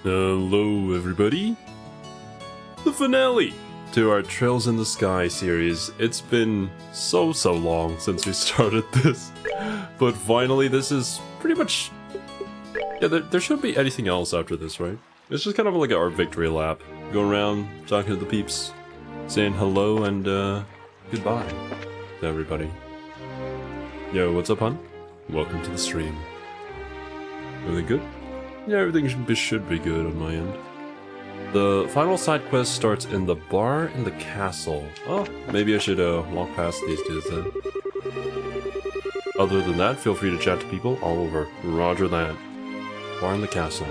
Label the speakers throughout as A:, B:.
A: Hello everybody! The finale to our Trails in the Sky series. It's been so long since we started this, but finally this is pretty much... Yeah, there shouldn't be anything else after this, right? It's just kind of like our victory lap. Going around, talking to the peeps, saying hello and goodbye to everybody. Yo, what's up, hon? Welcome to the stream. Everything good? Yeah, everything should be good on my end. The final side quest starts in the bar in the castle. Oh, maybe I should walk past these dudes then. Other than that, feel free to chat to people all over. Roger that. Bar in the castle.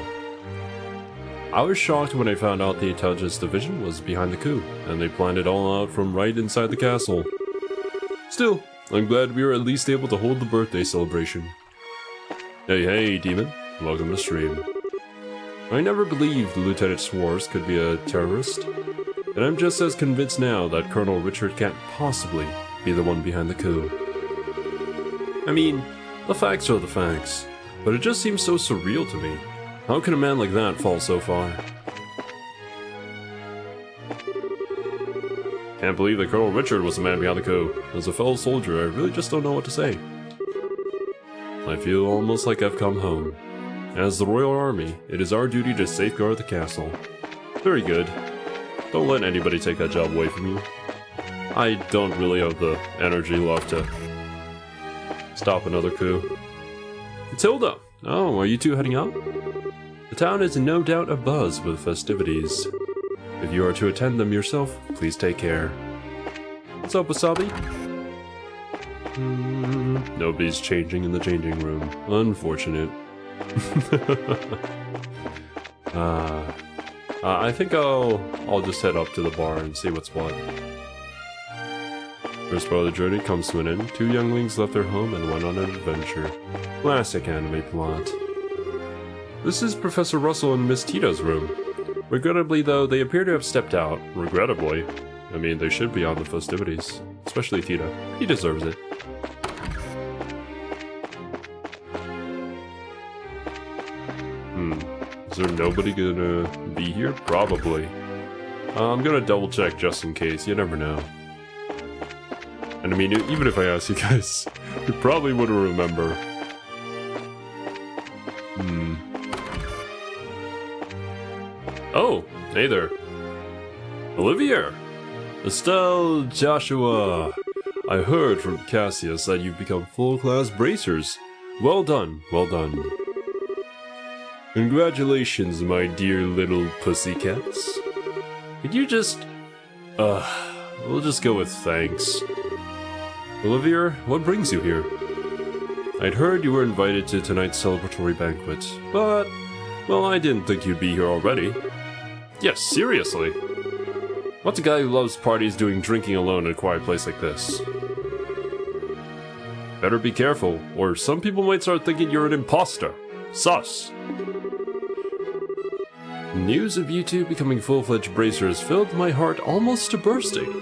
A: I was shocked when I found out the intelligence division was behind the coup, and they planned it all out from right inside the castle. Still, I'm glad we were at least able to hold the birthday celebration. Hey, demon. Welcome to stream. I never believed Lieutenant Swartz could be a terrorist, and I'm just as convinced now that Colonel Richard can't possibly be the one behind the coup. I mean, the facts are the facts, but it just seems so surreal to me. How can a man like that fall so far? Can't believe that Colonel Richard was the man behind the coup. As a fellow soldier, I really just don't know what to say. I feel almost like I've come home. As the Royal Army, it is our duty to safeguard the castle. Very good. Don't let anybody take that job away from you. I don't really have the energy left to stop another coup. Matilda! Oh, are you two heading out? The town is no doubt abuzz with festivities. If you are to attend them yourself, please take care. What's up, Wasabi? Nobody's changing in the changing room. Unfortunate. I think I'll just head up to the bar and see what's what. First part of the journey comes to an end. Two younglings left their home and went on an adventure. Classic anime plot. This is Professor Russell and Miss Tita's room. Regrettably, though, they appear to have stepped out. Regrettably? I mean, they should be on the festivities. Especially Tita. He deserves it. Is there nobody gonna be here? Probably. I'm gonna double check just in case, you never know. And I mean, even if I ask you guys, you probably wouldn't remember. Oh, hey there. Olivia! Estelle, Joshua! I heard from Cassius that you've become full-class bracers. Well done, well done. Congratulations, my dear little pussycats. Could you just... we'll just go with thanks. Olivia, what brings you here? I'd heard you were invited to tonight's celebratory banquet, but... well, I didn't think you'd be here already. Yes, seriously. What's a guy who loves parties doing drinking alone in a quiet place like this? Better be careful, or some people might start thinking you're an imposter. Sus! News of you two becoming full-fledged bracers filled my heart almost to bursting.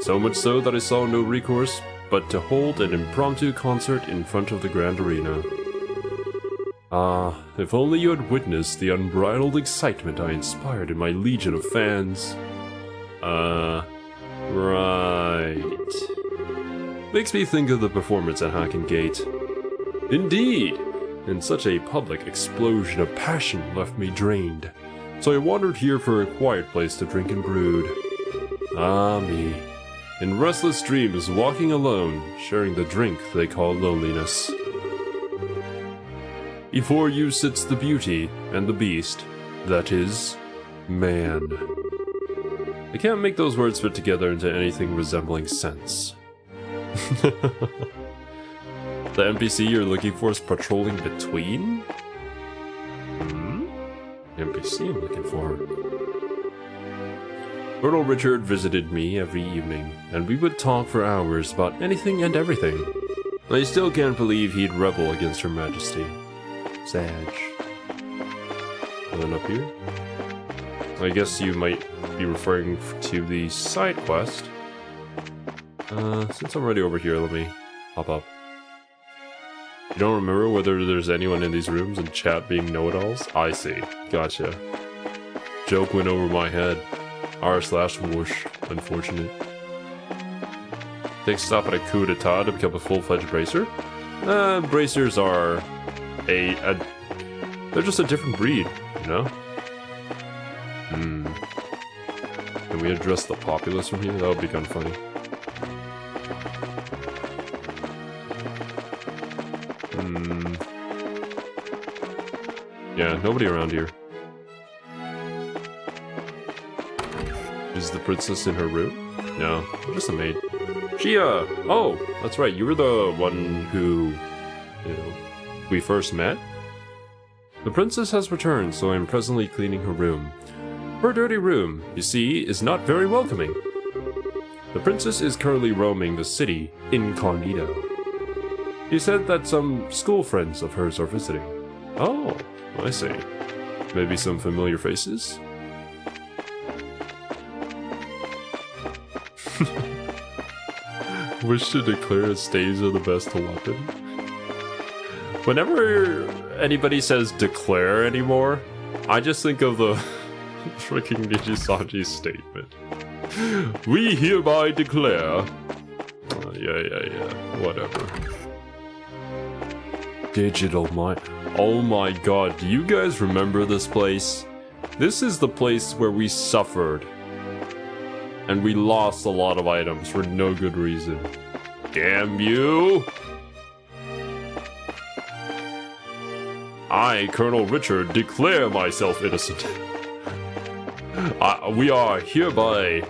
A: So much so that I saw no recourse but to hold an impromptu concert in front of the Grand Arena. Ah, if only you had witnessed the unbridled excitement I inspired in my legion of fans. Right. Makes me think of the performance at Hacking Gate. Indeed! And such a public explosion of passion left me drained, so I wandered here for a quiet place to drink and brood. Ah me, in restless dreams walking alone, sharing the drink they call loneliness. Before you sits the beauty and the beast, that is, man. I can't make those words fit together into anything resembling sense. The NPC you're looking for is patrolling between? NPC I'm looking for. Colonel Richard visited me every evening, and we would talk for hours about anything and everything. I still can't believe he'd rebel against Her Majesty. Sag. And then up here? I guess you might be referring to the side quest. Since I'm already over here, let me hop up. You don't remember whether there's anyone in these rooms and chat being know-it-alls? I see. Gotcha. Joke went over my head. R/whoosh. Unfortunate. Take stop at a coup d'etat to become a full-fledged bracer? Bracers are they're just a different breed, you know? Can we address the populace from here? That would be kind of funny. Yeah, nobody around here. Is the princess in her room? No, just a maid. Oh, that's right, you were the one who, we first met? The princess has returned, so I am presently cleaning her room. Her dirty room, you see, is not very welcoming. The princess is currently roaming the city incognito. She said that some school friends of hers are visiting. Oh, I see. Maybe some familiar faces? Wish to declare stays are the best weapon? Whenever anybody says declare anymore, I just think of the freaking Nijisaji statement. We hereby declare... yeah, whatever. Digital mind. Oh my god, do you guys remember this place? This is the place where we suffered. And we lost a lot of items for no good reason. Damn you! I, Colonel Richard, declare myself innocent. We are hereby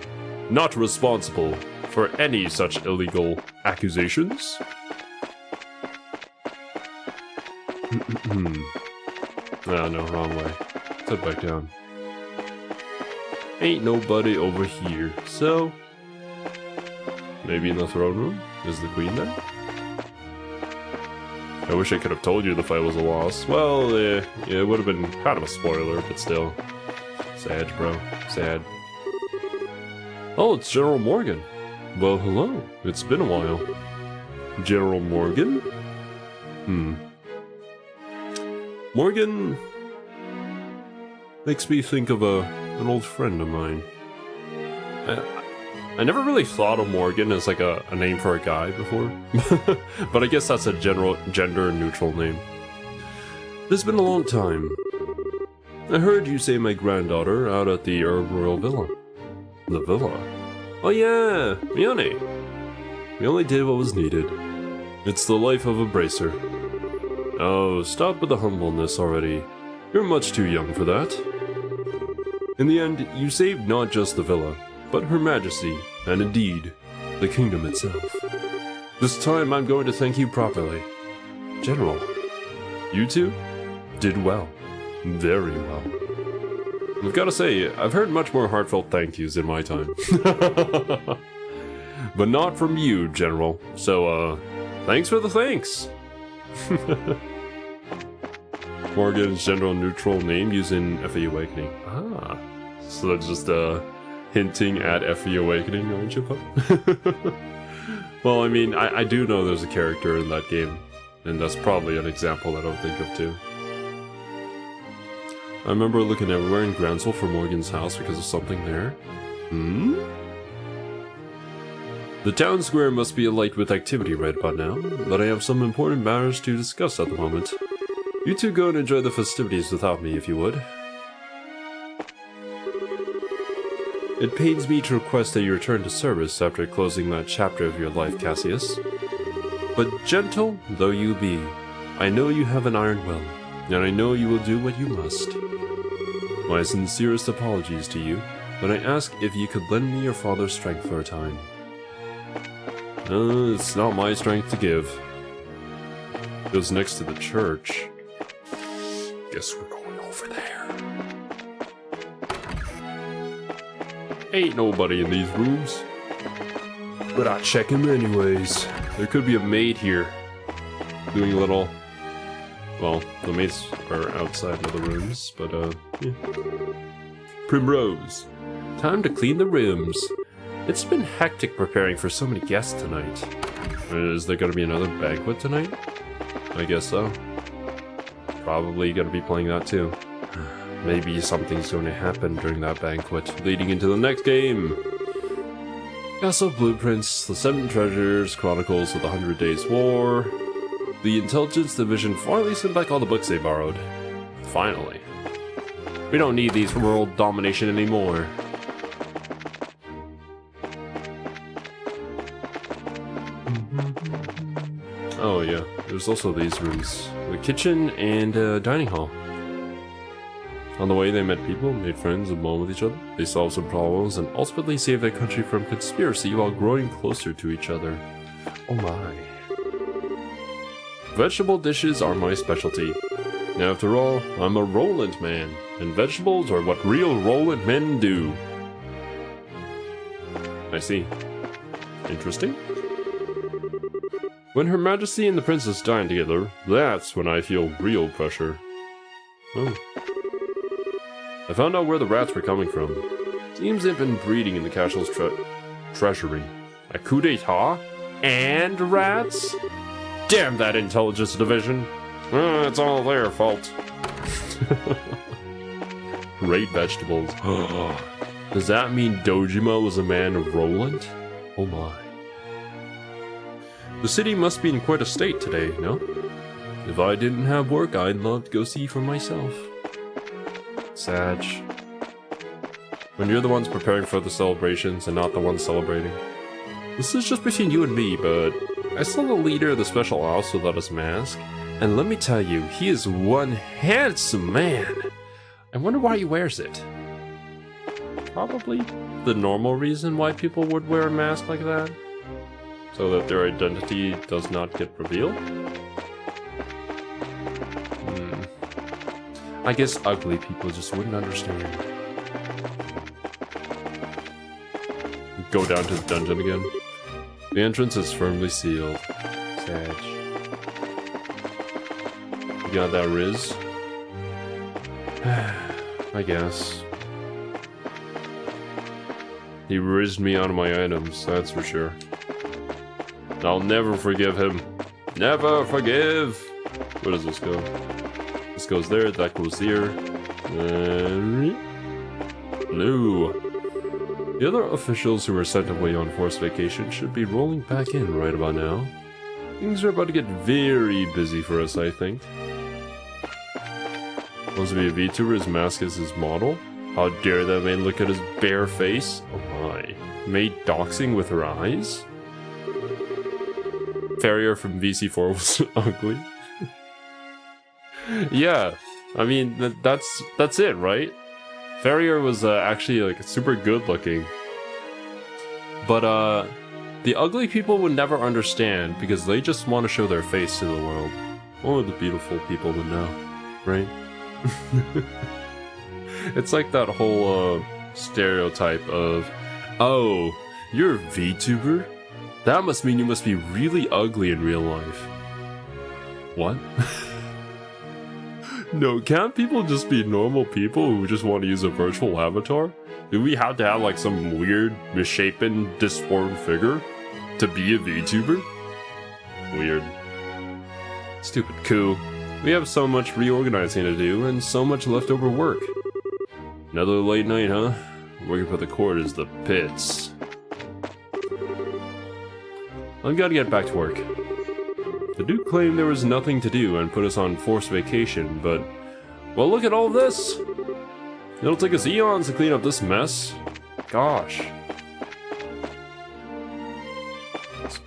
A: not responsible for any such illegal accusations. No, wrong way. Sit back down. Ain't nobody over here, so... Maybe in the throne room? Is the queen there? I wish I could have told you the fight was a loss. Well, yeah, it would have been kind of a spoiler, but still. Sad, bro. Sad. Oh, it's General Morgan. Well, hello. It's been a while. General Morgan? Morgan... makes me think of an old friend of mine. I never really thought of Morgan as like a name for a guy before. But I guess that's a general gender-neutral name. It's been a long time. I heard you say my granddaughter out at the Herb Royal Villa. The villa? Oh yeah, Mione. We only did what was needed. It's the life of a bracer. Oh, stop with the humbleness already. You're much too young for that. In the end, you saved not just the villa, but Her Majesty, and indeed, the kingdom itself. This time I'm going to thank you properly. General, you two did well. Very well. I've got to say, I've heard much more heartfelt thank yous in my time. But not from you, General. So, thanks for the thanks. Morgan's general neutral name using FE Awakening. Ah. So that's just, hinting at FE Awakening, aren't you, pup? Well, I mean, I do know there's a character in that game. And that's probably an example that I'll think of, too. I remember looking everywhere in Grantsville for Morgan's house because of something there. The town square must be alight with activity right about now, but I have some important matters to discuss at the moment. You two go and enjoy the festivities without me, if you would. It pains me to request that you return to service after closing that chapter of your life, Cassius. But gentle though you be, I know you have an iron will, and I know you will do what you must. My sincerest apologies to you, but I ask if you could lend me your father's strength for a time. It's not my strength to give. It goes next to the church. Guess we're going over there. Ain't nobody in these rooms. But I check him anyways. There could be a maid here. Doing a little... Well, the maids are outside of the rooms, but yeah. Primrose. Time to clean the rooms. It's been hectic preparing for so many guests tonight. Is there gonna be another banquet tonight? I guess so. Probably gonna be playing that too. Maybe something's going to happen during that banquet, leading into the next game. Castle Blueprints, the 7 Treasures, Chronicles of the 100 Days War. The Intelligence Division finally sent back all the books they borrowed. Finally. We don't need these for world domination anymore. Oh yeah, there's also these rooms. The kitchen and dining hall. On the way they met people, made friends, and bonded with each other. They solved some problems and ultimately saved their country from conspiracy while growing closer to each other. Oh my. Vegetable dishes are my specialty. After all, I'm a Roland man, and vegetables are what real Roland men do. I see. Interesting. When Her Majesty and the Princess dine together, that's when I feel real pressure. Oh. I found out where the rats were coming from. Seems they've been breeding in the castle's treasury. A coup d'etat? And rats? Damn that intelligence division! It's all their fault. Great vegetables. Does that mean Dojima was a man of Roland? Oh my. The city must be in quite a state today, no? If I didn't have work, I'd love to go see for myself. Sag. When you're the ones preparing for the celebrations and not the ones celebrating. This is just between you and me, but I saw the leader of the special ops without his mask, and let me tell you, he is one handsome man. I wonder why he wears it. Probably the normal reason why people would wear a mask like that, so that their identity does not get revealed. I guess ugly people just wouldn't understand. Go down to the dungeon again. The entrance is firmly sealed. Sag. You got that Riz? I guess. He rizzed me out of my items, that's for sure. I'll never forgive him. Never forgive! Where does this go? This goes there, that goes here. Blue. The other officials who were sent away on forced vacation should be rolling back in right about now. Things are about to get very busy for us, I think. Wants to be a VTuber, his mask is his model? How dare that man look at his bare face? Oh my. Made doxing with her eyes? Farrier from VC4 was ugly. Yeah, I mean, that's it, right? Farrier was actually like super good looking. But the ugly people would never understand because they just want to show their face to the world. Only the beautiful people would know, right? It's like that whole stereotype of, oh, you're a VTuber? That must mean you must be really ugly in real life. What? No, can't people just be normal people who just want to use a virtual avatar? Do we have to have like some weird, misshapen, disformed figure to be a VTuber? Weird. Stupid coup. We have so much reorganizing to do and so much leftover work. Another late night, huh? Working for the court is the pits. I've got to get back to work. The Duke claimed there was nothing to do and put us on forced vacation, but... well, look at all this! It'll take us eons to clean up this mess. Gosh.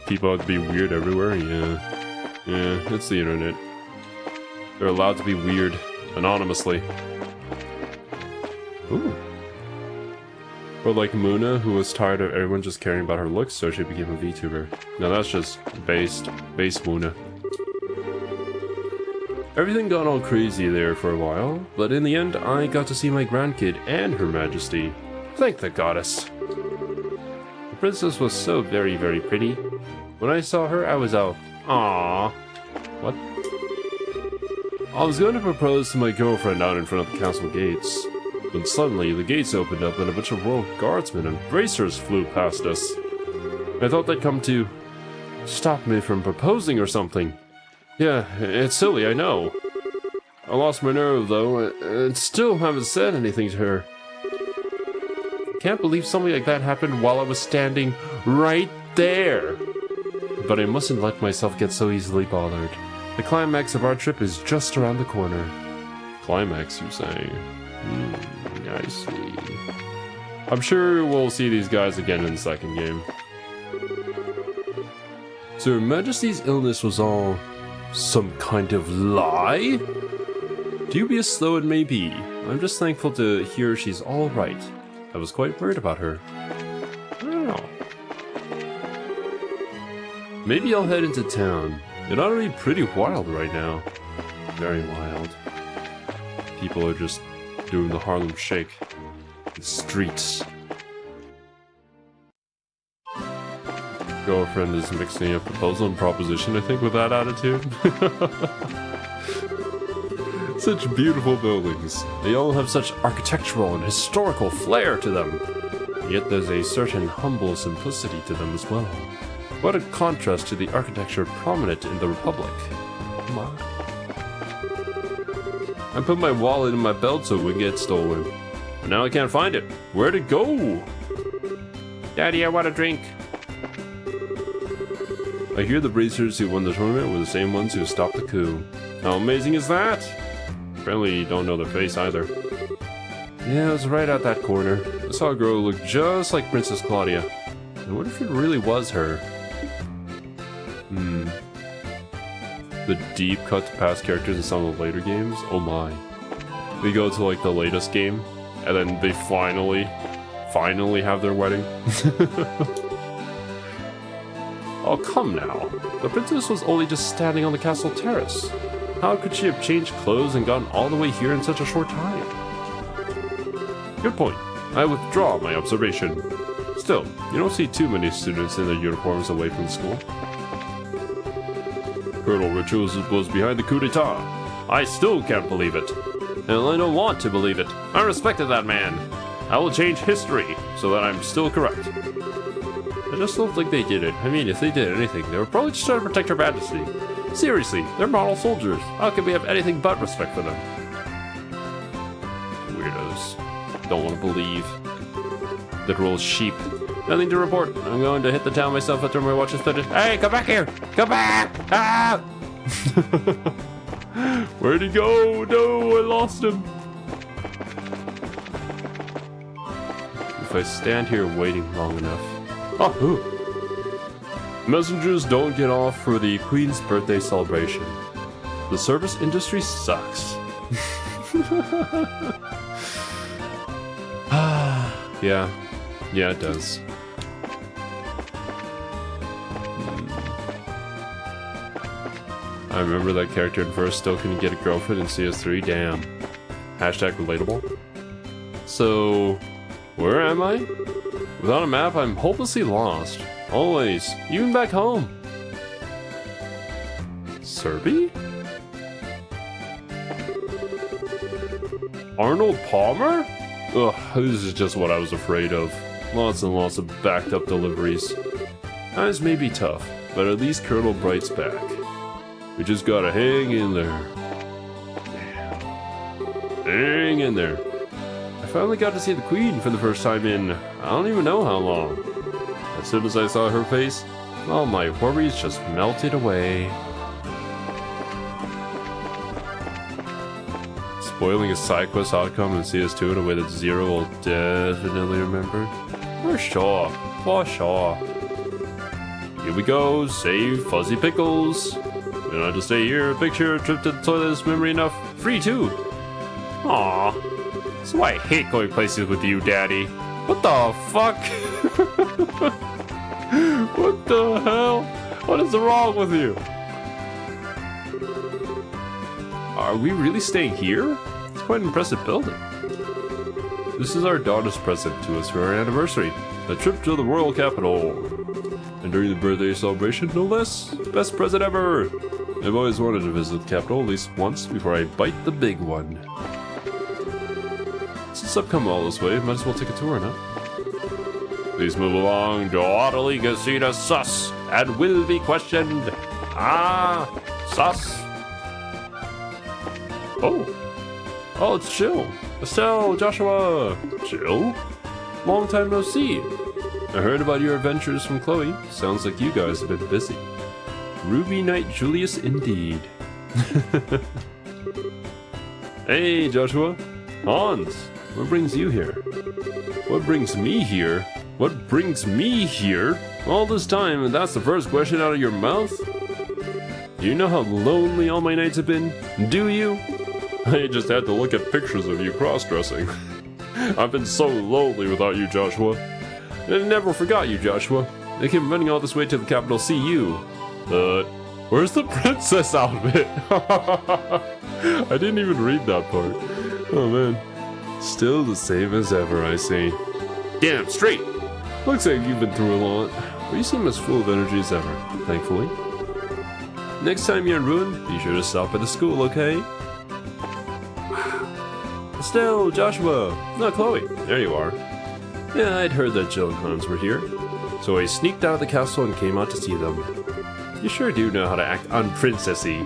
A: People have to be weird everywhere? Yeah. Yeah, it's the internet. They're allowed to be weird, anonymously. Ooh. Or like Muna, who was tired of everyone just caring about her looks, so she became a VTuber. Now that's just base Muna. Everything got all crazy there for a while, but in the end I got to see my grandkid and Her Majesty. Thank the goddess. The princess was so very, very pretty. When I saw her, I was all, aww. What? I was going to propose to my girlfriend out in front of the castle gates. When suddenly, the gates opened up and a bunch of royal guardsmen and bracers flew past us. I thought they'd come to stop me from proposing or something. Yeah, it's silly, I know. I lost my nerve, though, and still haven't said anything to her. Can't believe something like that happened while I was standing right there. But I mustn't let myself get so easily bothered. The climax of our trip is just around the corner. Climax, you say? I see. I'm sure we'll see these guys again in the second game. So Her Majesty's illness was all some kind of lie? Dubious though it may be, I'm just thankful to hear she's all right. I was quite worried about her. I don't know. Maybe I'll head into town. It ought to be pretty wild right now. Very wild. People are just doing the Harlem Shake. The streets. Girlfriend is mixing up proposal and proposition, I think, with that attitude. Such beautiful buildings. They all have such architectural and historical flair to them. Yet there's a certain humble simplicity to them as well. What a contrast to the architecture prominent in the Republic. My. I put my wallet in my belt so it wouldn't get stolen. But now I can't find it. Where'd it go? Daddy, I want a drink. I hear the bracers who won the tournament were the same ones who stopped the coup. How amazing is that? Apparently you don't know their face either. Yeah, it was right at that corner. I saw a girl who looked just like Princess Claudia. I wonder if it really was her. The deep cut to past characters in some of the later games? Oh my. We go to like the latest game, and then they finally have their wedding. Oh, come now. The princess was only just standing on the castle terrace. How could she have changed clothes and gotten all the way here in such a short time? Good point. I withdraw my observation. Still, you don't see too many students in their uniforms away from school. Colonel Richards was behind the coup d'etat. I still can't believe it. And I don't want to believe it. I respected that man. I will change history so that I'm still correct. I just don't think they did it. I mean, if they did anything, they were probably just trying to protect Her Majesty. Seriously, they're model soldiers. How can we have anything but respect for them? Weirdos. Don't want to believe. Literal sheep. Nothing to report. I'm going to hit the town myself after my watch is finished. Hey, come back here! Come back! Ah! Where'd he go? No, I lost him. If I stand here waiting long enough. Oh, messengers don't get off for the Queen's birthday celebration. The service industry sucks. Yeah, it does. I remember that character in first still couldn't get a girlfriend in CS3. Damn. Hashtag relatable. So, where am I? Without a map, I'm hopelessly lost. Always, even back home. Serby? Arnold Palmer? Ugh, this is just what I was afraid of. Lots and lots of backed up deliveries. Times may be tough, but at least Colonel Bright's back. We just gotta hang in there. Hang in there. I finally got to see the Queen for the first time in I don't even know how long. As soon as I saw her face, all my worries just melted away. Spoiling a side quest outcome in CS2 in a way that Zero will definitely remember. For sure. Here we go, save Fuzzy Pickles. You know, just stay here, picture, trip to the toilet is memory enough. Free too. Aww. That's why I hate going places with you, Daddy. What the fuck? What the hell? What is wrong with you? Are we really staying here? It's quite an impressive building. This is our daughter's present to us for our anniversary. A trip to the royal capital. And during the birthday celebration, no less. Best present ever. I've always wanted to visit the capital at least once before I bite the big one. Since I've come all this way, might as well take a tour, no? Please move along. Daughterly Gesina sus and will be questioned. Ah, Sus. Oh. Oh, it's Jill. Estelle, Joshua. Jill? Long time no see. I heard about your adventures from Chloe. Sounds like you guys have been busy. Ruby Knight Julius indeed. Hey, Joshua. Hans, what brings you here? What brings me here? What brings me here? All this time, and that's the first question out of your mouth? Do you know how lonely all my nights have been? Do you? I just had to look at pictures of you cross-dressing. I've been so lonely without you, Joshua. And I never forgot you, Joshua. I came running all this way to the capital to see you. But where's the princess outfit? I didn't even read that part. Oh man. Still the same as ever, I see. Damn straight! Looks like you've been through a lot, but you seem as full of energy as ever, thankfully. Next time you're in Ruin, be sure to stop by the school, okay? Estelle, Joshua, not Chloe. There you are. Yeah, I'd heard that Jill and Hans were here, so I sneaked out of the castle and came out to see them. You sure do know how to act unprincessy.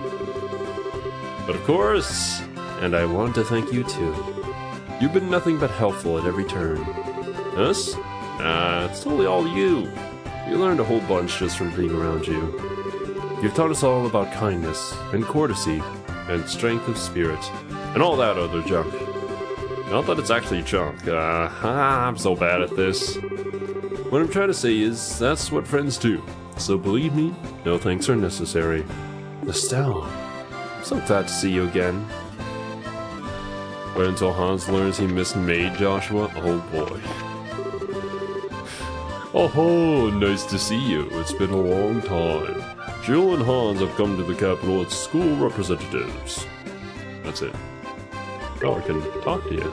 A: But of course, and I want to thank you too. You've been nothing but helpful at every turn. Us? It's totally all you. We learned a whole bunch just from being around you. You've taught us all about kindness, and courtesy, and strength of spirit, and all that other junk. Not that it's actually junk. I'm so bad at this. What I'm trying to say is, that's what friends do. So believe me, no thanks are necessary. Estelle, I'm so glad to see you again. But until Hans learns he mismade Joshua, oh boy. Oh, nice to see you. It's been a long time. Jill and Hans have come to the capital as school representatives. That's it. Oh, I can talk to you.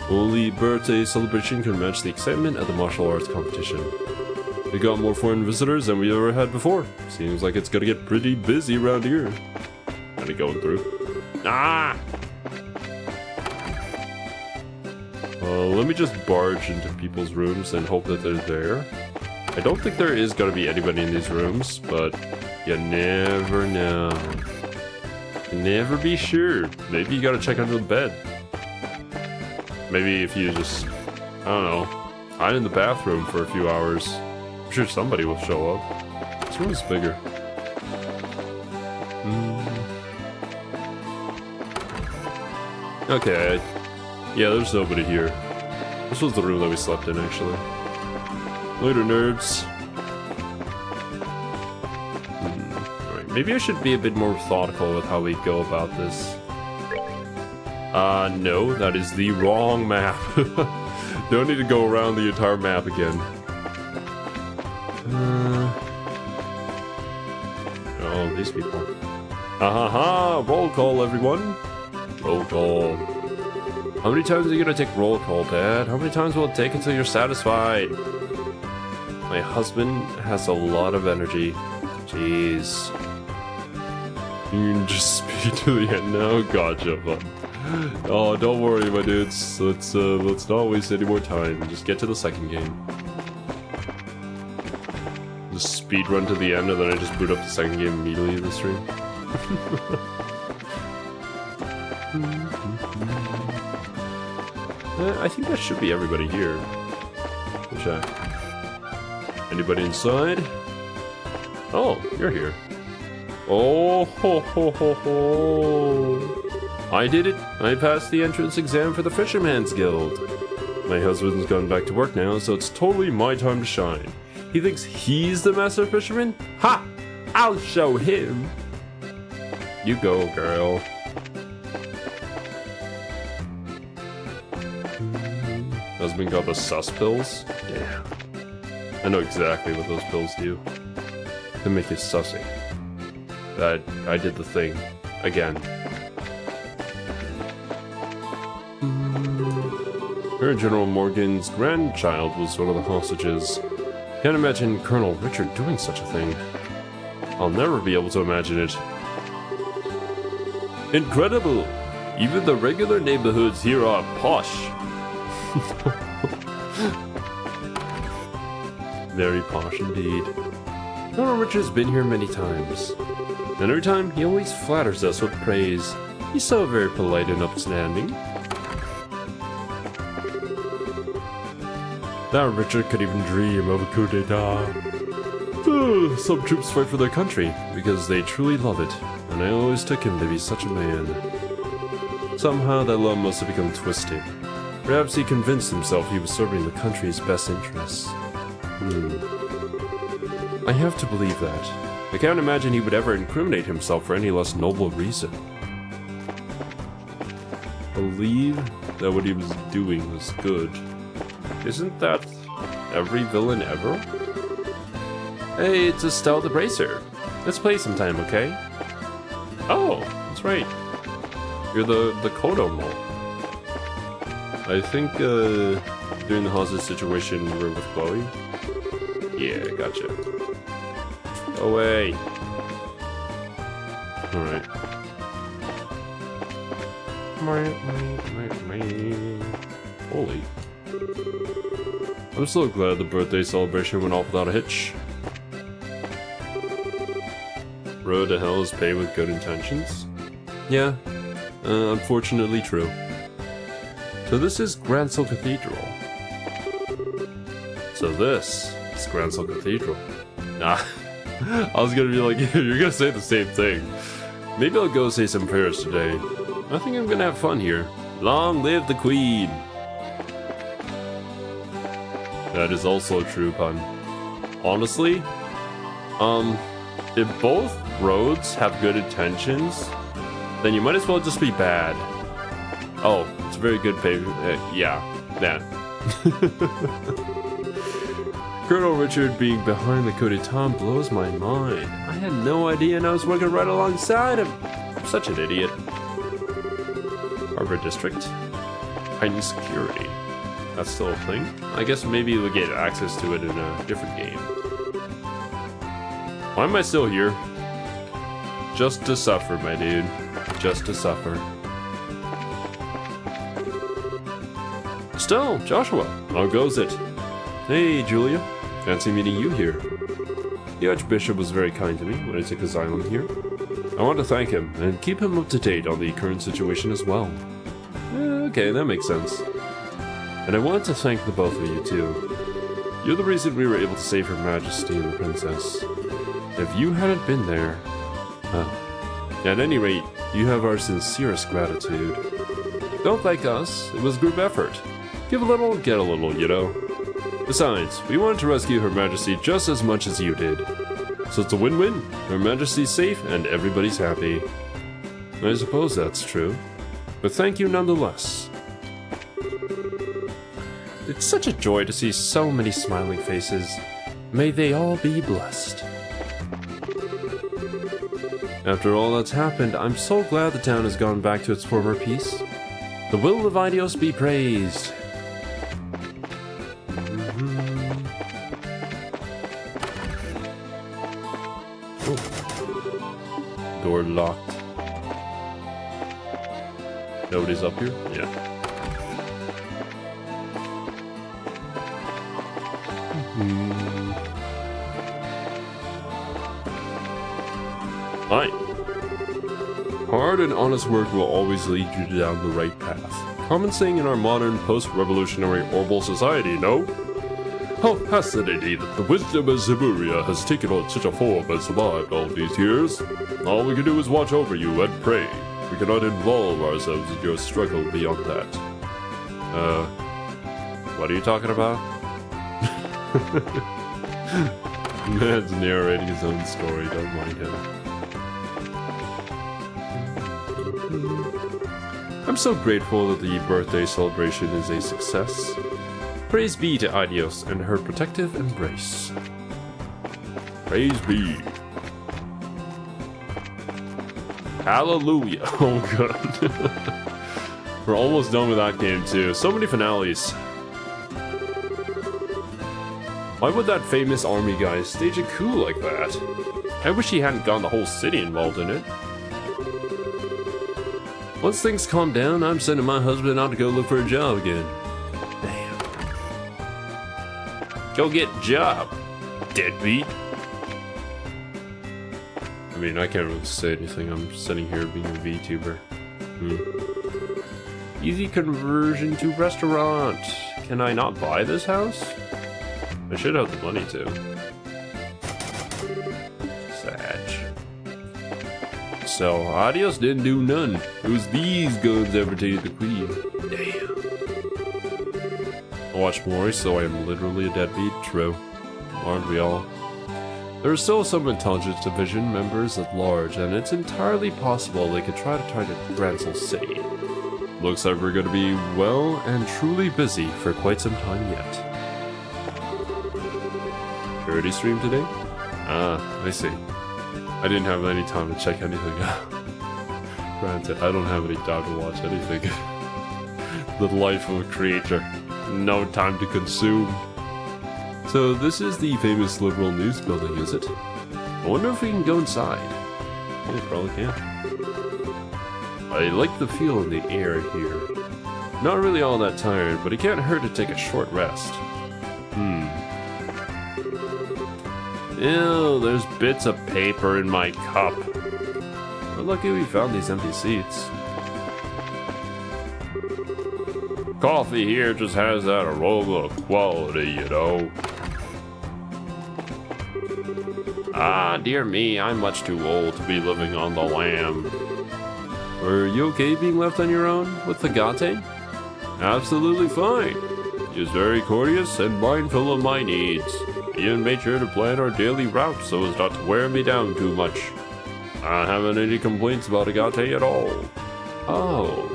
A: Only birthday celebration can match the excitement of the martial arts competition. We got more foreign visitors than we ever had before. Seems like it's gonna get pretty busy around here. Are we going through? Ah! Let me just barge into people's rooms and hope that they're there. I don't think there is gonna be anybody in these rooms, but you never know. Never be sure. Maybe you gotta check under the bed. Maybe if you just, I don't know, hide in the bathroom for a few hours. I'm sure somebody will show up. This room is bigger. Okay. Yeah, there's nobody here. This was the room that we slept in, actually. Later, nerds. Alright, maybe I should be a bit more methodical with how we go about this. No, that is the wrong map. Don't need to go around the entire map again. Oh, these people. Roll call, everyone. Roll call. How many times are you gonna take roll call, Dad? How many times will it take until you're satisfied? My husband has a lot of energy. Jeez. You can just speed to the end now? Gotcha. Oh, don't worry, my dudes. Let's not waste any more time. Just get to the second game. Just speed run to the end and then I just boot up the second game immediately in the stream. I think that should be everybody here. Check. Anybody inside? Oh, you're here. Oh, ho, ho, ho, ho. I did it. I passed the entrance exam for the Fisherman's Guild. My husband's gone back to work now, so it's totally my time to shine. He thinks he's the master fisherman? Ha! I'll show him. You go, girl. Husband got the sus pills? Damn. I know exactly what those pills do. They make you sussy. I did the thing. Again. Her General Morgan's grandchild was one of the hostages. Can't imagine Colonel Richard doing such a thing. I'll never be able to imagine it. Incredible! Even the regular neighborhoods here are posh. Very posh indeed. Colonel Richard's been here many times. And every time, he always flatters us with praise. He's so very polite and upstanding. That Richard could even dream of a coup d'etat. Some troops fight for their country because they truly love it, and I always took him to be such a man. Somehow that love must have become twisted. Perhaps he convinced himself he was serving the country's best interests. I have to believe that. I can't imagine he would ever incriminate himself for any less noble reason. Believe that what he was doing was good. Isn't that every villain ever? Hey, it's Estelle the Bracer. Let's play sometime, okay? Oh, that's right. You're the Kodomo. I think, during the hostage situation, we're with Chloe. Yeah, gotcha. Away. Alright. Holy. I'm so glad the birthday celebration went off without a hitch. Road to hell is paved with good intentions? Yeah, unfortunately true. So this is Gransel Cathedral. So this is Gransel Cathedral. Nah, I was gonna be like, you're gonna say the same thing. Maybe I'll go say some prayers today. I think I'm gonna have fun here. Long live the Queen! That is also a true pun. Honestly, if both roads have good intentions, then you might as well just be bad. Oh, it's a very good pavement. Yeah. Colonel Richard being behind the coup d'etat blows my mind. I had no idea and I was working right alongside him. I'm such an idiot. Harbor District. Heightened security. That's still a thing? I guess maybe we'll get access to it in a different game. Why am I still here? Just to suffer, my dude. Just to suffer. Still, Joshua, how goes it? Hey, Julia. Fancy meeting you here. The Archbishop was very kind to me when I took asylum here. I want to thank him and keep him up to date on the current situation as well. Okay, that makes sense. And I want to thank the both of you too. You're the reason we were able to save Her Majesty and the Princess. If you hadn't been there, well, at any rate, you have our sincerest gratitude. Don't thank us, it was group effort. Give a little, get a little, you know. Besides, we wanted to rescue Her Majesty just as much as you did. So it's a win-win. Her Majesty's safe and everybody's happy. I suppose that's true. But thank you nonetheless. It's such a joy to see so many smiling faces. May they all be blessed. After all that's happened, I'm so glad the town has gone back to its former peace. The will of Idios be praised. Oh. Door locked. Nobody's up here? Yeah. Hi. Hard and honest work will always lead you down the right path. Common saying in our modern, post-revolutionary Orbital society, no? How fascinating that the wisdom of Zaburia has taken on such a form and survived all these years. All we can do is watch over you and pray. We cannot involve ourselves in your struggle beyond that. What are you talking about? Man's narrating his own story, don't mind him. I'm so grateful that the birthday celebration is a success. Praise be to Idios and her protective embrace. Praise be. Hallelujah. Oh god. We're almost done with that game too. So many finales. Why would that famous army guy stage a coup like that? I wish he hadn't gotten the whole city involved in it. Once things calm down, I'm sending my husband out to go look for a job again. Damn. Go get a job, deadbeat. I mean, I can't really say anything. I'm sitting here being a VTuber. Easy conversion to restaurant. Can I not buy this house? I should have the money to. Sag. So, adios didn't do none. It was these guns that irritated the queen. Damn. I watch more, so I am literally a deadbeat. True. Aren't we all? There are still some intelligence division members at large, and it's entirely possible they could try to target Grancel City. Looks like we're going to be well and truly busy for quite some time yet. Charity stream today? Ah, I see. I didn't have any time to check anything out. Granted, I don't have any time to watch anything. The life of a creator. No time to consume. So this is the famous liberal news building, is it? I wonder if we can go inside. Yeah, probably can. I like the feel in the air here. Not really all that tired, but it can't hurt to take a short rest. Ew, there's bits of paper in my cup. We're lucky we found these empty seats. Coffee here just has that aroma of quality, you know. Ah, dear me, I'm much too old to be living on the lam. Were you okay being left on your own with the Gate? Absolutely fine. He is very courteous and mindful of my needs. He even made sure to plan our daily route so as not to wear me down too much. I haven't any complaints about Agate at all. Oh.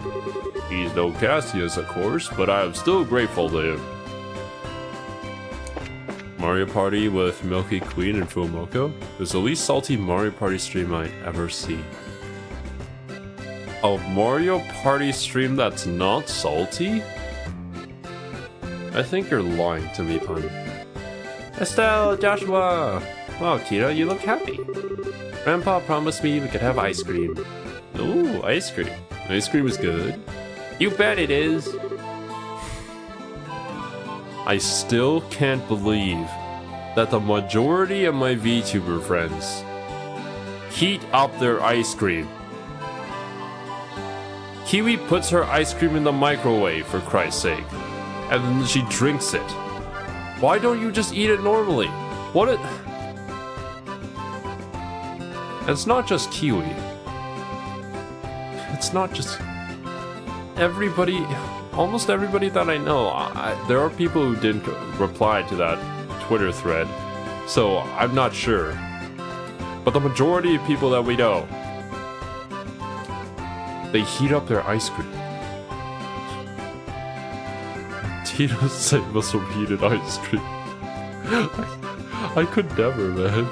A: He's no Cassius, of course, but I am still grateful to him. Mario Party with Milky Queen and Fumoko is the least salty Mario Party stream I ever see. A Mario Party stream that's not salty? I think you're lying to me, Pun. Estelle, Joshua! Wow, Tita, you look happy. Grandpa promised me we could have ice cream. Ooh, ice cream. Ice cream is good. You bet it is. I still can't believe that the majority of my VTuber friends heat up their ice cream. Kiwi puts her ice cream in the microwave, for Christ's sake, and then she drinks it. Why don't you just eat it normally? What it... It's not just Kiwi. It's not just... Everybody... Almost everybody that I know. There are people who didn't reply to that Twitter thread, so I'm not sure. But the majority of people that we know, they heat up their ice cream. Tito's same as some heated ice cream. I could never, man.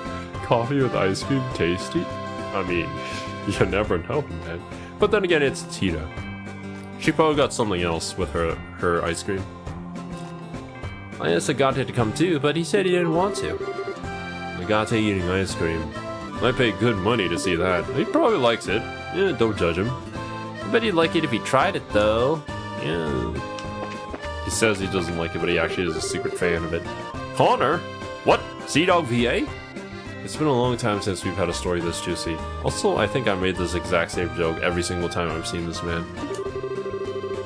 A: Coffee with ice cream tasty? I mean, you never know, man. But then again, it's Tito. She probably got something else with her ice cream. I asked Agate to come too, but he said he didn't want to. Agate eating ice cream. I pay good money to see that. He probably likes it. Yeah, don't judge him. I bet he'd like it if he tried it, though. Yeah. He says he doesn't like it, but he actually is a secret fan of it. Connor? What? Sea Dog VA? It's been a long time since we've had a story this juicy. Also, I think I made this exact same joke every single time I've seen this man.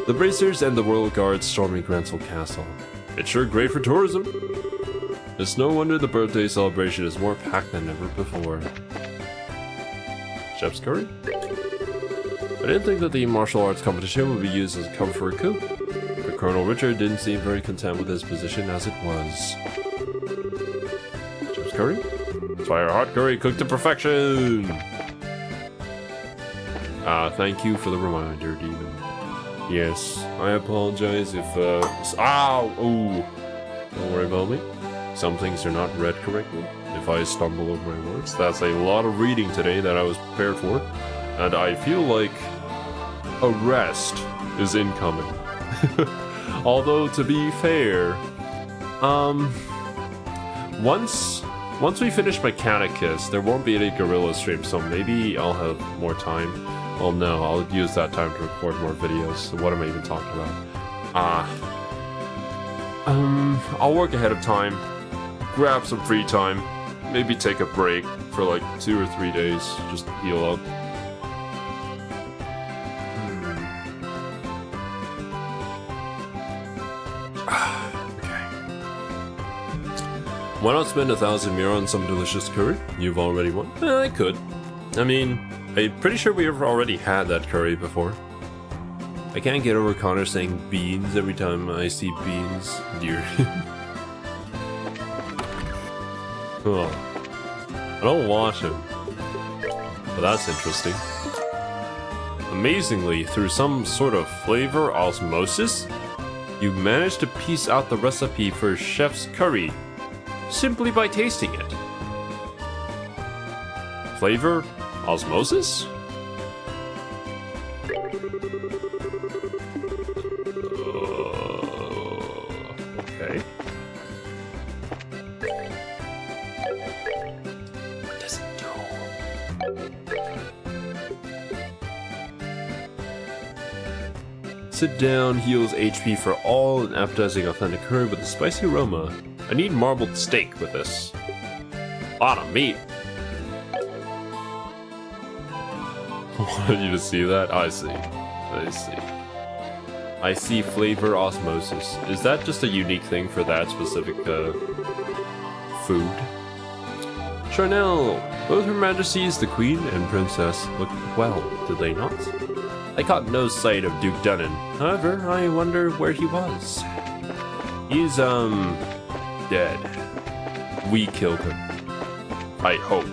A: The Bracers and the Royal Guards storming Grancel Castle. It's sure great for tourism. It's no wonder the birthday celebration is more packed than ever before. Chef's curry? I didn't think that the martial arts competition would be used as a cover for a coup. But Colonel Richard didn't seem very content with his position as it was. Chef's curry? Fire hot curry cooked to perfection! Thank you for the reminder, Demon. Yes, I apologize if, ow! Ooh! Don't worry about me. Some things are not read correctly. If I stumble over my words, that's a lot of reading today that I was prepared for. And I feel like a rest is incoming. Although, to be fair, once we finish Mechanicus, there won't be any Gorilla stream, so maybe I'll have more time. Well, no, I'll use that time to record more videos. So what am I even talking about? I'll work ahead of time, grab some free time, maybe take a break, for like 2 or 3 days, just to heal up. Okay. Why not spend 1,000 mira on some delicious curry? You've already won? I could. I mean, I'm pretty sure we've already had that curry before. I can't get over Connor saying beans every time I see beans near him. Oh. I don't watch him. But that's interesting. Amazingly, through some sort of flavor osmosis, you managed to piece out the recipe for chef's curry simply by tasting it. Flavor osmosis? Okay. What does it do? Sit down, heals HP for all, an appetizing authentic curry with a spicy aroma. I need marbled steak with this. A lot of meat. I wanted you to see that? I see. I see. I see flavor osmosis. Is that just a unique thing for that specific food? Charnel, both Her Majesties the Queen and Princess look well, did they not? I caught no sight of Duke Dunnan. However, I wonder where he was. He's, dead. We killed him. I hope.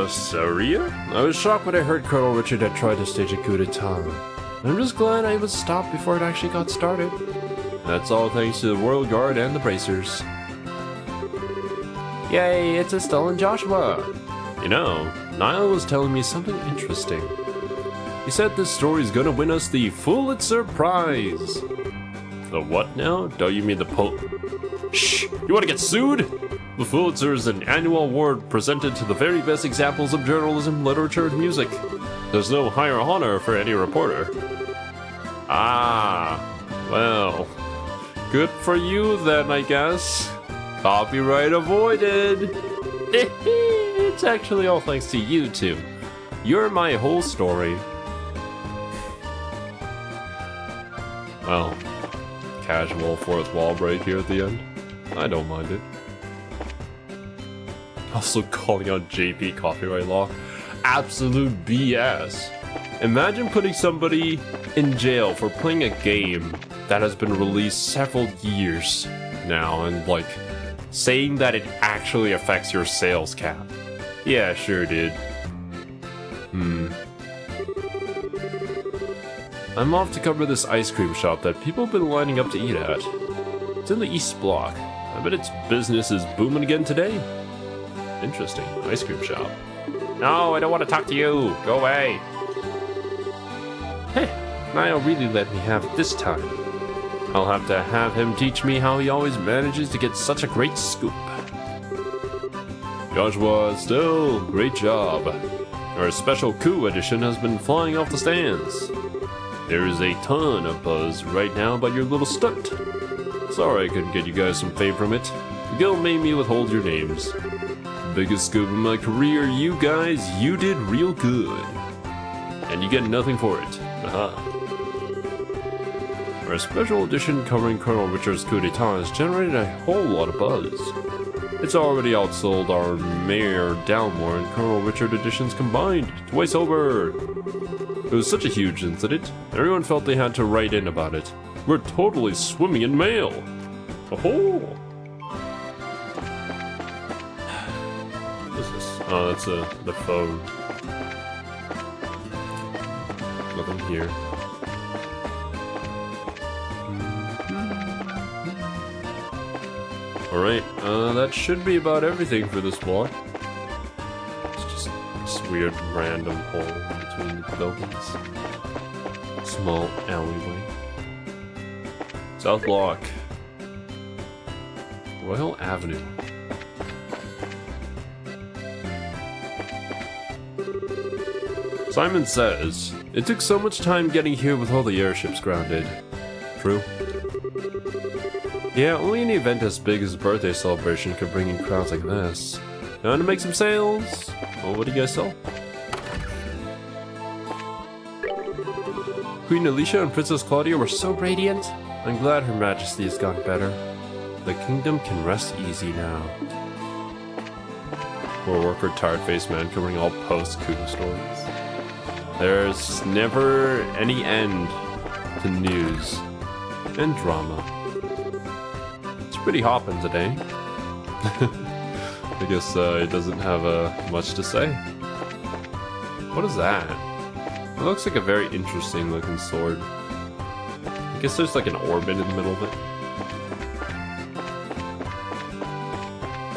A: Saria? I was shocked when I heard Colonel Richard had tried to stage a coup d'etat. I'm just glad I was stopped before it actually got started. That's all thanks to the Royal Guard and the Bracers. Yay, it's Estelle and Joshua! You know, Niall was telling me something interesting. He said this story's gonna win us the Pulitzer Prize. The what now? Don't you mean the Shh! You wanna get sued? The Pulitzer is an annual award presented to the very best examples of journalism, literature, and music. There's no higher honor for any reporter. Ah, well, good for you then, I guess. Copyright avoided. It's actually all thanks to you two. You're my whole story. Well, casual fourth wall break here at the end. I don't mind it. Also calling out JP copyright law. Absolute BS. Imagine putting somebody in jail for playing a game that has been released several years now and like saying that it actually affects your sales cap. Yeah, sure dude. I'm off to cover this ice cream shop that people have been lining up to eat at. It's in the East Block. I bet its business is booming again today. Interesting. Ice cream shop. No, I don't want to talk to you. Go away. Hey, Niall really let me have it this time. I'll have to have him teach me how he always manages to get such a great scoop. Joshua, still, great job. Our special coup edition has been flying off the stands. There is a ton of buzz right now about your little stunt. Sorry I couldn't get you guys some fame from it. The guild made me withhold your names. Biggest scoop of my career, you guys, you did real good. And you get nothing for it. Aha. Our special edition covering Colonel Richard's coup d'etat has generated a whole lot of buzz. It's already outsold our Mayor Dalmore and Colonel Richard editions combined, twice over. It was such a huge incident, everyone felt they had to write in about it. We're totally swimming in mail. Oh. What is this? Oh, that's the phone. Nothing here. Alright, that should be about everything for this vlog. It's just this weird random hole between the buildings. Small alleyway. South Block. Royal Avenue. Simon says, it took so much time getting here with all the airships grounded. True. Yeah, only an event as big as a birthday celebration could bring in crowds like this. Time to make some sales! Well, what do you guys sell? Queen Alicia and Princess Claudia were so radiant. I'm glad Her Majesty has gotten better. The kingdom can rest easy now. Poor worker, tired-faced man covering all post-coup stories. There's never any end to news and drama. It's pretty hopping today. I guess it doesn't have much to say. What is that? It looks like a very interesting looking sword. I guess there's like an orbit in the middle of it.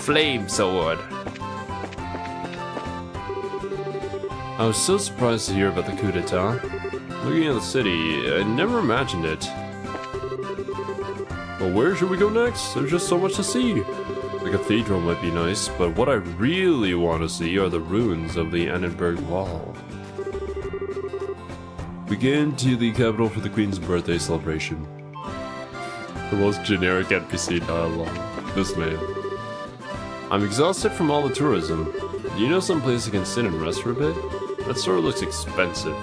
A: Flame sword. I was so surprised to hear about the coup d'etat. Looking at the city, I never imagined it. Well, where should we go next? There's just so much to see. The cathedral might be nice, but what I really want to see are the ruins of the Annenberg Wall. We get into the capital for the Queen's birthday celebration. The most generic NPC dialogue. This man. I'm exhausted from all the tourism. Do you know some place I can sit and rest for a bit? That sort of looks expensive.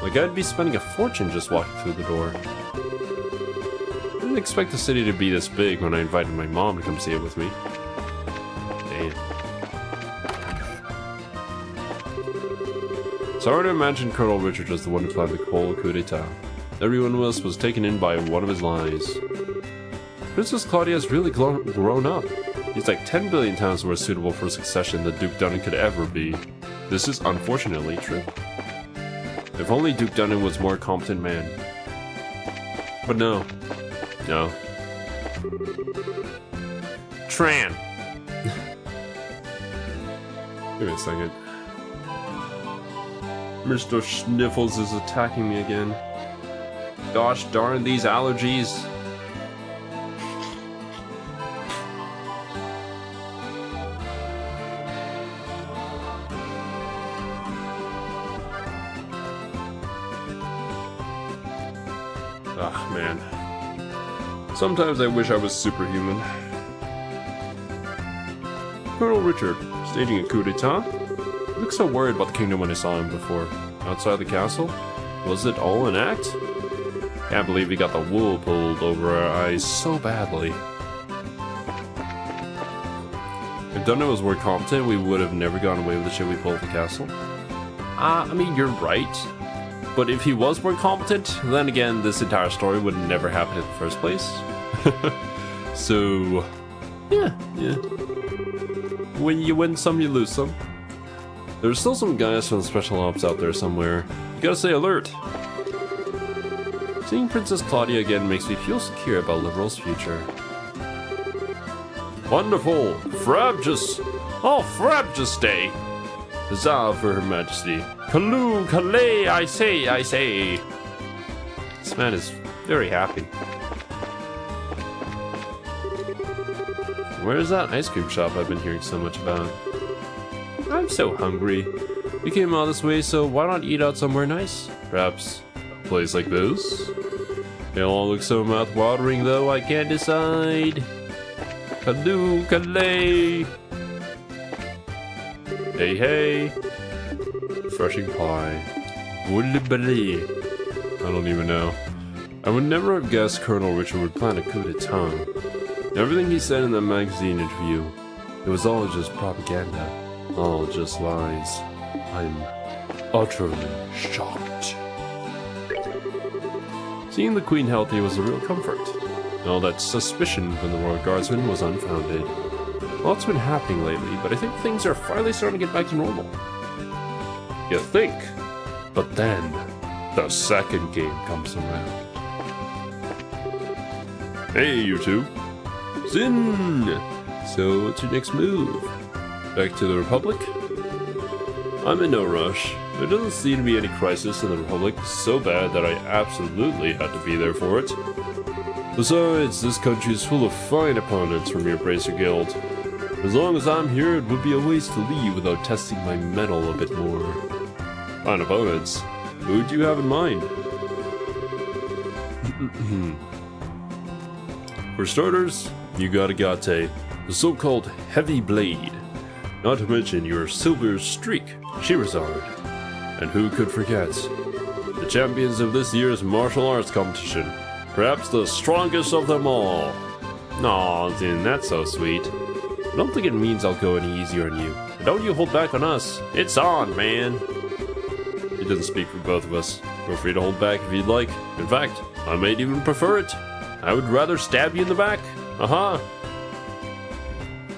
A: Like I'd be spending a fortune just walking through the door. I didn't expect the city to be this big when I invited my mom to come see it with me. Damn. It's hard to imagine Colonel Richard was the one who planned the whole coup d'etat. Everyone else was taken in by one of his lies. Princess Claudia has really grown up. He's like 10 billion times more suitable for succession than Duke Dunnan could ever be. This is unfortunately true. If only Duke Dunnan was a more competent man. But no. No. Tran! Give me a second. Mr. Sniffles is attacking me again. Gosh darn these allergies. Ah, man. Sometimes I wish I was superhuman. Colonel Richard, staging a coup d'etat? I looked so worried about the kingdom when I saw him before. Outside the castle? Was it all an act? Can't believe we got the wool pulled over our eyes so badly. If Dunnan was more competent, we would have never gotten away with the shit we pulled at the castle. I mean, you're right. But if he was more competent, then again, this entire story would never happen in the first place. So, yeah. When you win some, you lose some. There's still some guys from the special ops out there somewhere. You gotta stay alert. Seeing Princess Claudia again makes me feel secure about Liberal's future. Wonderful! Frabjous! Oh, Frabjous Day! Huzzah for Her Majesty. Kaloo, Kalay, I say. This man is very happy. Where's that ice cream shop I've been hearing so much about? I'm so hungry. We came all this way, so why not eat out somewhere nice? Perhaps a place like this? They all look so mouth-watering though, I can't decide. Kaloo, Kalay. Hey. Refreshing pie. Woolly. I don't even know. I would never have guessed Colonel Richard would plan a coup d'etat. Everything he said in that magazine interview, it was all just propaganda. All just lies. I'm utterly shocked. Seeing the Queen healthy was a real comfort. All that suspicion from the Royal Guardsmen was unfounded. Lots been happening lately, but I think things are finally starting to get back to normal. You think? But then, the second game comes around. Hey, you two. Zin! So, what's your next move? Back to the Republic? I'm in no rush. There doesn't seem to be any crisis in the Republic so bad that I absolutely had to be there for it. Besides, this country is full of fine opponents from your Bracer Guild. As long as I'm here, it would be a waste to leave without testing my mettle a bit more. Fine opponents? Who do you have in mind? For starters, you got Agate, the so-called heavy blade. Not to mention your silver streak, Shirazard. And who could forget the champions of this year's martial arts competition, perhaps the strongest of them all. Aw, dude, that's so sweet. I don't think it means I'll go any easier on you. And don't you hold back on us. It's on, man. It doesn't speak for both of us. Feel free to hold back if you'd like. In fact, I might even prefer it. I would rather stab you in the back.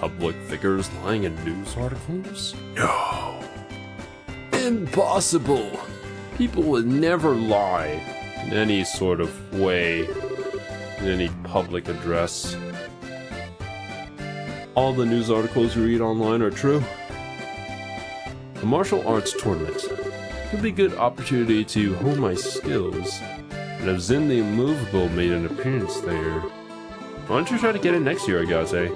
A: Public figures lying in news articles? No. Impossible. People would never lie in any sort of way, in any public address. All the news articles you read online are true. The martial arts tournament could be a good opportunity to hone my skills, and if Zin the Immovable made an appearance there. Why don't you try to get in next year, Agate?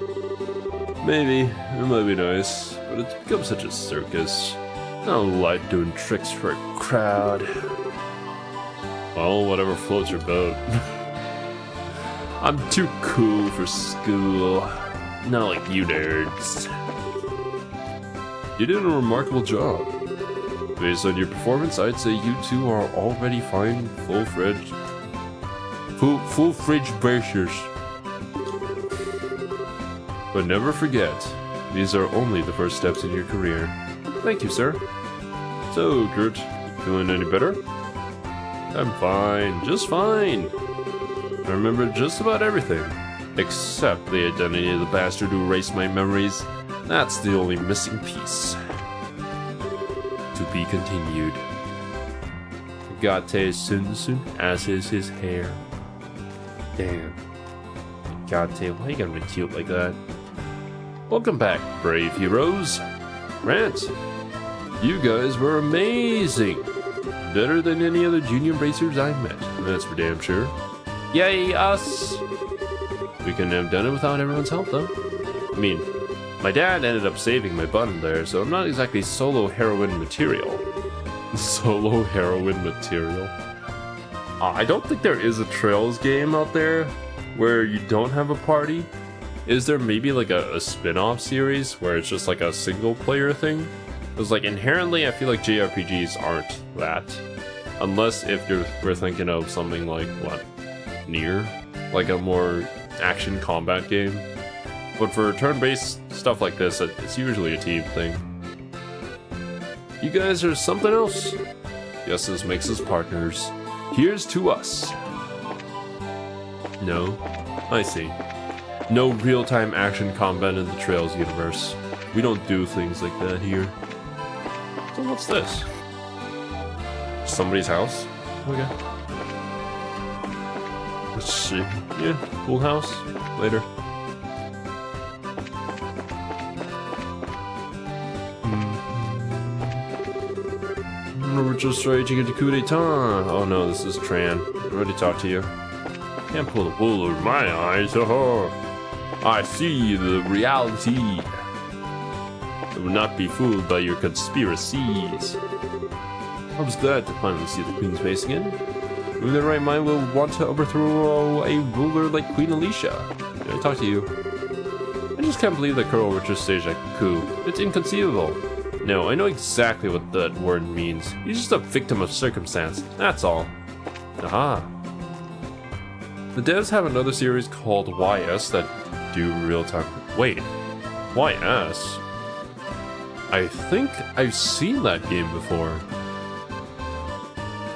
A: Maybe, it might be nice, but it's become such a circus. I don't like doing tricks for a crowd. Well, whatever floats your boat. I'm too cool for school. Not like you nerds. You did a remarkable job. Based on your performance, I'd say you two are already fine, full-fledged bracers. But never forget, these are only the first steps in your career. Thank you, sir. So, Kurt, feeling any better? I'm fine, just fine. I remember just about everything, except the identity of the bastard who erased my memories. That's the only missing piece. To be continued. Agate is Sunsun, as is his hair. Damn. Agate, why you gotta be cute like that? Welcome back, brave heroes. Rant, you guys were amazing. Better than any other junior bracers I met, that's for damn sure. Yay, us! We couldn't have done it without everyone's help, though. I mean, my dad ended up saving my button there, so I'm not exactly solo heroine material. Solo heroine material? I don't think there is a Trails game out there where you don't have a party. Is there maybe like a spin-off series where it's just like a single player thing? Because like inherently I feel like JRPGs aren't that. Unless if we're thinking of something like, what, Nier? Like a more action combat game. But for turn-based stuff like this, it's usually a team thing. You guys are something else. Guess this makes us partners. Here's to us. No, I see. No real-time action combat in the Trails universe. We don't do things like that here. So what's this? Somebody's house? Okay. Let's see. Yeah, cool house. Later. We're just raging into coup d'etat. Oh no, this is Tran. I already talked to you. Can't pull the wool over my eyes. Oh, I see the reality. I will not be fooled by your conspiracies. I was glad to finally see the Queen's face again. Who in their right mind will want to overthrow a ruler like Queen Alicia? Did I talk to you? I just can't believe that Kuro would just stage a coup. It's inconceivable. No, I know exactly what that word means. He's just a victim of circumstance, that's all. Aha. The devs have another series called YS that do real-time... Wait, YS? I think I've seen that game before.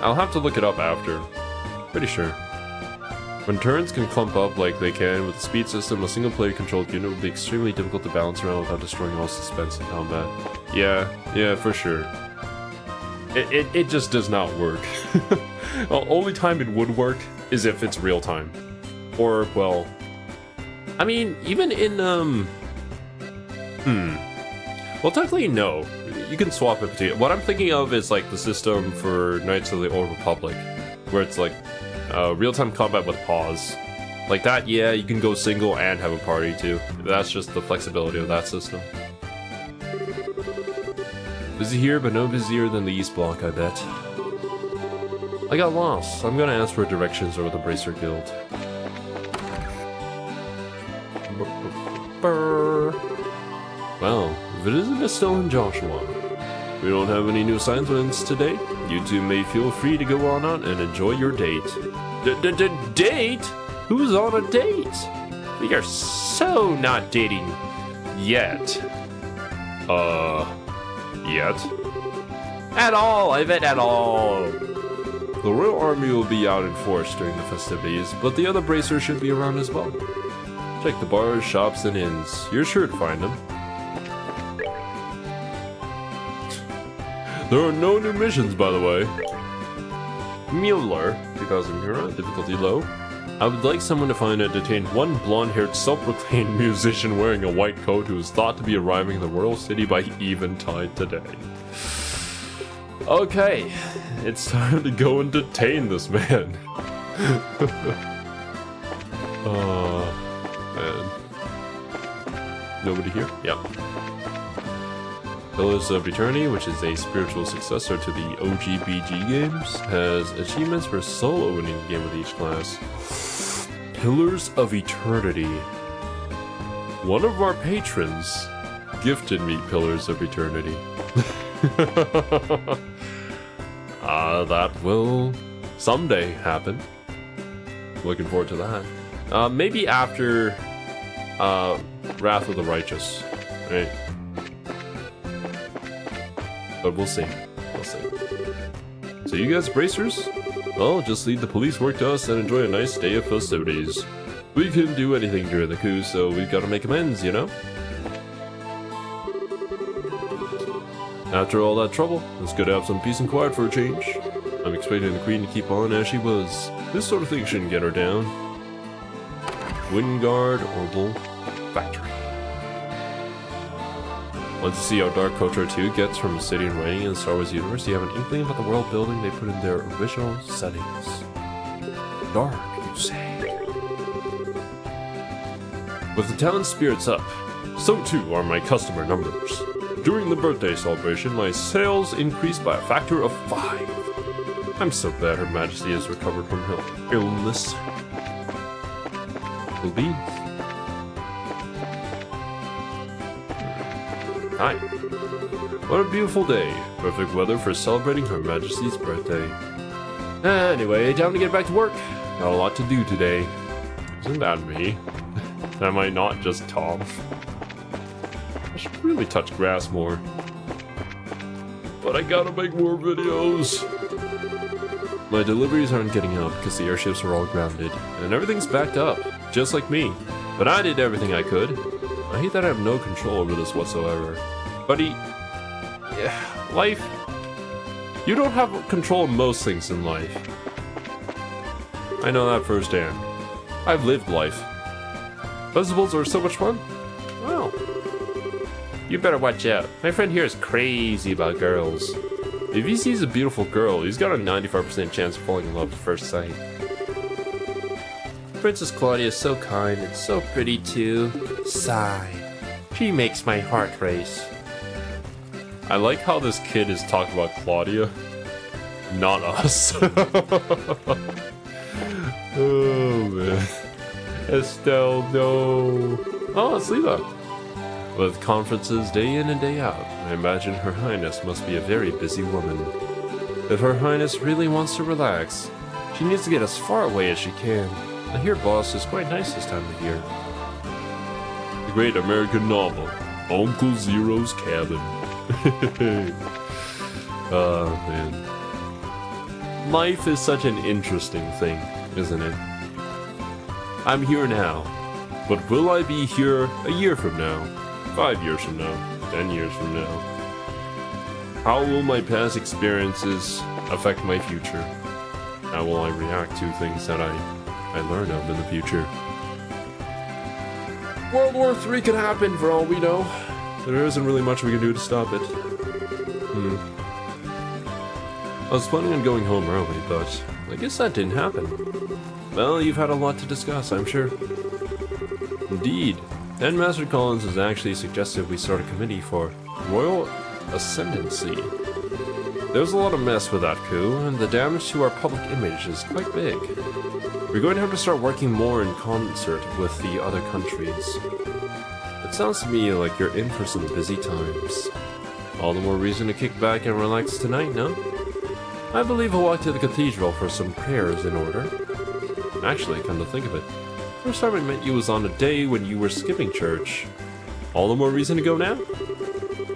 A: I'll have to look it up after. Pretty sure. When turns can clump up like they can with the speed system, a single-player controlled unit will be extremely difficult to balance around without destroying all suspense in combat. Yeah, for sure. It just does not work. The only time it would work is if it's real time. Or, well... I mean, even in, Well, technically, no. You can swap it between... What I'm thinking of is, like, the system for Knights of the Old Republic. Where it's, like, real-time combat with pause. Like that, yeah, you can go single and have a party, too. That's just the flexibility of that system. Busy here, but no busier than the East Block, I bet. I got lost. I'm gonna ask for directions over the Bracer Guild. if it isn't Estelle and Joshua. We don't have any new assignments today. You two may feel free to go on out and enjoy your date. Date? Who's on a date? We are so not dating yet. Yet? At all, I meant at all. The Royal Army will be out in force during the festivities, but the other bracers should be around as well. Check the bars, shops, and inns. You're sure to find them. There are no new missions, by the way. Mueller, 2,000 euro, difficulty low. I would like someone to find and detain one blonde-haired, self-proclaimed musician wearing a white coat who is thought to be arriving in the royal city by eventide today. Okay, it's time to go and detain this man. Man. Nobody here? Yep. Pillars of Eternity, which is a spiritual successor to the OGBG games, has achievements for solo winning the game with each class. Pillars of Eternity. One of our patrons gifted me Pillars of Eternity. That will someday happen. Looking forward to that. Maybe after Wrath of the Righteous, right? But we'll see. We'll see. So you guys bracers? Well, just leave the police work to us and enjoy a nice day of festivities. We couldn't do anything during the coup, so we've got to make amends, you know? After all that trouble, it's good to have some peace and quiet for a change. I'm expecting the Queen to keep on as she was. This sort of thing shouldn't get her down. Wingard Orbital Factory. Want to see how dark Culture 2 gets from city and writing in the Star Wars universe? You have an inkling about the world building they put in their original settings. Dark, you say? With the town's spirits up, so too are my customer numbers. During the birthday celebration, my sales increased by a factor of 5. I'm so glad Her Majesty has recovered from her illness. Please. Hi. What a beautiful day. Perfect weather for celebrating Her Majesty's birthday. Anyway, time to get back to work. Got a lot to do today. Isn't that me? Am I not just Tom? I should really touch grass more. But I gotta make more videos. My deliveries aren't getting out because the airships are all grounded, and everything's backed up, just like me. But I did everything I could. I hate that I have no control over this whatsoever. Buddy, life, you don't have control of most things in life. I know that firsthand. I've lived life. Festivals are so much fun. Well, you better watch out. My friend here is crazy about girls. If he sees a beautiful girl, he's got a 95% chance of falling in love at first sight. Princess Claudia is so kind and so pretty too. Sigh. She makes my heart race. I like how this kid is talking about Claudia, not us. Oh man. Estelle, no. Oh, it's Leela. With conferences day in and day out, I imagine Her Highness must be a very busy woman. If Her Highness really wants to relax, she needs to get as far away as she can. I hear Boss is quite nice this time of year. The great American novel, Uncle Zero's Cabin. Oh man. Life is such an interesting thing, isn't it? I'm here now, but will I be here a year from now, 5 years from now, 10 years from now? How will my past experiences affect my future? How will I react to things that I learn of in the future? World War III could happen for all we know. There isn't really much we can do to stop it. I was planning on going home early, but I guess that didn't happen. Well, you've had a lot to discuss, I'm sure. Indeed. Headmaster Collins has actually suggested we start a committee for royal ascendancy. There's a lot of mess with that coup, and the damage to our public image is quite big. We're going to have to start working more in concert with the other countries. It sounds to me like you're in for some busy times. All the more reason to kick back and relax tonight, no? I believe I'll walk to the cathedral for some prayers in order. Actually, come to think of it, first time I met you was on a day when you were skipping church. All the more reason to go now?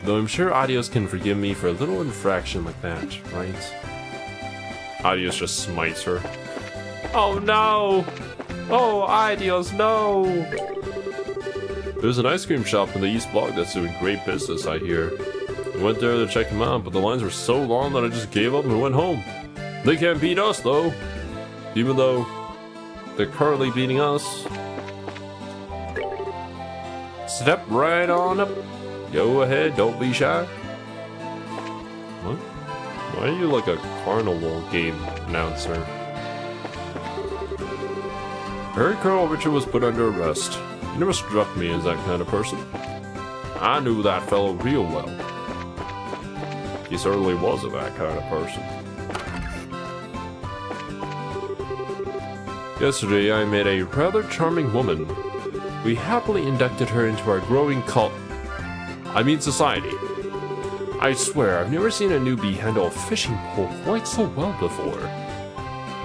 A: Though I'm sure Adios can forgive me for a little infraction like that, right? Adios just smites her. Oh no! Oh, Adios, no! There's an ice cream shop in the East Block that's doing great business, I hear. I went there to check them out, but the lines were so long that I just gave up and went home. They can't beat us, though. Even though they're currently beating us. Step right on up. Go ahead, don't be shy. What? Why are you like a carnival game announcer? I heard Colonel Richard was put under arrest. He never struck me as that kind of person. I knew that fellow real well. He certainly wasn't that kind of person. Yesterday I met a rather charming woman. We happily inducted her into our growing cult. I mean society. I swear I've never seen a newbie handle a fishing pole quite so well before.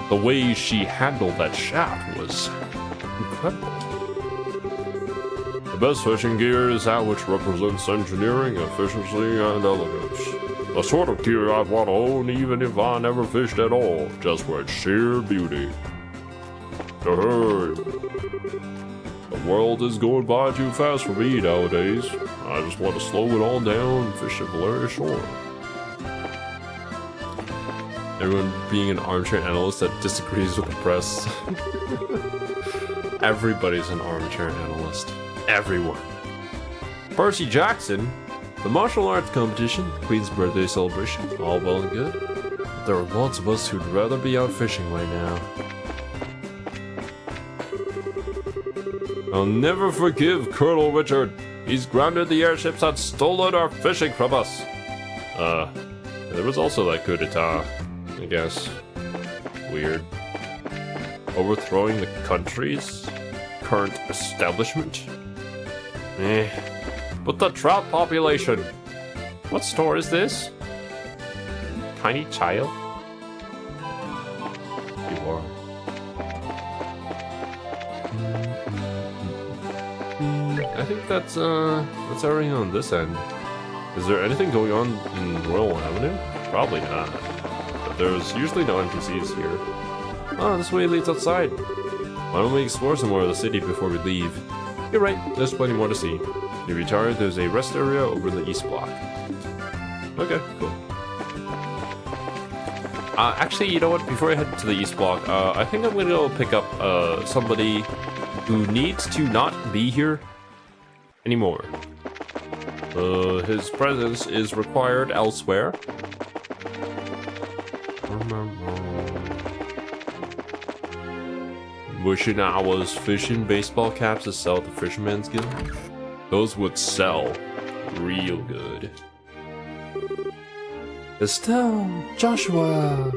A: The way she handled that shaft was incredible. The best fishing gear is that which represents engineering, efficiency, and elegance. The sort of gear I'd want to own even if I never fished at all, just for its sheer beauty. The world is going by too fast for me nowadays. I just want to slow it all down and fish a Valerian shore. Everyone being an armchair analyst that disagrees with the press. Everybody's an armchair analyst. Everyone. Percy Jackson, the martial arts competition, Queen's birthday celebration, all well and good. But there are lots of us who'd rather be out fishing right now. I'll never forgive Colonel Richard. He's grounded the airships and stolen our fishing from us. There was also that coup d'etat, I guess. Weird. Overthrowing the country's current establishment? But the trout population. What store is this? Tiny child? You are. I think that's everything on this end. Is there anything going on in Royal Avenue? Probably not. But there's usually no NPCs here. Oh, this way leads outside. Why don't we explore some more of the city before we leave? You're right, there's plenty more to see. If you're tired, there's a rest area over in the East Block. Okay, cool. Actually, you know what? Before I head to the East Block, I think I'm gonna go pick up somebody who needs to not be here anymore. His presence is required elsewhere. Wishing I was fishing baseball caps to sell at the Fisherman's Guild. Those would sell real good. Estelle, Joshua,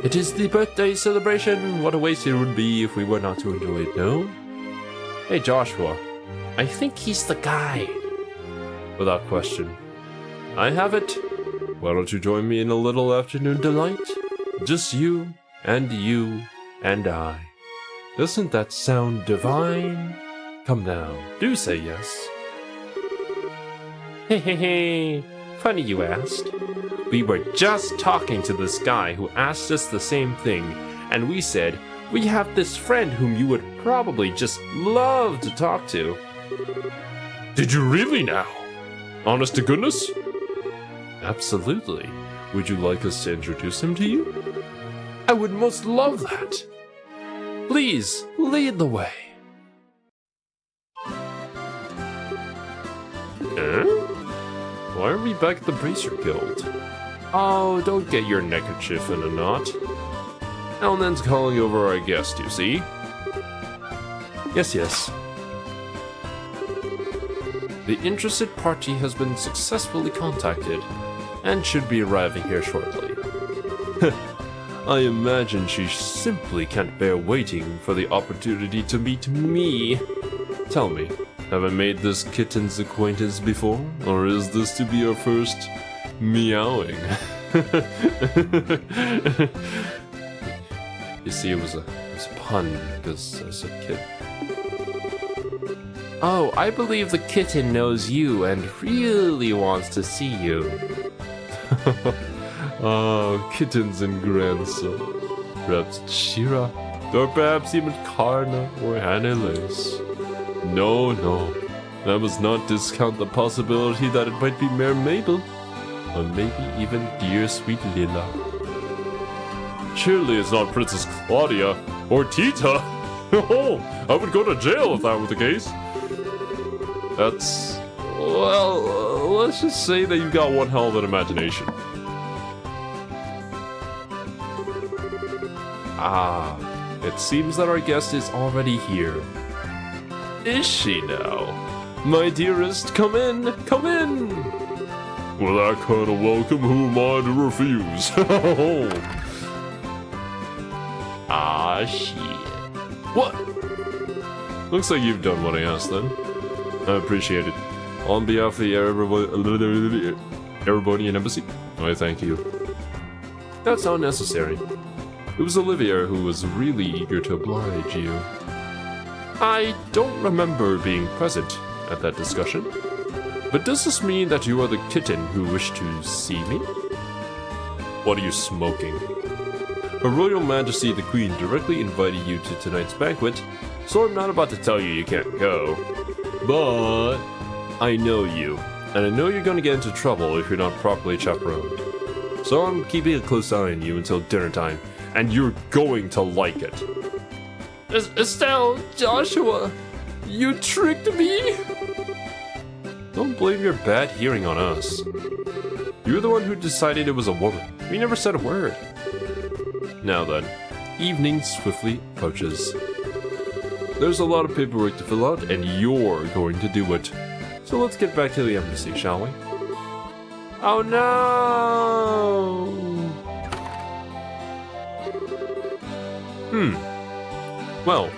A: it is the birthday celebration. What a waste it would be if we were not to enjoy it, no? Hey Joshua, I think he's the guy. Without question. I have it. Why don't you join me in a little afternoon delight? Just you and I. Doesn't that sound divine? Come now, do say yes. Hey, funny you asked. We were just talking to this guy who asked us the same thing, and we said, we have this friend whom you would probably just love to talk to. Did you really now? Honest to goodness? Absolutely. Would you like us to introduce him to you? I would most love that. Please, lead the way. Why are we back at the Bracer Guild? Oh, don't get your neckerchief in a knot. Elnen's calling over our guest, you see? Yes. The interested party has been successfully contacted, and should be arriving here shortly. I imagine she simply can't bear waiting for the opportunity to meet me. Tell me, Have I made this kitten's acquaintance before? Or is this to be our first meowing? You see, it was a pun, because as a kid. Oh, I believe the kitten knows you and really wants to see you. Oh, kittens and grandson. Perhaps Shira, or perhaps even Karna or Annalise. No, I must not discount the possibility that it might be Mare Mabel, or maybe even dear sweet Lila. Surely it's not Princess Claudia or Tita. Oh, I would go to jail if that were the case. That's... well, let's just say that you've got one hell of an imagination. Ah, it seems that our guest is already here. Is she now? My dearest, come in, come in! With that kind of welcome, who am I to refuse? Ah, shit. What? Looks like you've done what I asked then. I appreciate it. On behalf of the Erebonian Embassy, I thank you. That's not necessary. It was Olivia who was really eager to oblige you. I don't remember being present at that discussion. But does this mean that you are the kitten who wished to see me? What are you smoking? Her Royal Majesty the Queen directly invited you to tonight's banquet, so I'm not about to tell you you can't go. But I know you, and I know you're going to get into trouble if you're not properly chaperoned. So I'm keeping a close eye on you until dinner time, and you're going to like it. Estelle, Joshua, you tricked me? Don't blame your bad hearing on us. You're the one who decided it was a woman. We never said a word. Now then, evening swiftly approaches. There's a lot of paperwork to fill out, and you're going to do it. So let's get back to the embassy, shall we? Oh no! Well,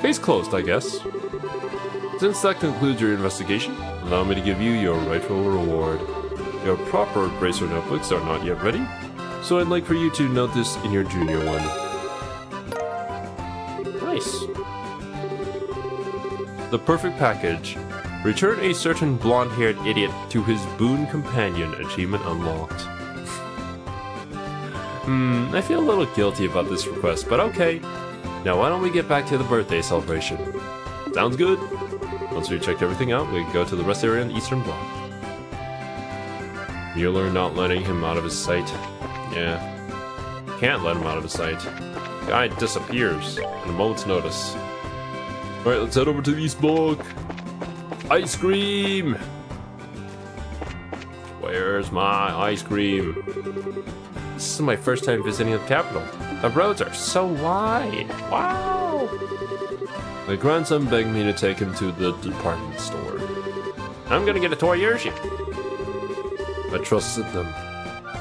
A: case closed, I guess. Since that concludes your investigation, allow me to give you your rightful reward. Your proper bracer notebooks are not yet ready, so I'd like for you to note this in your junior one. Nice. The perfect package. Return a certain blonde-haired idiot to his boon companion. Achievement unlocked. I feel a little guilty about this request, but okay. Now why don't we get back to the birthday celebration? Sounds good. Once we've checked everything out, we can go to the rest area in the eastern block. Mueller not letting him out of his sight. Yeah. Can't let him out of his sight. Guy disappears in a moment's notice. Alright, let's head over to the east block. Ice cream! Where's my ice cream? This is my first time visiting the capital. The roads are so wide. Wow! My grandson begged me to take him to the department store. I'm gonna get a toy airship. I trusted them.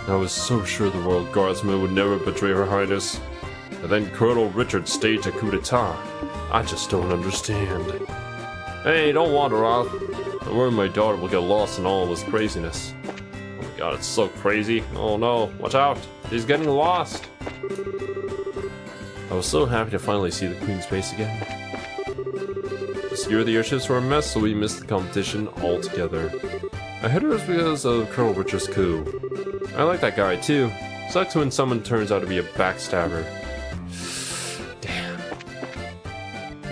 A: I was so sure the royal guardsmen would never betray Her Highness. And then Colonel Richard staged a coup d'etat. I just don't understand. Hey, don't wander off. I'm worried my daughter will get lost in all this craziness. Oh my god, it's so crazy. Oh no, watch out. She's getting lost. I was so happy to finally see the Queen's face again. This year the airships were a mess, so we missed the competition altogether. I hit her because of Colonel Richard's coup. I like that guy too. Sucks when someone turns out to be a backstabber. Damn.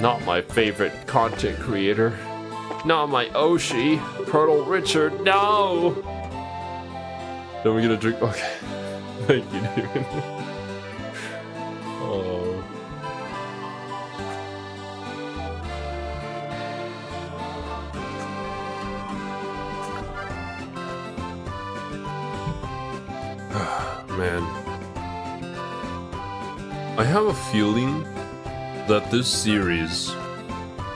A: Not my favorite content creator. Not my Oshi. Colonel Richard, no! Then we get a drink. Okay. Thank you, dude. Oh. Man. I have a feeling that this series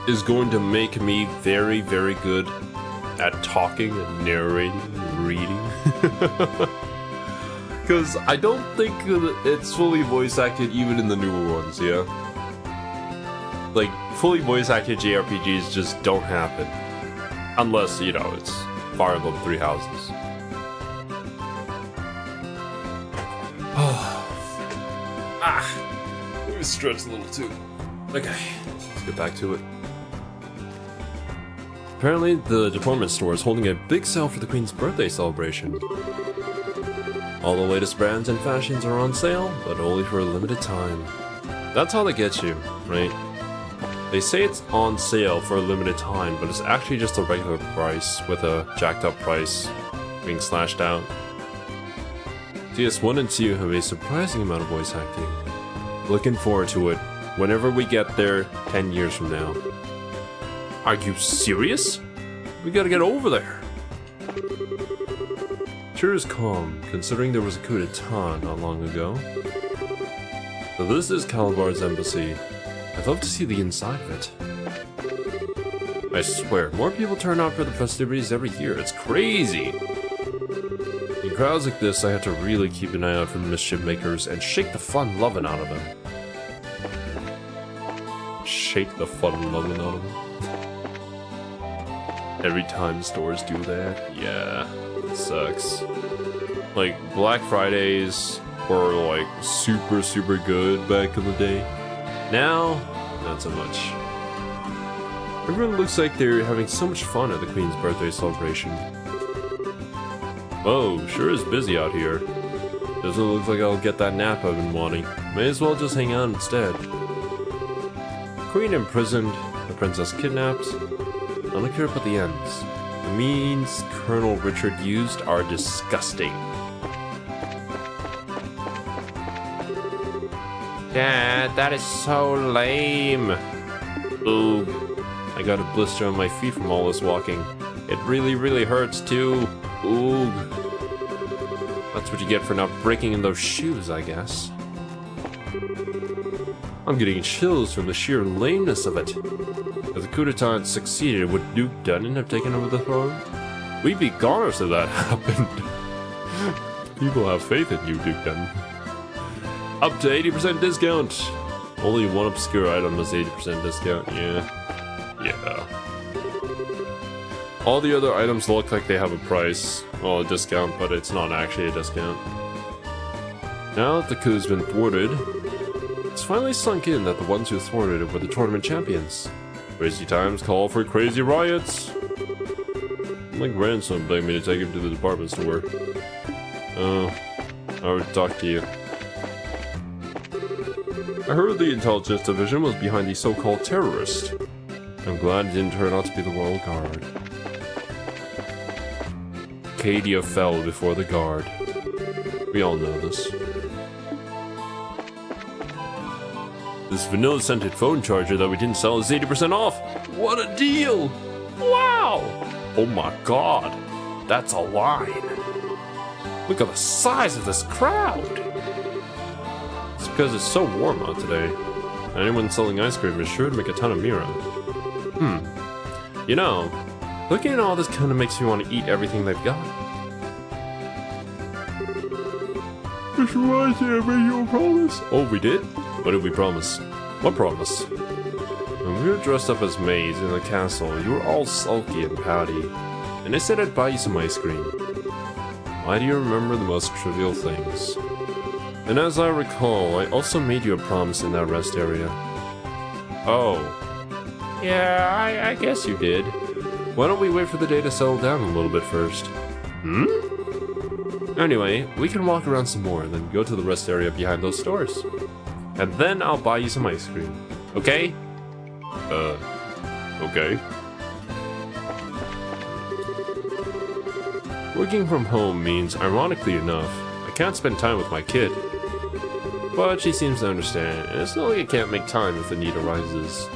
A: is going to make me very, very good at talking and narrating and reading. Because I don't think it's fully voice acted even in the newer ones, yeah? Like, fully voice acted JRPGs just don't happen. Unless, you know, it's Fire Emblem Three Houses. Let me stretch a little too. Okay, let's get back to it. Apparently, the department store is holding a big sale for the Queen's birthday celebration. All the latest brands and fashions are on sale, but only for a limited time. That's how they get you, right? They say it's on sale for a limited time, but it's actually just a regular price with a jacked up price being slashed out. CS1 and 2 have a surprising amount of voice acting. Looking forward to it whenever we get there 10 years from now. Are you serious? We gotta get over there. Sure is calm, considering there was a coup d'etat not long ago. So this is Calabar's embassy. I'd love to see the inside of it. I swear, more people turn out for the festivities every year. It's crazy! In crowds like this, I have to really keep an eye out for mischief makers and shake the fun loving out of them. Shake the fun loving out of them? Every time stores do that? Yeah, it sucks. Like, Black Fridays were like super good back in the day. Now, not so much. Everyone looks like they're having so much fun at the Queen's birthday celebration. Whoa, sure is busy out here. Doesn't look like I'll get that nap I've been wanting. May as well just hang out instead. Queen imprisoned, the princess kidnapped. I don't care about the ends. The means Colonel Richard used are disgusting. Dad, that is so lame. Ooh, I got a blister on my feet from all this walking. It really hurts too. Ooh. That's what you get for not breaking in those shoes, I guess. I'm getting chills from the sheer lameness of it. If the coup d'etat had succeeded, would Duke Dunnan have taken over the throne? We'd be goners if that happened. People have faith in you, Duke Dunnan. Up to 80% discount! Only one obscure item has 80% discount, yeah. All the other items look like they have a price, well, a discount, but it's not actually a discount. Now that the coup's been thwarted, it's finally sunk in that the ones who thwarted it were the tournament champions. Crazy times call for crazy riots. My grandson begged me to take him to the department store. I would talk to you. I heard the intelligence division was behind the so-called terrorist. I'm glad it didn't turn out to be the Royal Guard. Cadia fell before the guard. We all know this. This vanilla-scented phone charger that we didn't sell is 80% off! What a deal! Wow! Oh my god! That's a line! Look at the size of this crowd! It's because it's so warm out today. Anyone selling ice cream is sure to make a ton of Mira. You know, looking at all this kind of makes me want to eat everything they've got. This reminds me, I made you a promise. Oh, we did? What did we promise? What promise? When we were dressed up as maids in the castle, you were all sulky and pouty, and I said I'd buy you some ice cream. Why do you remember the most trivial things? And as I recall, I also made you a promise in that rest area. Oh. Yeah, I guess you did. Why don't we wait for the day to settle down a little bit first? Anyway, we can walk around some more and then go to the rest area behind those stores. And then I'll buy you some ice cream. Okay? Okay. Working from home means, ironically enough, I can't spend time with my kid. But she seems to understand, and it's not like I can't make time if the need arises.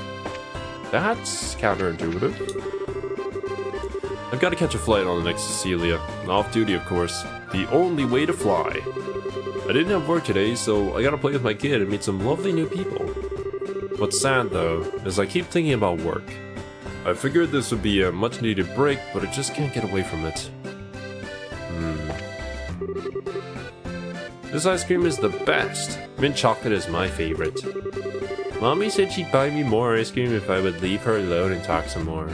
A: That's counterintuitive. I've got to catch a flight on the next Cecilia. Off duty, of course. The only way to fly. I didn't have work today, so I gotta play with my kid and meet some lovely new people. What's sad, though, is I keep thinking about work. I figured this would be a much-needed break, but I just can't get away from it. This ice cream is the best. Mint chocolate is my favorite. Mommy said she'd buy me more ice cream if I would leave her alone and talk some more.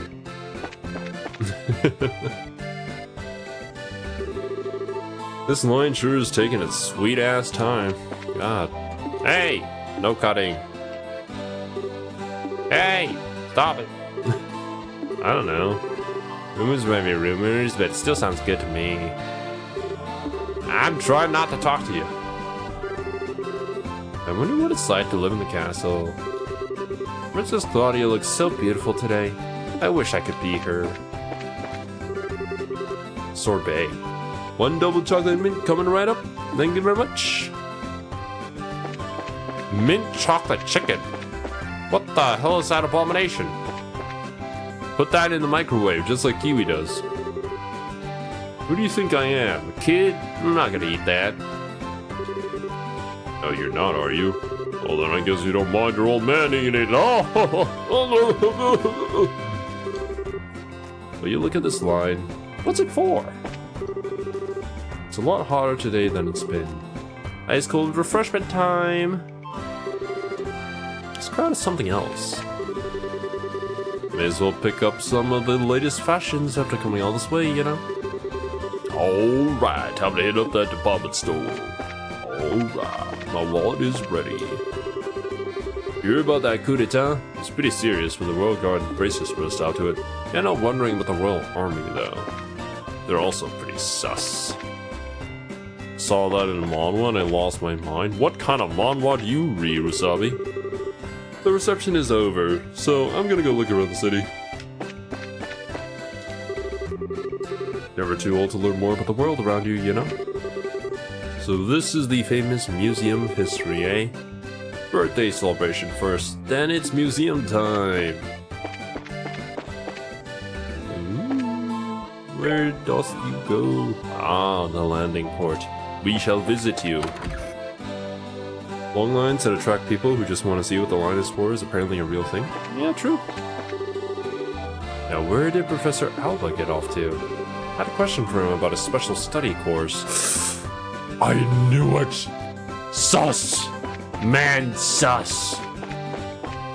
A: This line sure is taking its sweet ass time. God. Hey! No cutting. Hey! Stop it! I don't know. Rumors might be rumors, but it still sounds good to me. I'm trying not to talk to you. I wonder what it's like to live in the castle. Princess Claudia looks so beautiful today. I wish I could be her. Sorbet. 1 double chocolate mint coming right up. Thank you very much. Mint chocolate chicken. What the hell is that abomination? Put that in the microwave, just like Kiwi does. Who do you think I am? A kid? I'm not gonna eat that. Oh, you're not, are you? Well, then I guess you don't mind your old man eating it. Oh! Will you look at this line? What's it for? It's a lot hotter today than it's been. Ice cold refreshment time. This crowd is something else. May as well pick up some of the latest fashions after coming all this way, you know? Alright, time to hit up that department store. Alright, my wallet is ready. You hear about that coup d'etat? It's pretty serious when the Royal Guard and bracelets burst out to it. You're not wondering about the Royal Army, though. They're also pretty sus. Saw that in manhwa and I lost my mind. What kind of manhwa do you read, Wasabi? The reception is over, so I'm gonna go look around the city. Never too old to learn more about the world around you, you know? So this is the famous Museum of History, eh? Birthday celebration first, then it's museum time. Where dost you go? Ah, the landing port. We shall visit you. Long lines that attract people who just want to see what the line is for is apparently a real thing. Yeah, true. Now, where did Professor Alba get off to? I had a question for him about a special study course. I knew it! Sus! Man, sus!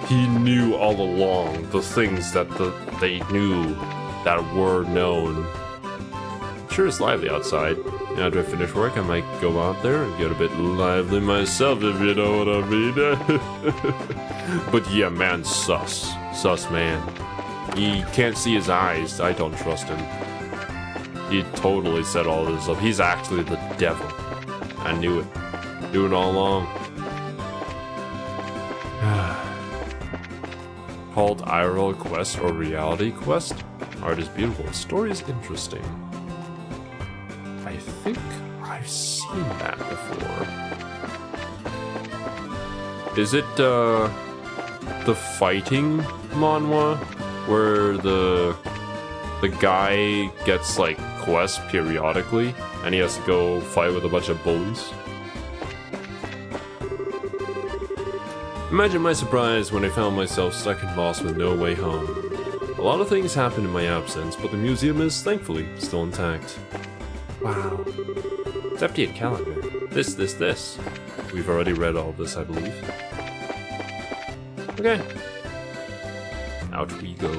A: He knew all along the things that they knew that were known. Sure is lively outside. After I finish work, I might go out there and get a bit lively myself, if you know what I mean. But yeah, man, sus. Sus man. He can't see his eyes. I don't trust him. He totally set all this up. He's actually the devil. I knew it. Knew it all along. Called IRL Quest or Reality Quest? Art is beautiful. Story is interesting. I think I've seen that before. Is it the fighting manhwa where the guy gets like quests periodically and he has to go fight with a bunch of bullies? Imagine my surprise when I found myself stuck in Moss with no way home. A lot of things happened in my absence, but the museum is, thankfully, still intact. Wow. It's empty at calendar. This. We've already read all of this, I believe. Okay. Out we go.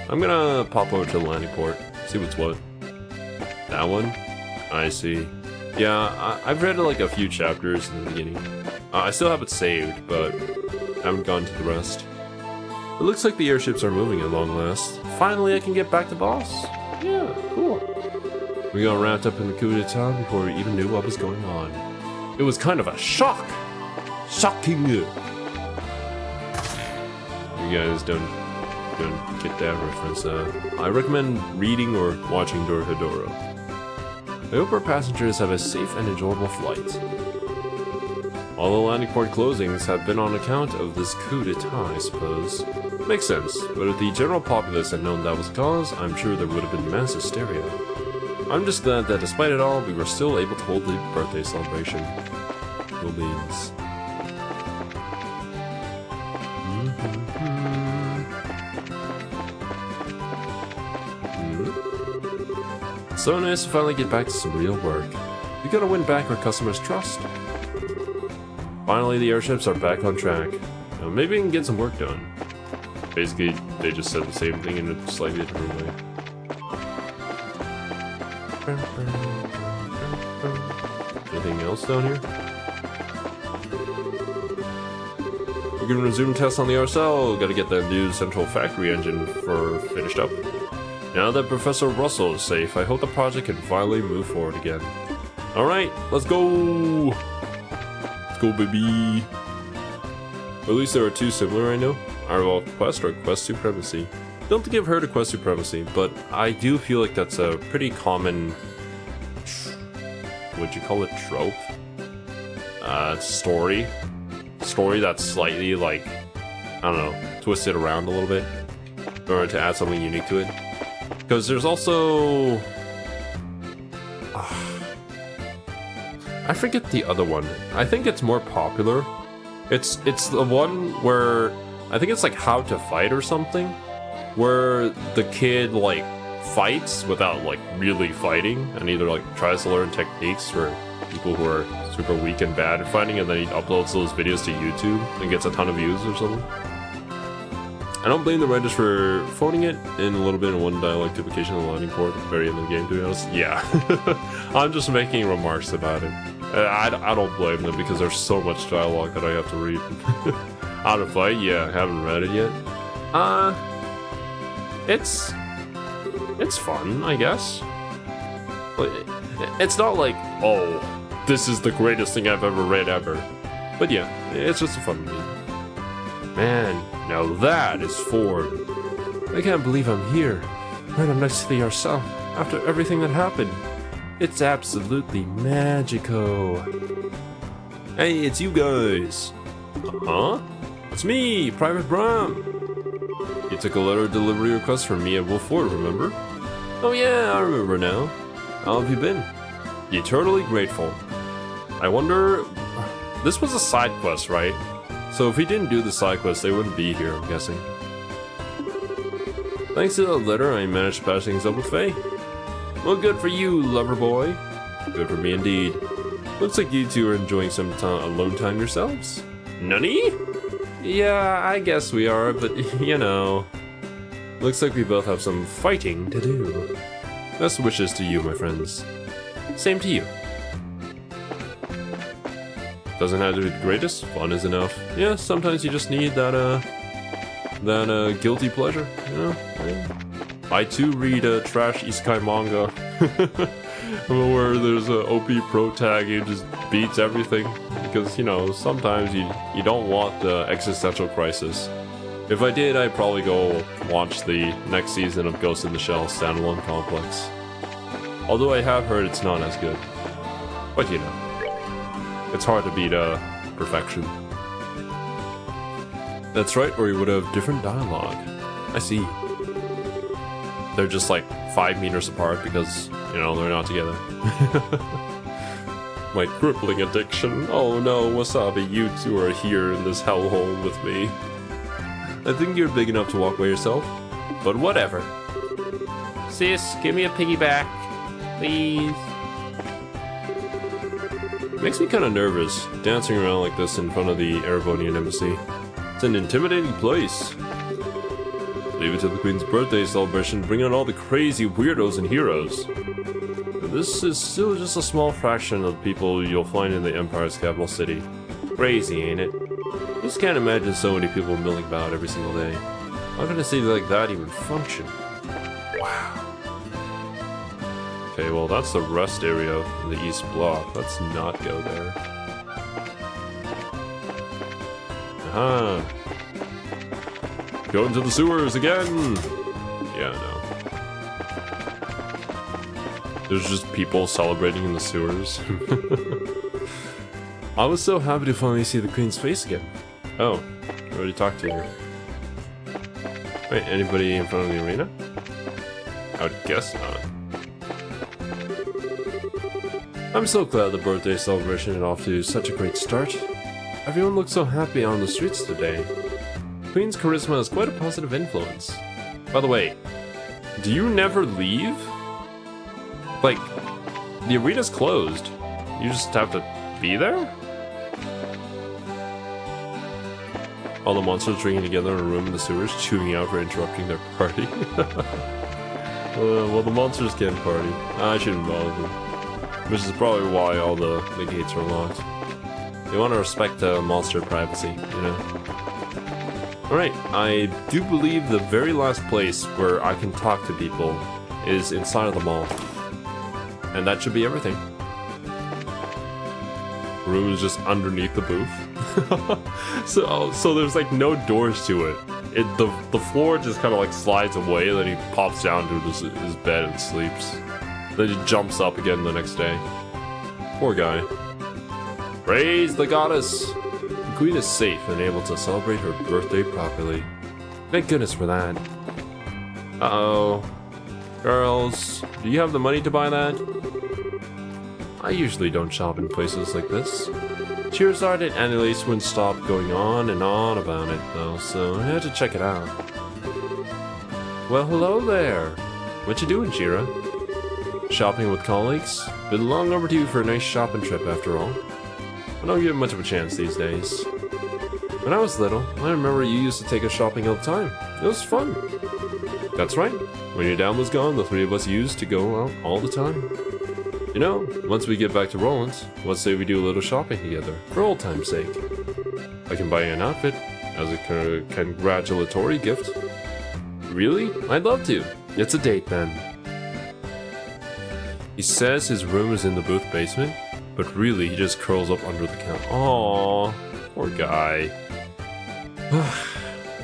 A: I'm gonna pop over to the landing port, see what's what. That one? I see. Yeah, I've read like a few chapters in the beginning. I still have it saved, but I haven't gone to the rest. It looks like the airships are moving at long last. Finally, I can get back to boss. Yeah, cool. We got wrapped up in the coup d'etat before we even knew what was going on. It was kind of a shock. Shocking. You guys don't get that reference. I recommend reading or watching Dorohedoro. I hope our passengers have a safe and enjoyable flight. All the landing port closings have been on account of this coup d'etat, I suppose. Makes sense, but if the general populace had known that was the cause, I'm sure there would have been mass hysteria. I'm just glad that despite it all, we were still able to hold the birthday celebration. Cool beans. So nice to finally get back to some real work. We gotta win back our customers' trust. Finally, the airships are back on track. Now, maybe we can get some work done. Basically, they just said the same thing in a slightly different way. Anything else down here? We can resume tests on the RSL. Gotta get that new central factory engine finished up. Now that Professor Russell is safe, I hope the project can finally move forward again. Alright, let's go! Let's go, baby! At least there are two similar I know. Our Quest or Quest Supremacy. Don't think I've heard of Quest Supremacy, but I do feel like that's a pretty common... would you call it trope? Story that's slightly, like, I don't know, twisted around a little bit in order to add something unique to it. Because there's also... I forget the other one. I think it's more popular. It's the one where... I think it's like How to Fight or something. Where the kid, like, fights without, like, really fighting. And either, like, tries to learn techniques for people who are super weak and bad at fighting. And then he uploads those videos to YouTube and gets a ton of views or something. I don't blame the writers for phoning it in a little bit in one dialogue duplication of the landing port at the very end of the game, to be honest. Yeah. I'm just making remarks about it. I don't blame them because there's so much dialogue that I have to read. How to Fight? Yeah, I haven't read it yet. It's fun, I guess. It's not like, oh, this is the greatest thing I've ever read ever. But yeah, it's just a fun read. Man, now that is Ford. I can't believe I'm here, right up next to the RSL, after everything that happened. It's absolutely magico. Hey, it's you guys. Huh? It's me, Private Bram. You took a letter delivery request from me at Wolf Ford, remember? Oh yeah, I remember now. How have you been? Eternally grateful. I wonder... This was a side quest, right? So if we didn't do the side quest, they wouldn't be here, I'm guessing. Thanks to the letter, I managed to patch things up with Faye. Well, good for you, lover boy. Good for me indeed. Looks like you two are enjoying some alone time yourselves. Nani? Yeah, I guess we are, but you know. Looks like we both have some fighting to do. Best wishes to you, my friends. Same to you. Doesn't have to be the greatest, fun is enough. Yeah, sometimes you just need that guilty pleasure, you know? I too read a trash isekai manga where there's a OP pro tag who just beats everything because, you know, sometimes you don't want the existential crisis. If I did, I'd probably go watch the next season of Ghost in the Shell standalone complex. Although I have heard it's not as good. But you know, it's hard to beat perfection. That's right, or you would have different dialogue. I see. They're just like 5 meters apart because, you know, they're not together. My crippling addiction. Oh no, Wasabi, you two are here in this hellhole with me. I think you're big enough to walk by yourself, but whatever. Sis, give me a piggyback, please. Makes me kind of nervous, dancing around like this in front of the Erebonian embassy. It's an intimidating place. Leave it to the Queen's birthday celebration, bring out all the crazy weirdos and heroes. This is still just a small fraction of the people you'll find in the Empire's capital city. Crazy, ain't it? Just can't imagine so many people milling about every single day. How can a city like that even function? Wow. Okay, well that's the rest area in the East Block. Let's not go there. Aha. Go into the sewers again! Yeah, no. There's just people celebrating in the sewers. I was so happy to finally see the Queen's face again. Oh, I already talked to her. Wait, anybody in front of the arena? I would guess not. I'm so glad the birthday celebration is off to such a great start. Everyone looks so happy on the streets today. Queen's charisma has quite a positive influence. By the way, do you never leave? Like, the arena's closed. You just have to be there? All the monsters drinking together in a room in the sewers, chewing out for interrupting their party. Well, the monsters can't party. I shouldn't bother them. Which is probably why all the gates are locked. They want to respect monster privacy, you know? Alright, I do believe the very last place where I can talk to people is inside of the mall. And that should be everything. The room is just underneath the booth. so there's like no doors to it. The floor just kind of like slides away, then he pops down to his bed and sleeps. Then he jumps up again the next day. Poor guy. Praise the goddess! The queen is safe and able to celebrate her birthday properly. Thank goodness for that. Uh-oh. Girls, do you have the money to buy that? I usually don't shop in places like this. Cheersard and Annalise wouldn't stop going on and on about it, though, so I had to check it out. Well, hello there. What you doing, Shira? Shopping with colleagues? Been long overdue for a nice shopping trip, after all. I don't give much of a chance these days. When I was little, I remember you used to take us shopping all the time. It was fun. That's right. When your dad was gone, the three of us used to go out all the time. You know, once we get back to Roland's, let's say we do a little shopping together, for old time's sake. I can buy you an outfit as a congratulatory gift. Really? I'd love to. It's a date then. He says his room is in the booth basement, but really he just curls up under the counter. Aww, poor guy.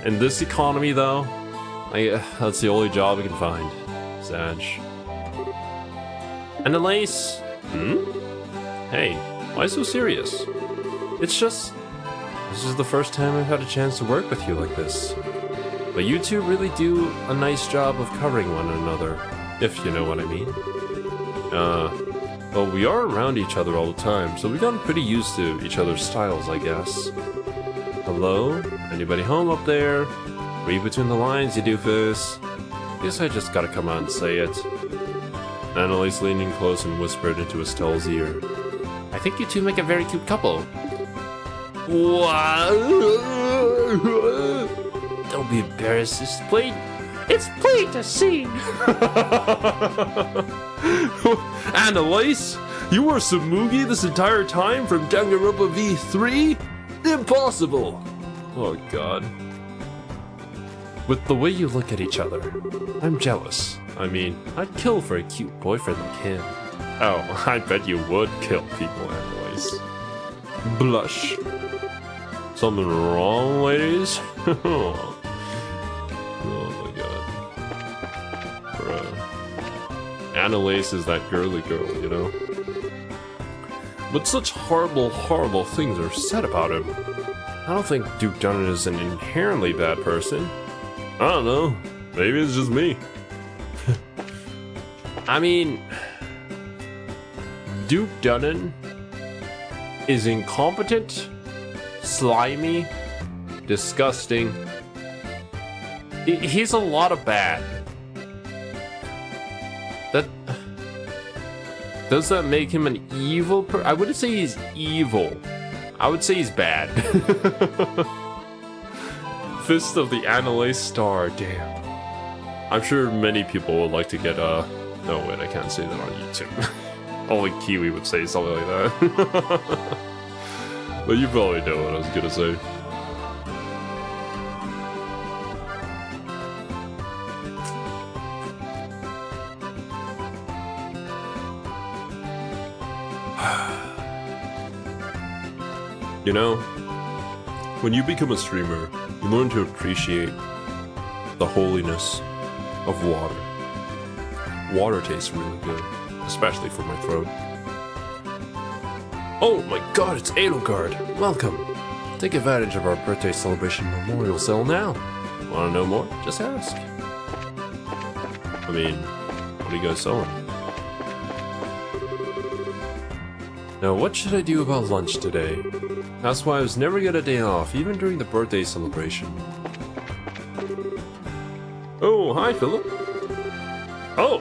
A: In this economy though, that's the only job I can find. Sag. And Elise? Hey, why so serious? It's just... this is the first time I've had a chance to work with you like this. But you two really do a nice job of covering one another, if you know what I mean. Well, we are around each other all the time, so we've gotten pretty used to each other's styles, I guess. Hello? Anybody home up there? Read between the lines, you doofus. Guess I just gotta come out and say it. Annalise leaning close and whispered into Estelle's ear. I think you two make a very cute couple. What? Don't be embarrassed, it's plain to see. Annalise, you were Samugi this entire time from Danganronpa V3? Impossible! Oh god. With the way you look at each other, I'm jealous. I mean, I'd kill for a cute boyfriend like him. Oh, I bet you would kill people, Annalise. Blush. Something wrong, ladies? Oh my god. Bruh. Annalise is that girly girl, you know? But such horrible, horrible things are said about him. I don't think Duke Dunnan is an inherently bad person. I don't know. Maybe it's just me. I mean, Duke Dunnan is incompetent, slimy, disgusting. He's a lot of bad. Does that make him an evil person? I wouldn't say he's evil. I would say he's bad. Fist of the Annalise Star, damn. I'm sure many people would like to get no wait, I can't say that on YouTube. Only Kiwi would say something like that. But you probably know what I was gonna say. You know, when you become a streamer, you learn to appreciate the holiness of water. Water tastes really good, especially for my throat. Oh my god, it's Edelgard! Welcome! Take advantage of our birthday celebration memorial sale now. Wanna know more? Just ask. I mean, what are you guys selling? Now, what should I do about lunch today? That's why I was never get a day off, even during the birthday celebration. Oh, hi, Philip. Oh!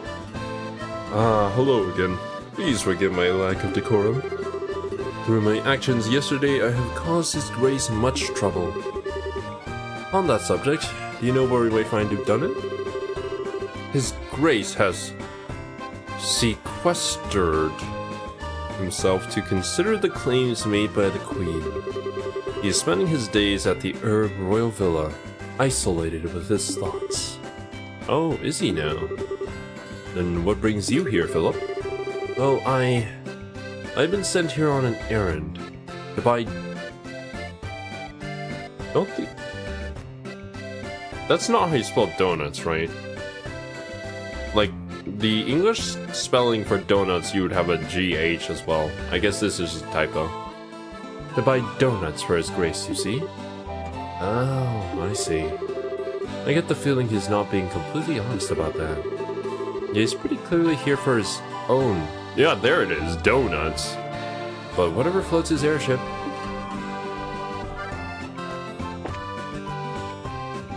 A: Hello again. Please forgive my lack of decorum. Through my actions yesterday, I have caused His Grace much trouble. On that subject, do you know where we may find Duke Dunnan? His Grace has sequestered himself to consider the claims made by the Queen. He is spending his days at the Royal Villa, isolated with his thoughts. Oh, is he now? Then what brings you here, Philip? Well, I've been sent here on an errand to buy... Don't think... That's not how you spell donuts, right? Like, the English spelling for donuts, you would have a GH as well. I guess this is just a typo. To buy donuts for His Grace, you see? Oh, I see. I get the feeling he's not being completely honest about that. He's pretty clearly here for his own. Yeah, there it is, donuts. But whatever floats his airship.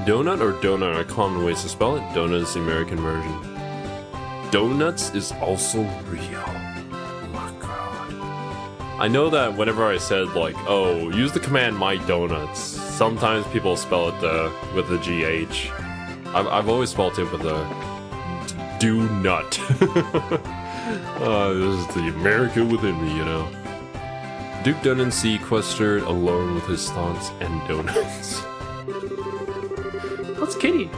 A: Donut or donut are common ways to spell it. Donut is the American version. Donuts is also real. Oh my god. I know that whenever I said like, oh, use the command my donuts, sometimes people spell it with the GH. I've always spelled it with a do nut. This is the America within me, you know. Duke Dunnan sequestered alone with his thoughts and donuts. What's Kitty?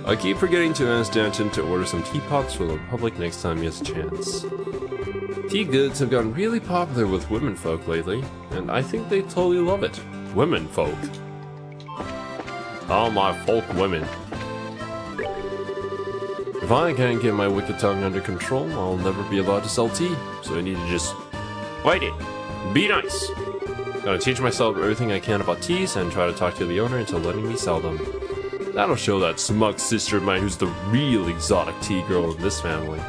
A: I keep forgetting to ask Danton to order some teapots for the Republic next time he has a chance. Tea goods have gotten really popular with womenfolk lately, and I think they totally love it. Womenfolk? Oh, my folk women. If I can't get my wicked tongue under control, I'll never be allowed to sell tea, so I need to just fight it. Be nice. Gotta teach myself everything I can about teas and try to talk to the owner into letting me sell them. That'll show that smug sister of mine who's the real exotic tea girl in this family.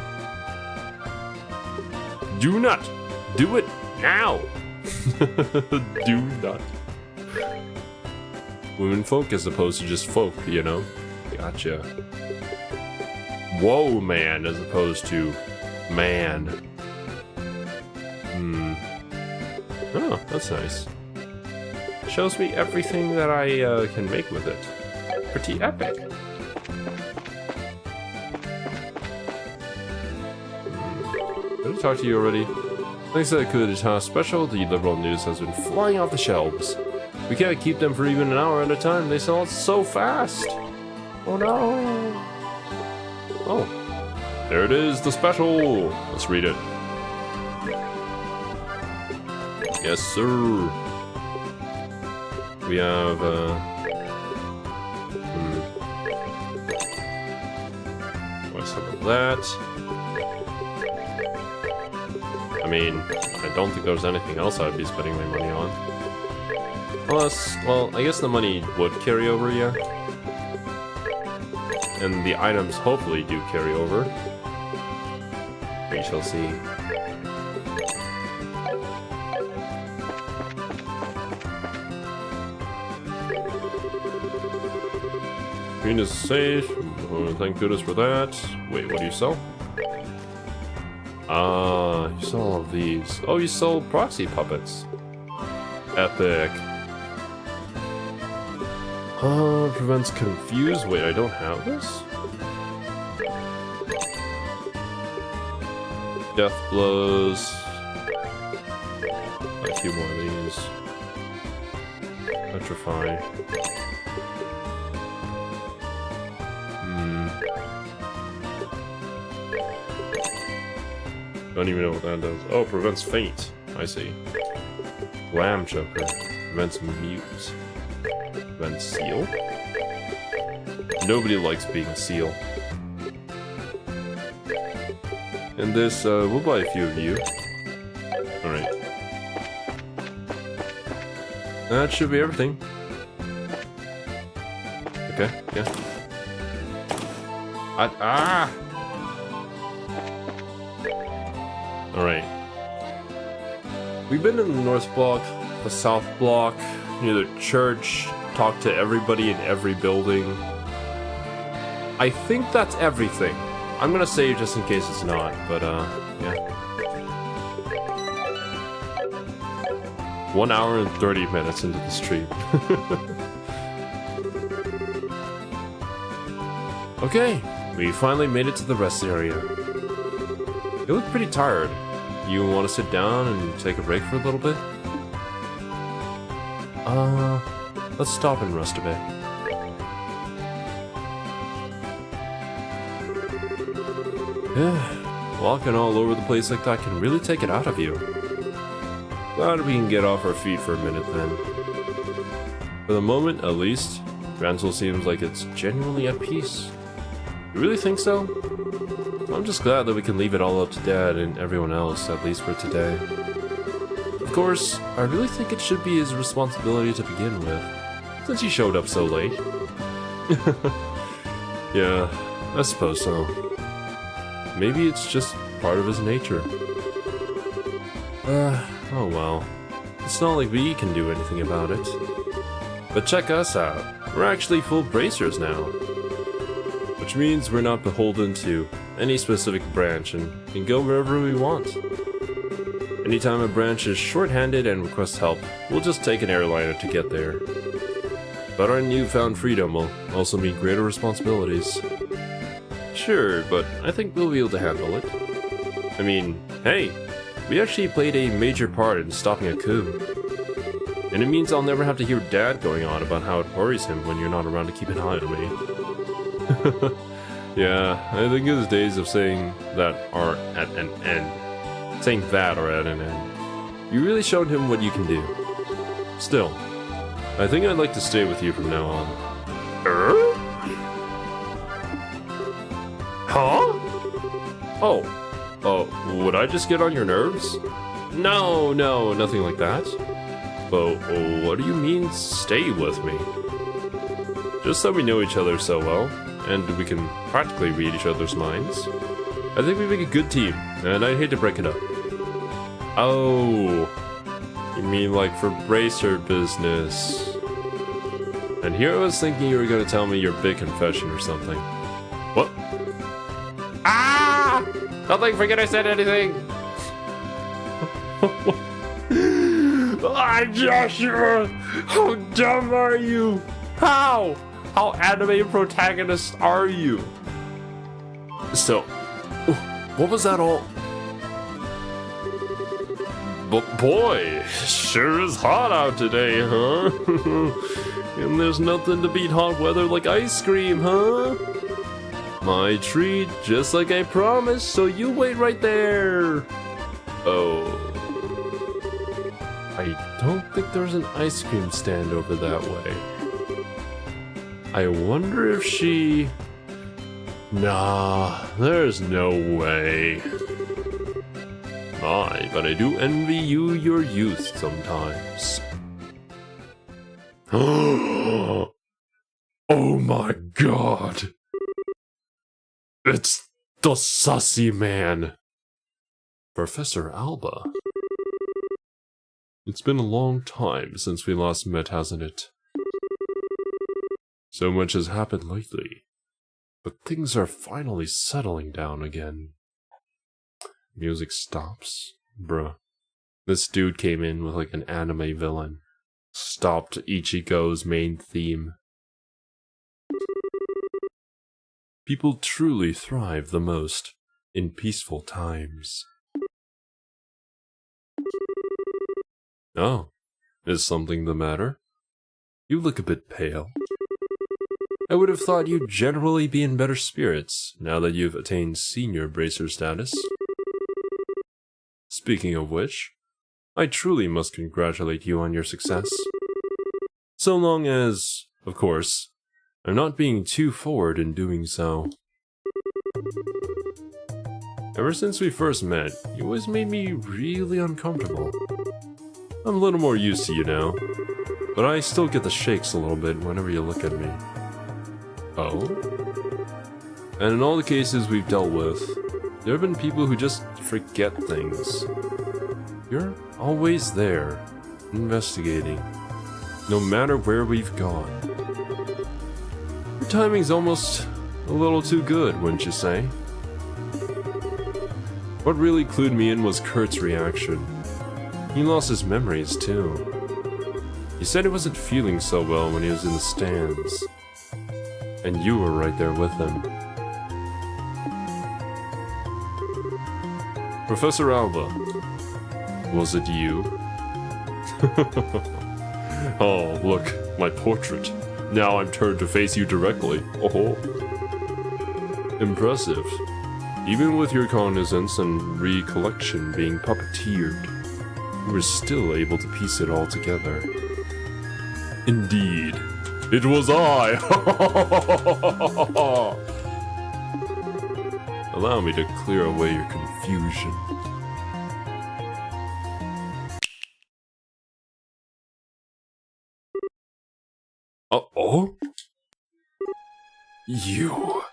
A: Do not do it now. Do not. Womenfolk as opposed to just folk, you know? Gotcha. Whoa, man, as opposed to man. Oh, that's nice. Shows me everything that I can make with it. Pretty epic. Did I talk to you already? Thanks to that coup d'etat special, the liberal news has been flying off the shelves. We can't keep them for even an hour at a time. They sell it so fast. Oh no. Oh, there it is, the special. Let's read it. Yes, sir. We have, what's some of that? I mean, I don't think there's anything else I'd be spending my money on. Plus, well, I guess the money would carry over, yeah. And the items hopefully do carry over. We shall see. Green is safe. Oh, thank goodness for that. Wait, what do you sell? Ah, you sell all of these. Oh, you sell proxy puppets. Epic. Prevents confuse. Wait, I don't have this? Death blows. A few more of these. Petrify. Don't even know what that does. Oh, prevents faint. I see. Glam choker. Prevents mute. Prevents seal. Nobody likes being a seal. And this, we'll buy a few of you. Alright. That should be everything. Okay, yeah. Alright. We've been in the North Block, the South Block, near the church, talked to everybody in every building. I think that's everything. I'm gonna save just in case it's not, but yeah. 1 hour and 30 minutes into the stream. Okay, we finally made it to the rest area. You look pretty tired. You want to sit down and take a break for a little bit? Let's stop and rest a bit. Walking all over the place like that can really take it out of you. Glad we can get off our feet for a minute then. For the moment, at least, Ransel seems like it's genuinely at peace. You really think so? I'm just glad that we can leave it all up to Dad and everyone else, at least for today. Of course, I really think it should be his responsibility to begin with, since he showed up so late. Yeah, I suppose so. Maybe it's just part of his nature. Oh well. It's not like we can do anything about it. But check us out. We're actually full bracers now. Which means we're not beholden to any specific branch and can go wherever we want. Anytime a branch is short-handed and requests help, we'll just take an airliner to get there. But our newfound freedom will also mean greater responsibilities. Sure, but I think we'll be able to handle it. I mean, hey, we actually played a major part in stopping a coup. And it means I'll never have to hear Dad going on about how it worries him when you're not around to keep an eye on me. Yeah, I think his days of saying that are at an end. Saying that are at an end. You really showed him what you can do. Still, I think I'd like to stay with you from now on. Huh? Oh, would I just get on your nerves? No, nothing like that. But what do you mean, stay with me? Just that we know each other so well, and we can practically read each other's minds. I think we make a good team, and I'd hate to break it up. Oh, you mean like for bracer business? And here I was thinking you were going to tell me your big confession or something. What? Ah! Nothing, forget I said anything! Ah, Joshua! How dumb are you? How? How anime protagonist are you? So, what was that all? But boy, sure is hot out today, huh? And there's nothing to beat hot weather like ice cream, huh? My treat, just like I promised, so you wait right there. Oh. I don't think there's an ice cream stand over that way. I wonder if she... Nah, there's no way. My, but I do envy you your youth sometimes. Oh my god! It's the sussy man! Professor Alba. It's been a long time since we last met, hasn't it? So much has happened lately, but things are finally settling down again. Music stops. Bruh. This dude came in with like an anime villain. Stopped Ichigo's main theme. People truly thrive the most in peaceful times. Oh, is something the matter? You look a bit pale. I would have thought you'd generally be in better spirits now that you've attained senior bracer status. Speaking of which, I truly must congratulate you on your success. So long as, of course, I'm not being too forward in doing so. Ever since we first met, you always made me really uncomfortable. I'm a little more used to you now, but I still get the shakes a little bit whenever you look at me. Oh? And in all the cases we've dealt with, there have been people who just forget things. You're always there, investigating, no matter where we've gone. Your timing's almost a little too good, wouldn't you say? What really clued me in was Kurt's reaction. He lost his memories too. He said he wasn't feeling so well when he was in the stands. And you were right there with him. Professor Alba, was it you? Oh, look, my portrait. Now I'm turned to face you directly. Oh, impressive. Even with your cognizance and recollection being puppeteered, you were still able to piece it all together. Indeed, it was I! Allow me to clear away your confusion. Oh? You're...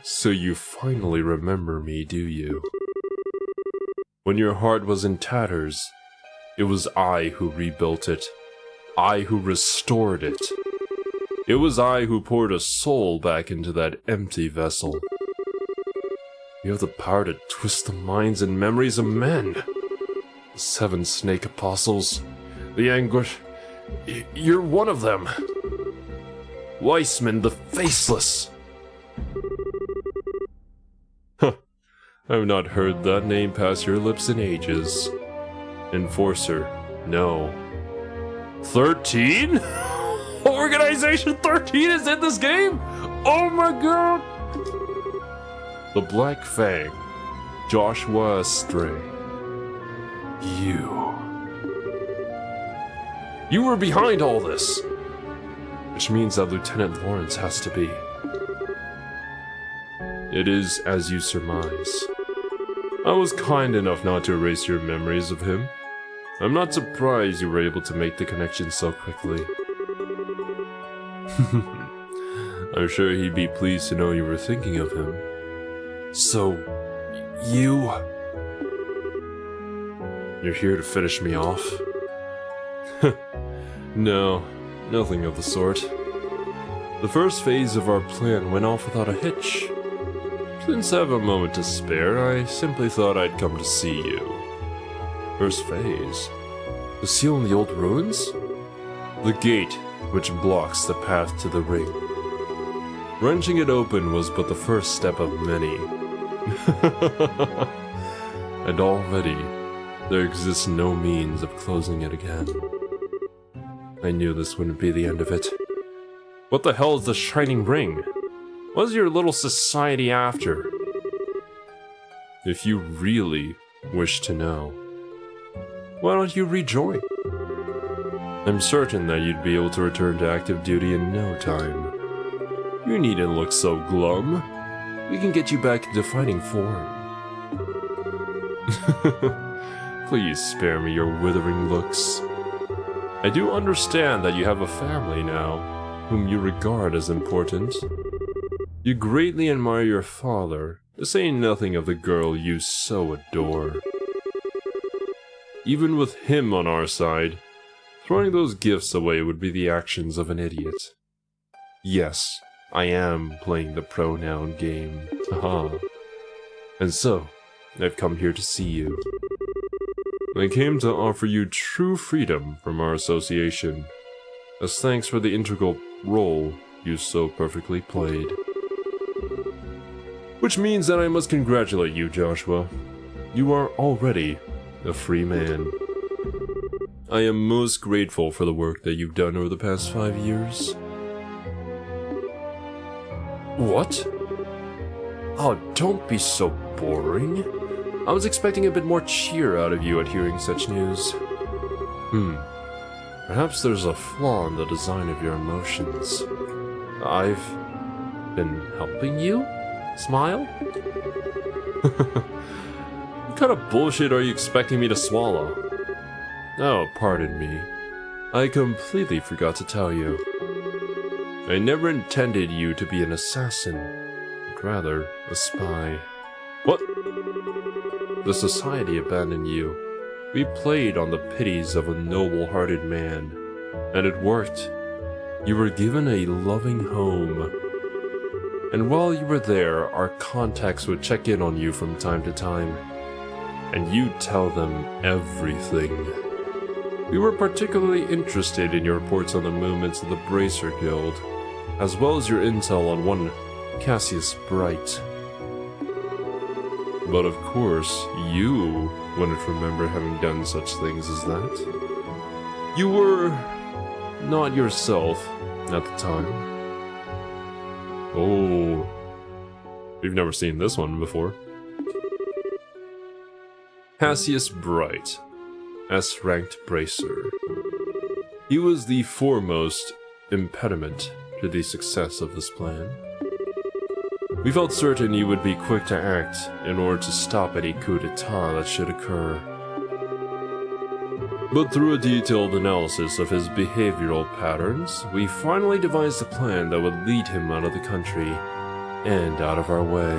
A: So you finally remember me, do you? When your heart was in tatters, it was I who rebuilt it. I who restored it. It was I who poured a soul back into that empty vessel. You have the power to twist the minds and memories of men. The 7 snake apostles. The anguish. You're one of them. Weissman the Faceless. Huh. I've not heard that name pass your lips in ages. Enforcer. No. 13? Organization 13 is in this game? Oh my god! The Black Fang. Joshua Astray. You were behind all this! Which means that Lieutenant Lawrence has to be. It is as you surmise. I was kind enough not to erase your memories of him. I'm not surprised you were able to make the connection so quickly. I'm sure he'd be pleased to know you were thinking of him. So, you're here to finish me off? No, nothing of the sort. The first phase of our plan went off without a hitch. Since I have a moment to spare, I simply thought I'd come to see you. First phase? The seal in the old ruins? The gate which blocks the path to the ring. Wrenching it open was but the first step of many. And already, there exists no means of closing it again. I knew this wouldn't be the end of it. What the hell is the Shining Ring? What's your little society after? If you really wish to know, why don't you rejoin? I'm certain that you'd be able to return to active duty in no time. You needn't look so glum. We can get you back into fighting form. Please spare me your withering looks. I do understand that you have a family now, whom you regard as important. You greatly admire your father, to say nothing of the girl you so adore. Even with him on our side, throwing those gifts away would be the actions of an idiot. Yes, I am playing the pronoun game. Haha. And so, I've come here to see you. I came to offer you true freedom from our association, as thanks for the integral role you so perfectly played. Which means that I must congratulate you, Joshua. You are already a free man. I am most grateful for the work that you've done over the past 5 years. What? Oh, don't be so boring. I was expecting a bit more cheer out of you at hearing such news. Perhaps there's a flaw in the design of your emotions. I've been helping you? Smile? What kind of bullshit are you expecting me to swallow? Oh, pardon me. I completely forgot to tell you. I never intended you to be an assassin, but rather a spy. What? The society abandoned you. We played on the pities of a noble-hearted man, and it worked. You were given a loving home. And while you were there, our contacts would check in on you from time to time, and you'd tell them everything. We were particularly interested in your reports on the movements of the Bracer Guild, as well as your intel on one Cassius Bright. But of course, you wouldn't remember having done such things as that. You were not yourself at the time. Oh, we've never seen this one before. Cassius Bright, S-ranked Bracer. He was the foremost impediment to the success of this plan. We felt certain you would be quick to act in order to stop any coup d'etat that should occur. But through a detailed analysis of his behavioral patterns, we finally devised a plan that would lead him out of the country and out of our way.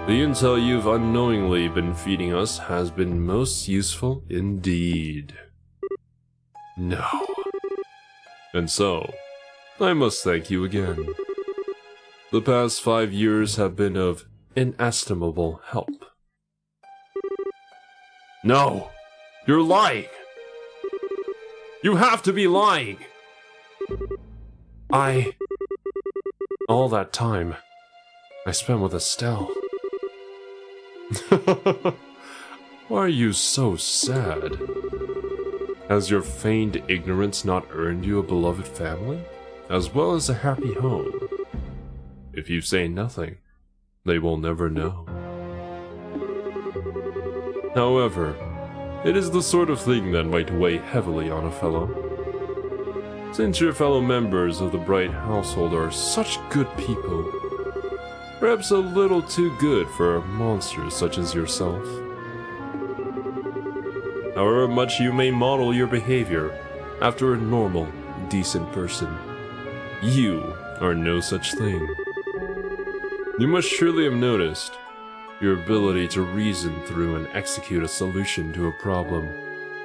A: The intel you've unknowingly been feeding us has been most useful indeed. No. And so, I must thank you again. The past 5 years have been of inestimable help. No! You're lying! You have to be lying! All that time, I spent with Estelle. Why are you so sad? Has your feigned ignorance not earned you a beloved family, as well as a happy home? If you say nothing, they will never know. However, it is the sort of thing that might weigh heavily on a fellow. Since your fellow members of the Bright household are such good people, perhaps a little too good for monsters such as yourself. However much you may model your behavior after a normal, decent person, you are no such thing. You must surely have noticed your ability to reason through and execute a solution to a problem,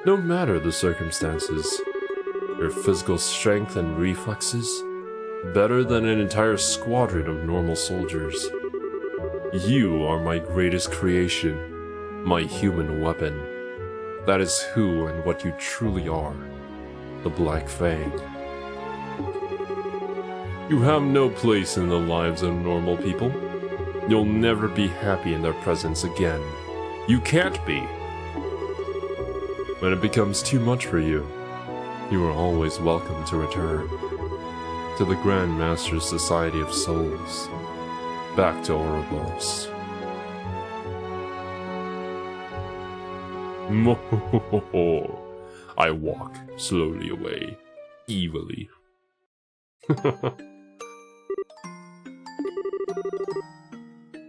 A: no matter the circumstances. Your physical strength and reflexes, better than an entire squadron of normal soldiers. You are my greatest creation, my human weapon. That is who and what you truly are, the Black Fang. You have no place in the lives of normal people. You'll never be happy in their presence again. You can't be. When it becomes too much for you, you are always welcome to return to the Grand Master's Society of Souls, back to Ouroboros. I walk slowly away, evilly.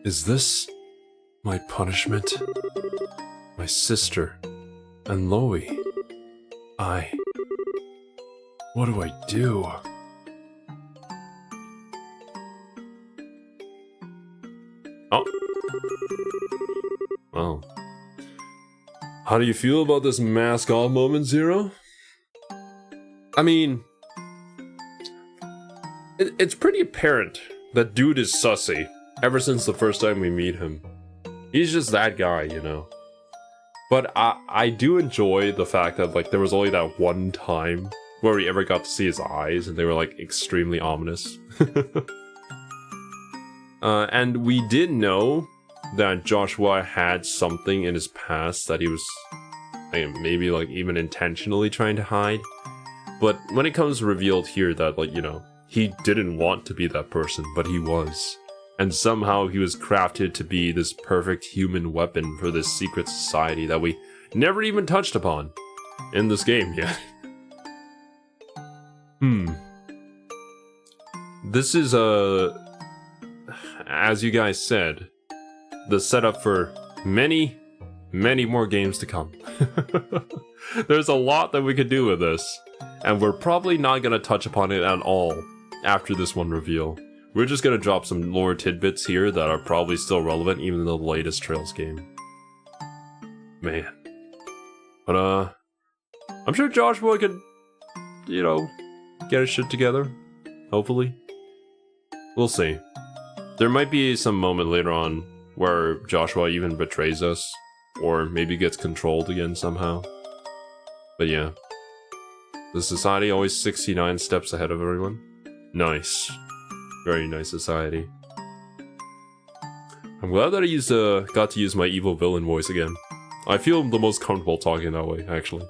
A: Is this my punishment? My sister and Loie. What do I do? Oh. Well. How do you feel about this mask off moment, Zero? I mean, it's pretty apparent that dude is sussy ever since the first time we meet him. He's just that guy, you know. But I do enjoy the fact that, like, there was only that one time where we ever got to see his eyes, and they were, like, extremely ominous. And we did know that Joshua had something in his past that he was maybe, like, even intentionally trying to hide. But when it comes revealed here that, like, you know, he didn't want to be that person, but he was. And somehow he was crafted to be this perfect human weapon for this secret society that we never even touched upon in this game yet. This is as you guys said, the setup for many, many more games to come. There's a lot that we could do with this, and we're probably not going to touch upon it at all after this one reveal. We're just going to drop some lore tidbits here that are probably still relevant even in the latest Trails game. Man. But, I'm sure Joshua could, you know, get his shit together. Hopefully. We'll see. There might be some moment later on where Joshua even betrays us, or maybe gets controlled again somehow. But yeah. The society always 69 steps ahead of everyone. Nice. Very nice society. I'm glad that I got to use my evil villain voice again. I feel the most comfortable talking that way, actually.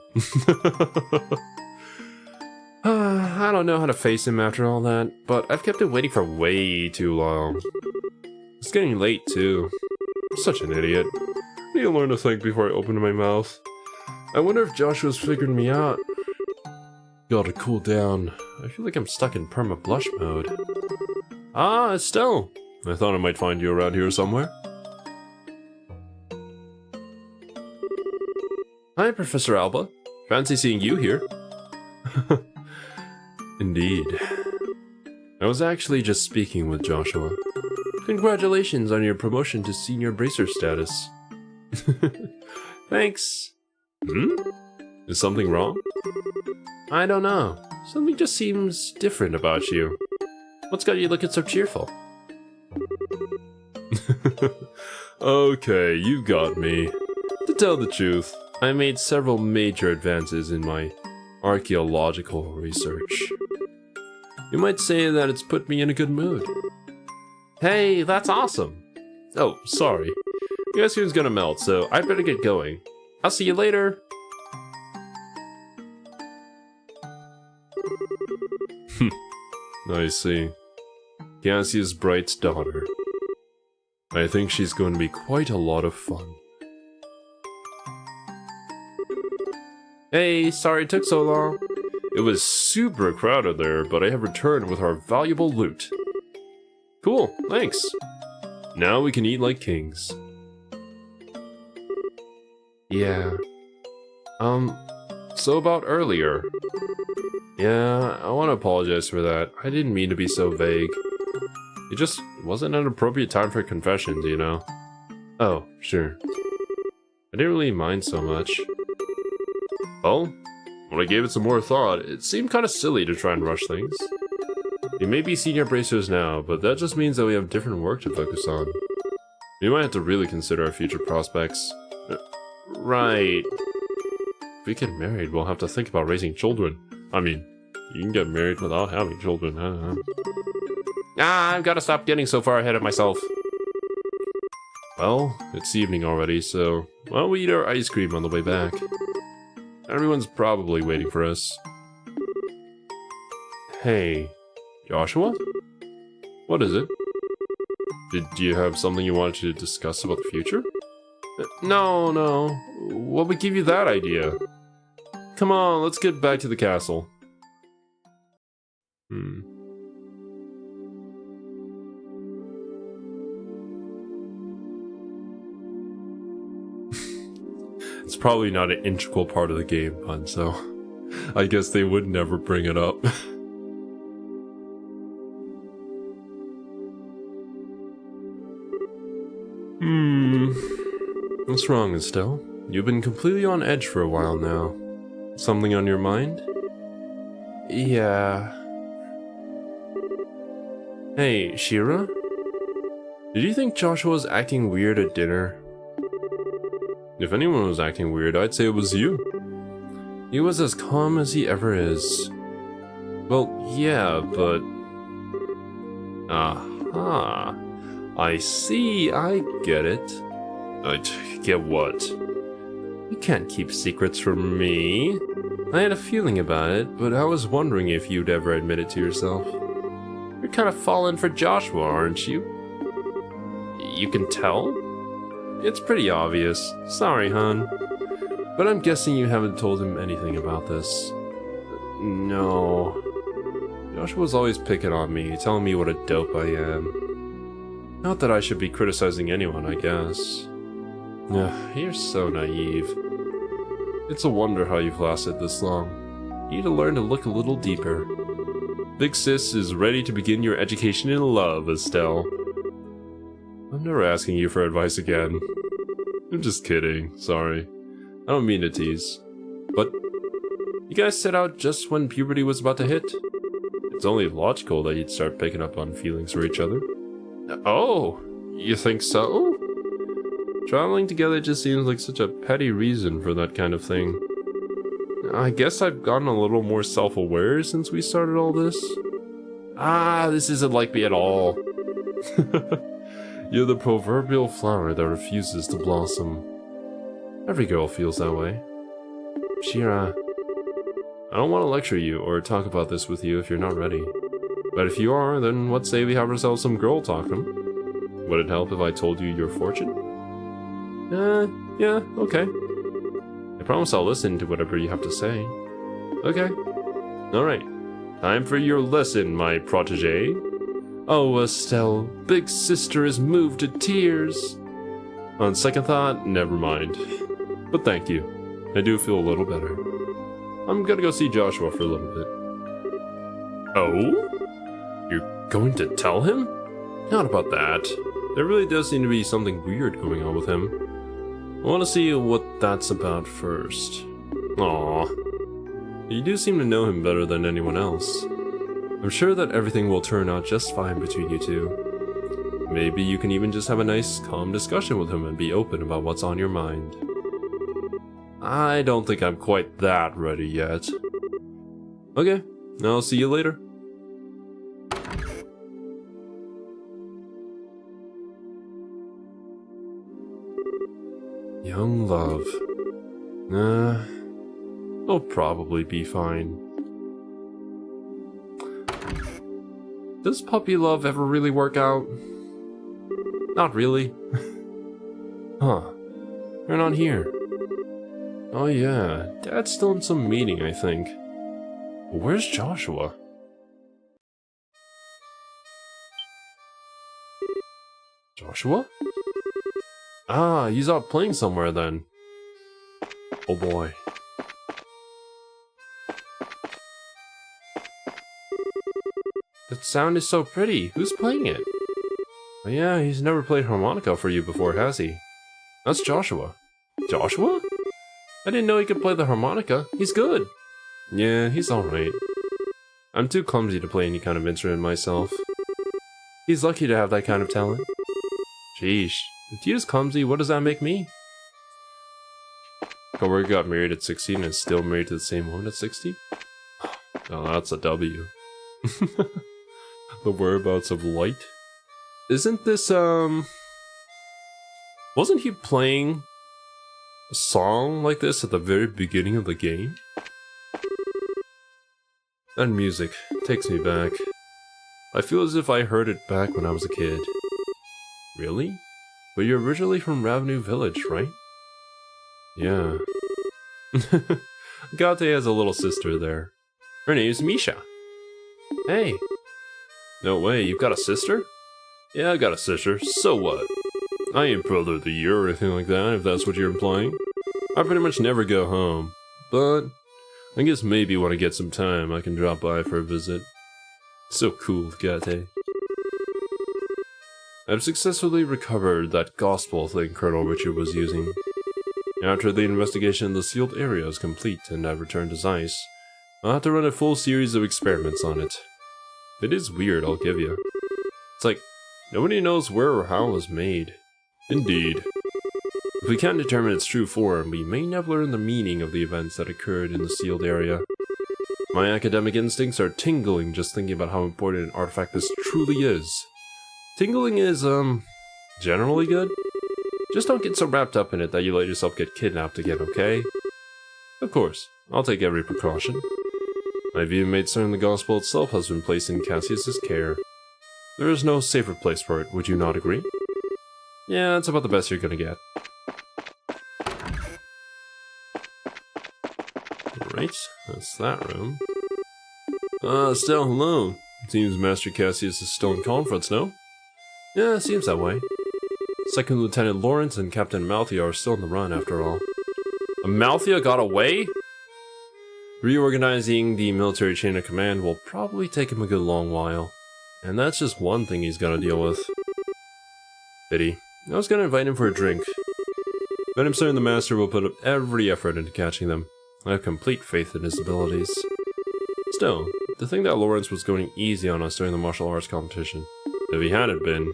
A: I don't know how to face him after all that, but I've kept him waiting for way too long. It's getting late, too. I'm such an idiot. I need to learn to think before I open my mouth. I wonder if Joshua's figured me out. Gotta cool down. I feel like I'm stuck in perma blush mode. Ah, Estelle! I thought I might find you around here somewhere. Hi, Professor Alba. Fancy seeing you here. Indeed. I was actually just speaking with Joshua. Congratulations on your promotion to senior bracer status. Thanks. Is something wrong? I don't know. Something just seems different about you. What's got you looking so cheerful? Okay, you got me. To tell the truth, I made several major advances in my archaeological research. You might say that it's put me in a good mood. Hey, that's awesome! Oh, sorry. The ice cream's gonna melt, so I better get going. I'll see you later! I see. Cassius Bright's daughter. I think she's going to be quite a lot of fun. Hey, sorry it took so long. It was super crowded there, but I have returned with our valuable loot. Cool, thanks. Now we can eat like kings. Yeah. So about earlier. Yeah, I want to apologize for that. I didn't mean to be so vague. It just wasn't an appropriate time for confessions, you know? Oh, sure. I didn't really mind so much. Well, when I gave it some more thought, it seemed kind of silly to try and rush things. We may be senior bracers now, but that just means that we have different work to focus on. We might have to really consider our future prospects. Right. If we get married, we'll have to think about raising children. I mean, you can get married without having children, huh? I've got to stop getting so far ahead of myself. Well, it's evening already, so why don't we eat our ice cream on the way back? Everyone's probably waiting for us. Hey, Joshua? What is it? Did you have something you wanted to discuss about the future? No. What would give you that idea? Come on, let's get back to the castle. It's probably not an integral part of the game, Pun, so I guess they would never bring it up. What's wrong, Estelle? You've been completely on edge for a while now. Something on your mind? Yeah. Hey, Shira? Did you think Joshua was acting weird at dinner? If anyone was acting weird, I'd say it was you. He was as calm as he ever is. Well, yeah, but... Aha. I see, I get it. Get what? You can't keep secrets from me. I had a feeling about it, but I was wondering if you'd ever admit it to yourself. You're kind of falling for Joshua, aren't you? You can tell? It's pretty obvious. Sorry, hon. But I'm guessing you haven't told him anything about this. No. Joshua's always picking on me, telling me what a dope I am. Not that I should be criticizing anyone, I guess. You're so naive. It's a wonder how you've lasted this long. You need to learn to look a little deeper. Big Sis is ready to begin your education in love, Estelle. I'm never asking you for advice again. I'm just kidding, sorry. I don't mean to tease. But you guys set out just when puberty was about to hit. It's only logical that you'd start picking up on feelings for each other. Oh, you think so? Traveling together just seems like such a petty reason for that kind of thing. I guess I've gotten a little more self-aware since we started all this. This isn't like me at all. You're the proverbial flower that refuses to blossom. Every girl feels that way. Shira, I don't want to lecture you or talk about this with you if you're not ready. But if you are, then what say we have ourselves some girl talking? Would it help if I told you your fortune? Yeah, okay. I promise I'll listen to whatever you have to say. Okay. Alright. Time for your lesson, my protege. Oh, Estelle, big sister is moved to tears. On second thought, never mind. But thank you. I do feel a little better. I'm gonna go see Joshua for a little bit. Oh? You're going to tell him? Not about that. There really does seem to be something weird going on with him. I want to see what that's about first. Aww. You do seem to know him better than anyone else. I'm sure that everything will turn out just fine between you two. Maybe you can even just have a nice, calm discussion with him and be open about what's on your mind. I don't think I'm quite that ready yet. Okay, I'll see you later. Young love. They'll probably be fine. Does puppy love ever really work out? Not really. Huh. You're not here. Oh yeah, Dad's still in some meeting, I think. Where's Joshua? Joshua? He's out playing somewhere then. Oh boy. That sound is so pretty. Who's playing it? Oh yeah, he's never played harmonica for you before, has he? That's Joshua. Joshua? I didn't know he could play the harmonica. He's good. Yeah, he's alright. I'm too clumsy to play any kind of instrument myself. He's lucky to have that kind of talent. Sheesh. If he is clumsy, what does that make me? Coworker got married at 16 and is still married to the same woman at 60? Oh, that's a W. The whereabouts of light? Isn't this, wasn't he playing a song like this at the very beginning of the game? That music takes me back. I feel as if I heard it back when I was a kid. Really? But you're originally from Ravenue Village, right? Yeah. Gate has a little sister there. Her name's Misha. Hey. No way, you've got a sister? Yeah, I got a sister. So what? I ain't brother of the year or anything like that, if that's what you're implying. I pretty much never go home. But I guess maybe when I get some time, I can drop by for a visit. So cool, Gate. I've successfully recovered that gospel thing Colonel Richard was using. After the investigation in the sealed area is complete and I've returned to Zeiss, I'll have to run a full series of experiments on it. It is weird, I'll give you. It's like, nobody knows where or how it was made. Indeed. If we can't determine its true form, we may never learn the meaning of the events that occurred in the sealed area. My academic instincts are tingling just thinking about how important an artifact this truly is. Tingling is, generally good. Just don't get so wrapped up in it that you let yourself get kidnapped again, okay? Of course, I'll take every precaution. I've even made certain the gospel itself has been placed in Cassius's care. There is no safer place for it, would you not agree? Yeah, that's about the best you're gonna get. Alright, that's that room. Still, hello. Seems Master Cassius is still in conference, no? Yeah, seems that way. Second Lieutenant Lawrence and Captain Malthea are still on the run, after all. Malthea got away? Reorganizing the military chain of command will probably take him a good long while. And that's just one thing he's gotta deal with. Pity. I was gonna invite him for a drink. But I'm certain the Master will put up every effort into catching them. I have complete faith in his abilities. Still, to think that Lawrence was going easy on us during the martial arts competition. If he hadn't been...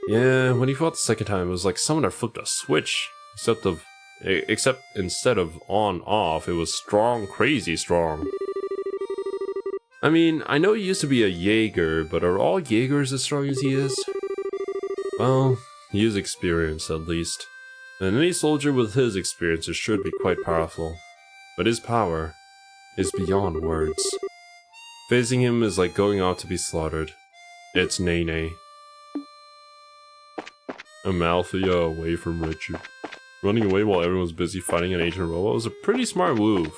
A: Yeah, when he fought the second time, it was like someone had flipped a switch. Except of Except instead of on-off, it was strong, crazy strong. I mean, I know he used to be a Jaeger, but are all Jaegers as strong as he is? Well, he is experienced at least. And any soldier with his experiences should be quite powerful. But his power is beyond words. Facing him is like going out to be slaughtered. It's nay-nay. Amalthea away from Richard. Running away while everyone's busy fighting an ancient robot was a pretty smart move.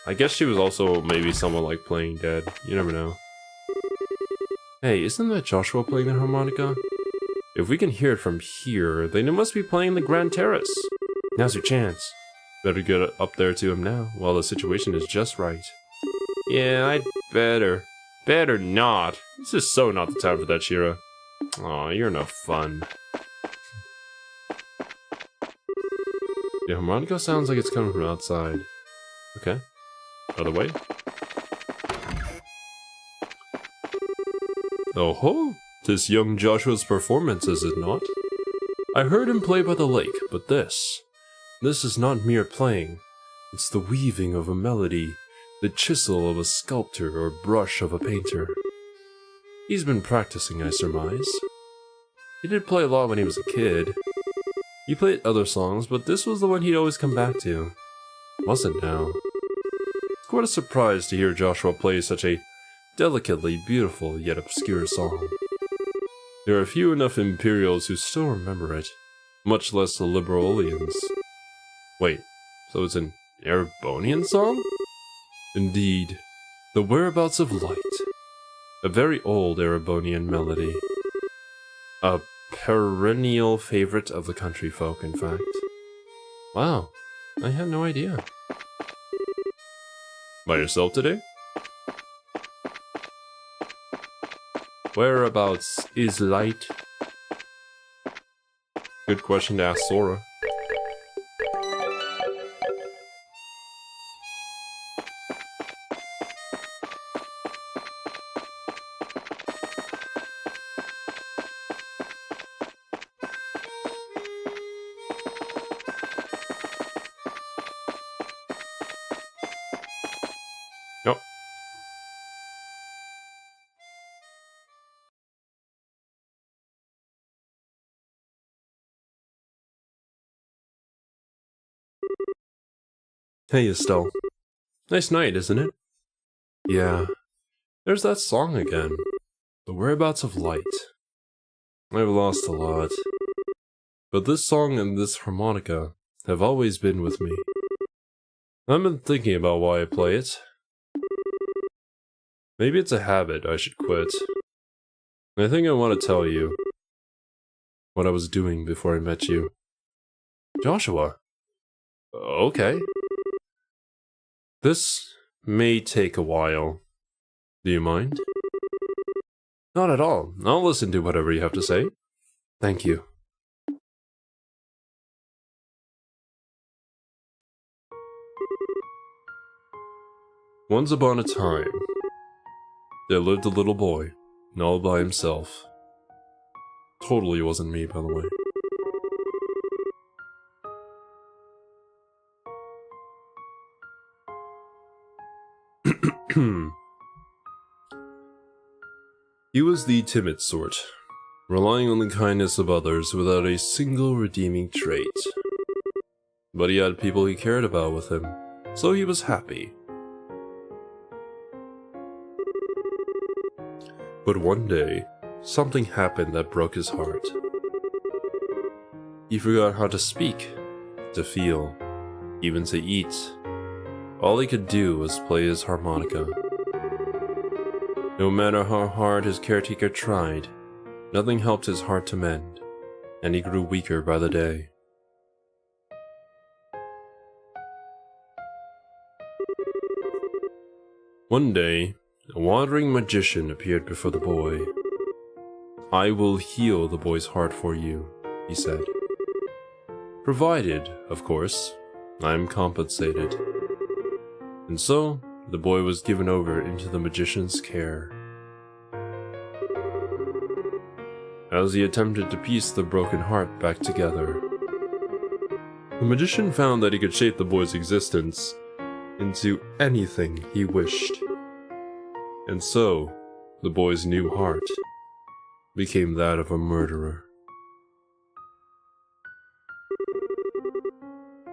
A: I guess she was also maybe someone like playing dead. You never know. Hey, isn't that Joshua playing the harmonica? If we can hear it from here, then it must be playing the Grand Terrace. Now's your chance. Better get up there to him now, while the situation is just right. Yeah, I'd better. Better not. This is so not the time for that, Shira. Aw, you're no fun. The harmonica sounds like it's coming from outside. Okay. Other way. Oh ho! 'Tis young Joshua's performance, is it not? I heard him play by the lake, but this is not mere playing. It's the weaving of a melody, the chisel of a sculptor or brush of a painter. He's been practicing, I surmise. He did play a lot when he was a kid. He played other songs, but this was the one he'd always come back to. Wasn't now. It's quite a surprise to hear Joshua play such a delicately beautiful yet obscure song. There are few enough Imperials who still remember it, much less the Liberolians. Wait, so it's an Erebonian song? Indeed, The Whereabouts of Light. A very old Erebonian melody. A perennial favorite of the country folk, in fact. Wow, I had no idea. By yourself today? Whereabouts is light? Good question to ask Sora. Yep. Hey Estelle. Nice night, isn't it? Yeah. There's that song again. The Whereabouts of Light. I've lost a lot. But this song and this harmonica have always been with me. I've been thinking about why I play it. Maybe it's a habit I should quit. I think I want to tell you what I was doing before I met you. Joshua. Okay. This may take a while. Do you mind? Not at all. I'll listen to whatever you have to say. Thank you. Once upon a time, there lived a little boy, and all by himself. Totally wasn't me, by the way. He was the timid sort, relying on the kindness of others without a single redeeming trait. But he had people he cared about with him, so he was happy. But one day, something happened that broke his heart. He forgot how to speak, to feel, even to eat. All he could do was play his harmonica. No matter how hard his caretaker tried, nothing helped his heart to mend, and he grew weaker by the day. One day, a wandering magician appeared before the boy. "I will heal the boy's heart for you," he said. "Provided, of course, I am compensated." And so, the boy was given over into the magician's care. As he attempted to piece the broken heart back together, The magician found that he could shape the boy's existence into anything he wished. And so, the boy's new heart became that of a murderer.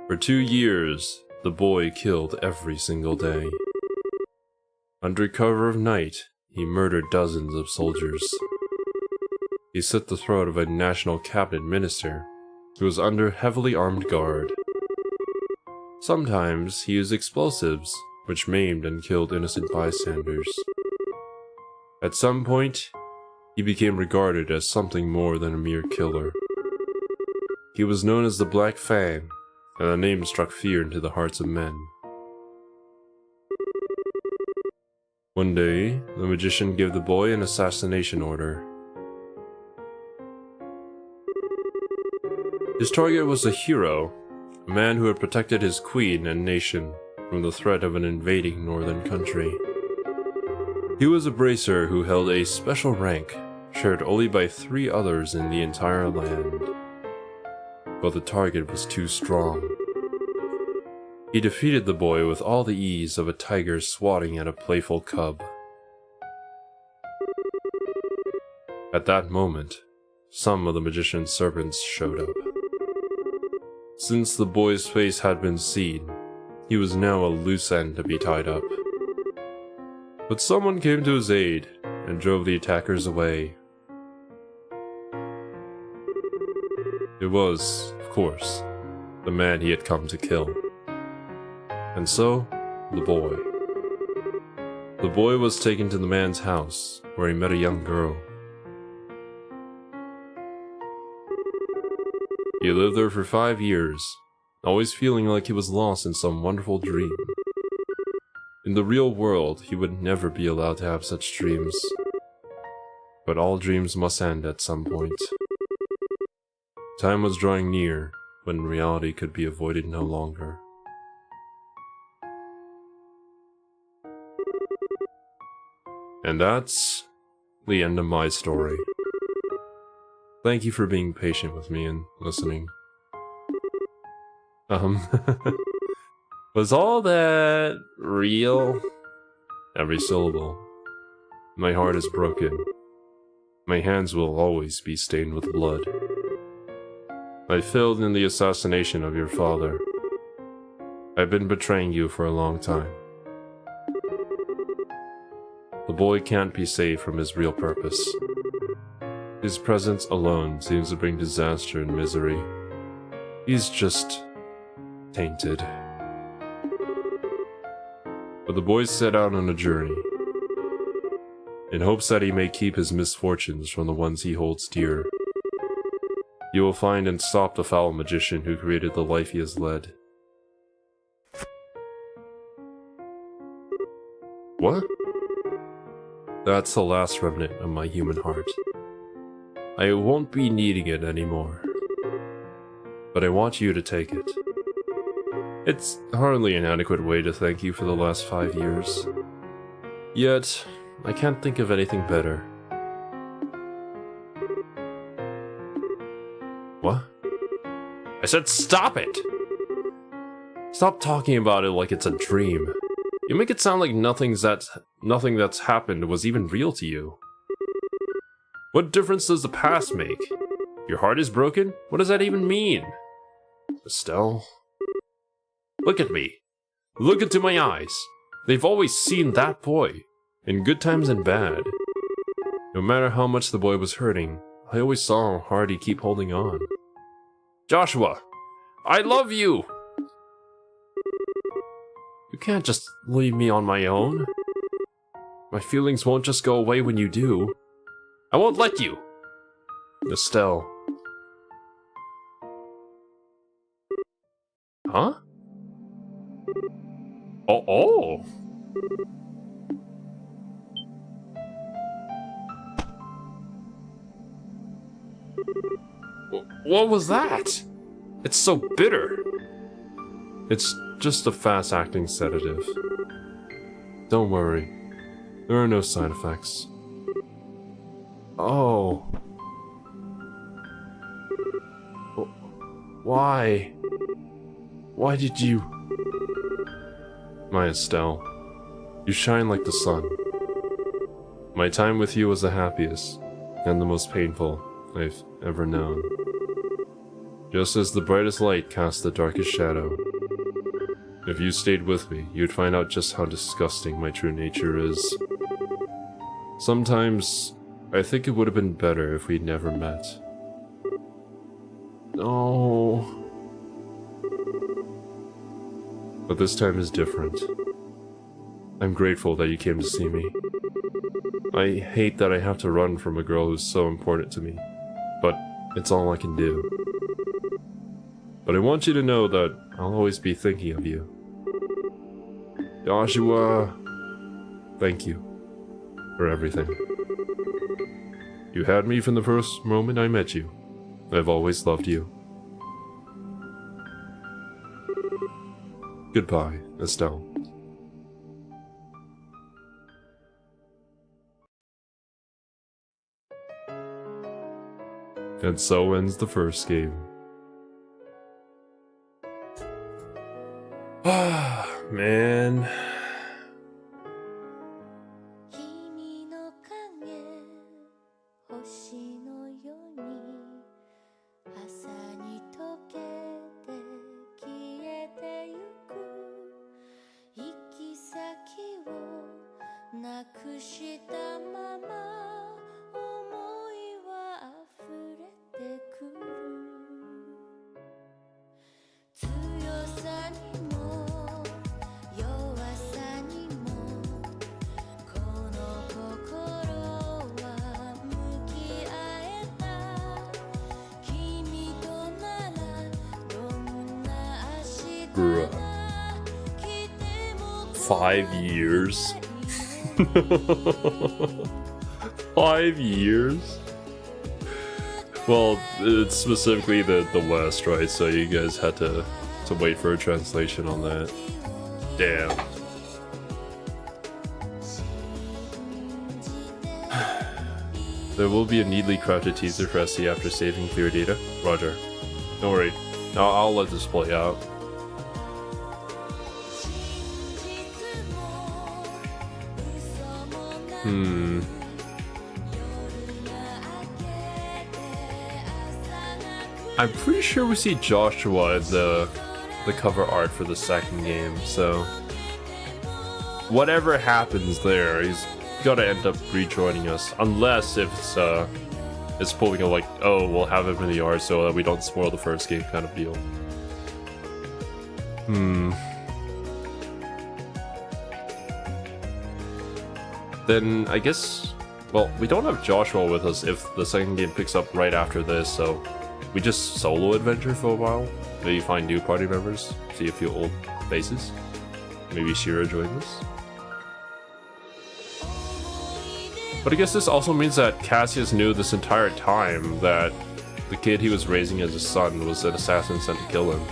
A: For 2 years, the boy killed every single day. Under cover of night, he murdered dozens of soldiers. He slit the throat of a national cabinet minister who was under heavily armed guard. Sometimes he used explosives, which maimed and killed innocent bystanders. At some point, he became regarded as something more than a mere killer. He was known as the Black Fang, and the name struck fear into the hearts of men. One day, the magician gave the boy an assassination order. His target was a hero, a man who had protected his queen and nation from the threat of an invading northern country. He was a bracer who held a special rank, shared only by 3 others in the entire land. But the target was too strong. He defeated the boy with all the ease of a tiger swatting at a playful cub. At that moment, some of the magician's servants showed up. Since the boy's face had been seen, he was now a loose end to be tied up. But someone came to his aid and drove the attackers away. It was, of course, the man he had come to kill. And so, the boy. The boy was taken to the man's house, where he met a young girl. He lived there for 5 years, always feeling like he was lost in some wonderful dream. In the real world, he would never be allowed to have such dreams. But all dreams must end at some point. Time was drawing near, when reality could be avoided no longer. And that's the end of my story. Thank you for being patient with me and listening. Was all that real? Every syllable. My heart is broken. My hands will always be stained with blood. I failed in the assassination of your father. I've been betraying you for a long time. The boy can't be saved from his real purpose. His presence alone seems to bring disaster and misery. He's just tainted. But the boy set out on a journey, in hopes that he may keep his misfortunes from the ones he holds dear. You will find and stop the foul magician who created the life he has led. What? That's the last remnant of my human heart. I won't be needing it anymore. But I want you to take it. It's hardly an adequate way to thank you for the last 5 years. Yet, I can't think of anything better. What? I said stop it! Stop talking about it like it's a dream. You make it sound like nothing that's happened was even real to you. What difference does the past make? Your heart is broken? What does that even mean? Estelle? Look at me. Look into my eyes. They've always seen that boy, in good times and bad. No matter how much the boy was hurting, I always saw how hard he'd keep holding on. Joshua! I love you! You can't just leave me on my own. My feelings won't just go away when you do. I won't let you! Estelle. Huh? Oh! What was that? It's so bitter. It's just a fast-acting sedative. Don't worry. There are no side effects. Oh. Why? Why did you... My Estelle, you shine like the sun. My time with you was the happiest, and the most painful I've ever known. Just as the brightest light casts the darkest shadow. If you stayed with me, you'd find out just how disgusting my true nature is. Sometimes, I think it would have been better if we'd never met. No. But this time is different. I'm grateful that you came to see me. I hate that I have to run from a girl who's so important to me, but it's all I can do. But I want you to know that I'll always be thinking of you. Joshua, thank you for everything. You had me from the first moment I met you. I've always loved you. Goodbye, Estelle. And so ends the first game. Ah, man. Bruh. 5 years? 5 years? Well, it's specifically the West, right? So you guys had to wait for a translation on that. Damn. There will be a neatly crafted teaser for SC after saving clear data. Roger. Don't worry. I'll let this play out. I'm pretty sure we see Joshua in the cover art for the second game, so whatever happens there, he's gotta end up rejoining us, unless if it's pulling a like, oh, we'll have him in the art so that we don't spoil the first game kind of deal. Then I guess, well, we don't have Joshua with us if the second game picks up right after this, so we just solo adventure for a while. Maybe find new party members, see a few old faces. Maybe Shira joins us. But I guess this also means that Cassius knew this entire time that the kid he was raising as his son was an assassin sent to kill him.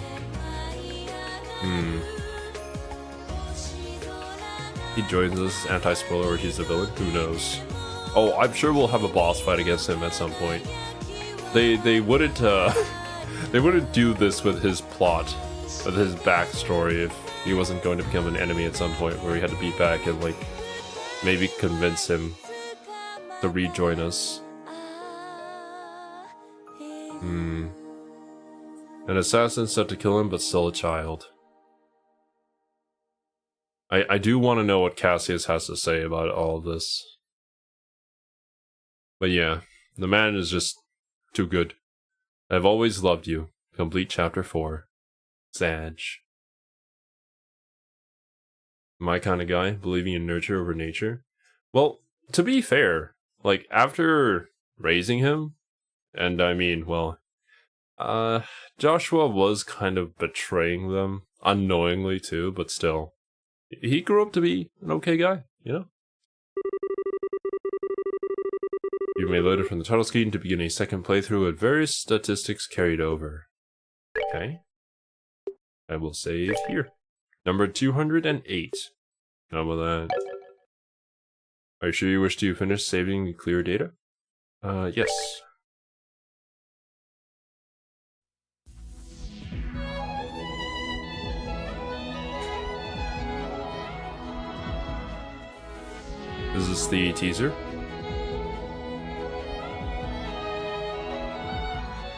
A: He joins us, anti-spoiler, or he's the villain, who knows. Oh, I'm sure we'll have a boss fight against him at some point. They wouldn't they wouldn't do this with his plot, with his backstory, if he wasn't going to become an enemy at some point where we had to beat back and like maybe convince him to rejoin us. An assassin set to kill him, but still a child. I do want to know what Cassius has to say about all of this. But yeah, the man is just too good. I've always loved you. Complete chapter 4. Sag. My kind of guy, believing in nurture over nature. Well, to be fair, like, after raising him, and I mean, well, Joshua was kind of betraying them, unknowingly too, but still. He grew up to be an okay guy, you know? You may load it from the title screen to begin a second playthrough with various statistics carried over. Okay. I will save here. Number 208. How about that? Are you sure you wish to finish saving the clear data? Yes. Is this the teaser?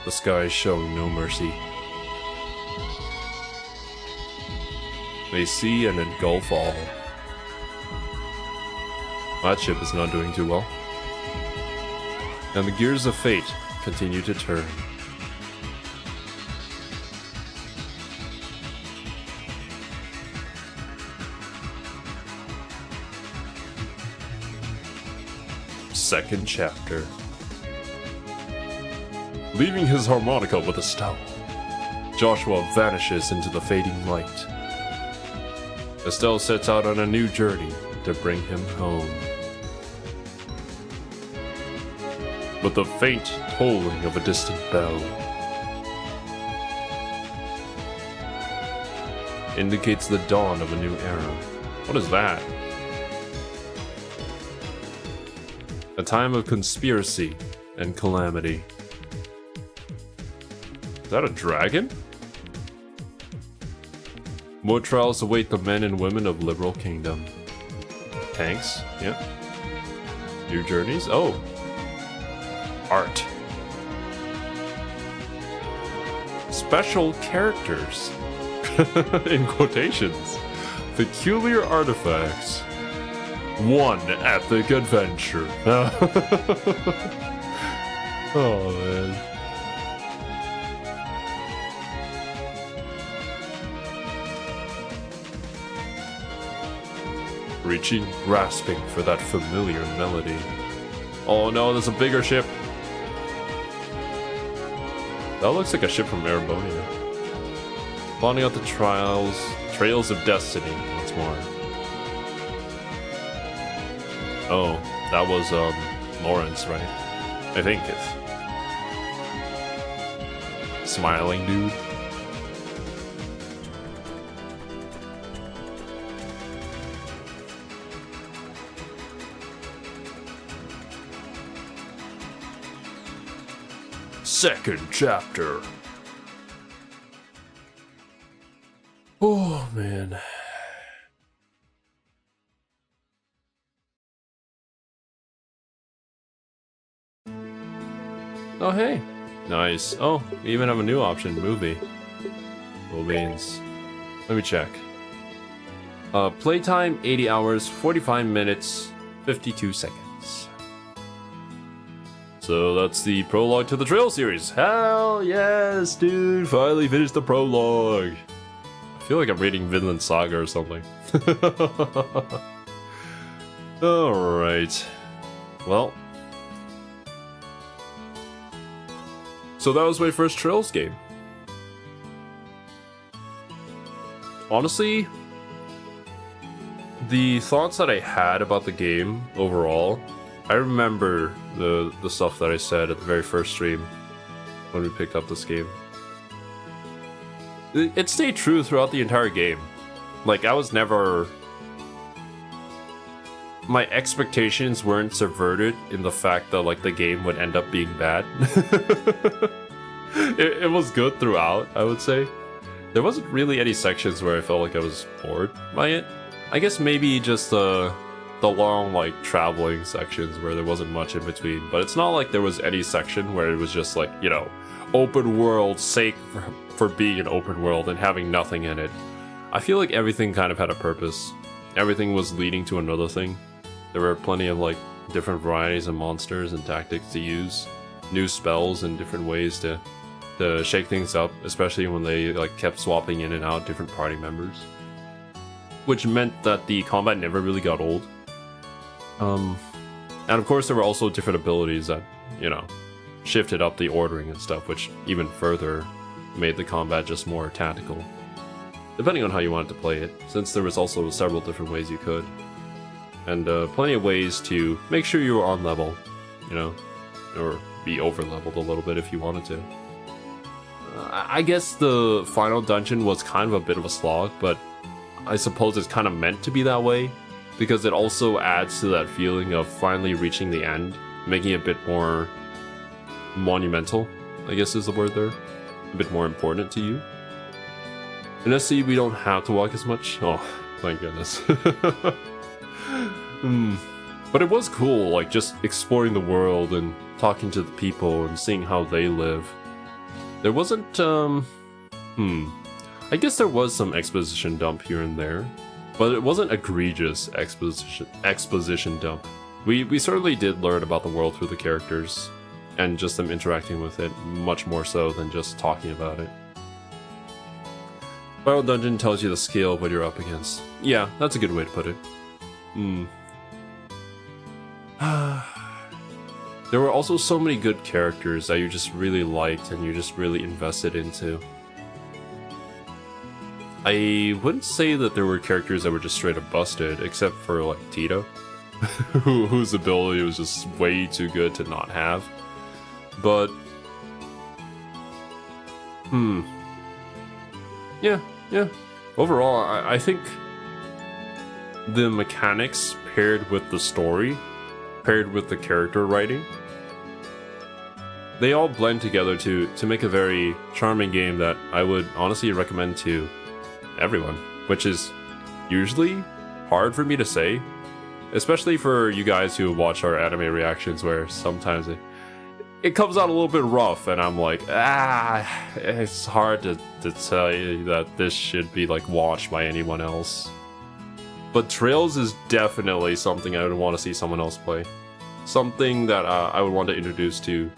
A: The sky is showing no mercy. They see and engulf all. That ship is not doing too well. And the gears of fate continue to turn. Second chapter. Leaving his harmonica with Estelle, Joshua vanishes into the fading light. Estelle sets out on a new journey to bring him home. But the faint tolling of a distant bell indicates the dawn of a new era. What is that? A time of conspiracy and calamity. Is that a dragon? More trials await the men and women of Liberal Kingdom. Tanks, yeah. New journeys? Oh. Art. Special characters. In quotations. Peculiar artifacts. One epic adventure. Oh man. Reaching, grasping for that familiar melody. Oh no, there's a bigger ship. That looks like a ship from Erebonia. Finding out the trails of destiny once more. Oh, that was Lawrence, right? I think it's smiling dude. Second chapter. Oh man. Oh hey. Nice. Oh, we even have a new option, movie. Cool beans. Let me check. Playtime 80 hours, 45 minutes, 52 seconds. So that's the prologue to the Trail series. Hell yes, dude! Finally finished the prologue. I feel like I'm reading Vinland Saga or something. Alright. Well. So that was my first Trails game. Honestly, the thoughts that I had about the game overall, I remember the stuff that I said at the very first stream when we picked up this game. It stayed true throughout the entire game. Like, I was never... My expectations weren't subverted in the fact that, like, the game would end up being bad. It was good throughout, I would say. There wasn't really any sections where I felt like I was bored by it. I guess maybe just the long, like, traveling sections where there wasn't much in between. But it's not like there was any section where it was just like, you know, open world sake for being an open world and having nothing in it. I feel like everything kind of had a purpose. Everything was leading to another thing. There were plenty of, like, different varieties of monsters and tactics to use. New spells and different ways to shake things up, especially when they, like, kept swapping in and out different party members. Which meant that the combat never really got old. And of course there were also different abilities that, you know, shifted up the ordering and stuff, which even further made the combat just more tactical. Depending on how you wanted to play it, since there was also several different ways you could. And plenty of ways to make sure you were on level, you know, or be over leveled a little bit if you wanted to. I guess the final dungeon was kind of a bit of a slog, but I suppose it's kind of meant to be that way, because it also adds to that feeling of finally reaching the end, making it a bit more monumental, I guess is the word there. A bit more important to you. In SC, we don't have to walk as much. Oh, thank goodness. But it was cool, like, just exploring the world and talking to the people and seeing how they live. There wasn't, I guess there was some exposition dump here and there, but it wasn't egregious exposition dump. We certainly did learn about the world through the characters, and just them interacting with it much more so than just talking about it. Final Dungeon tells you the scale of what you're up against. Yeah, that's a good way to put it. There were also so many good characters that you just really liked and you just really invested into. I wouldn't say that there were characters that were just straight up busted, except for like Tito, whose ability was just way too good to not have. But yeah. Overall, I think the mechanics paired with the story, paired with the character writing, they all blend together to make a very charming game that I would honestly recommend to everyone, which is usually hard for me to say, especially for you guys who watch our anime reactions, where sometimes it comes out a little bit rough and I'm like, it's hard to tell you that this should be like watched by anyone else. But Trails is definitely something I would want to see someone else play. Something that I would want to introduce to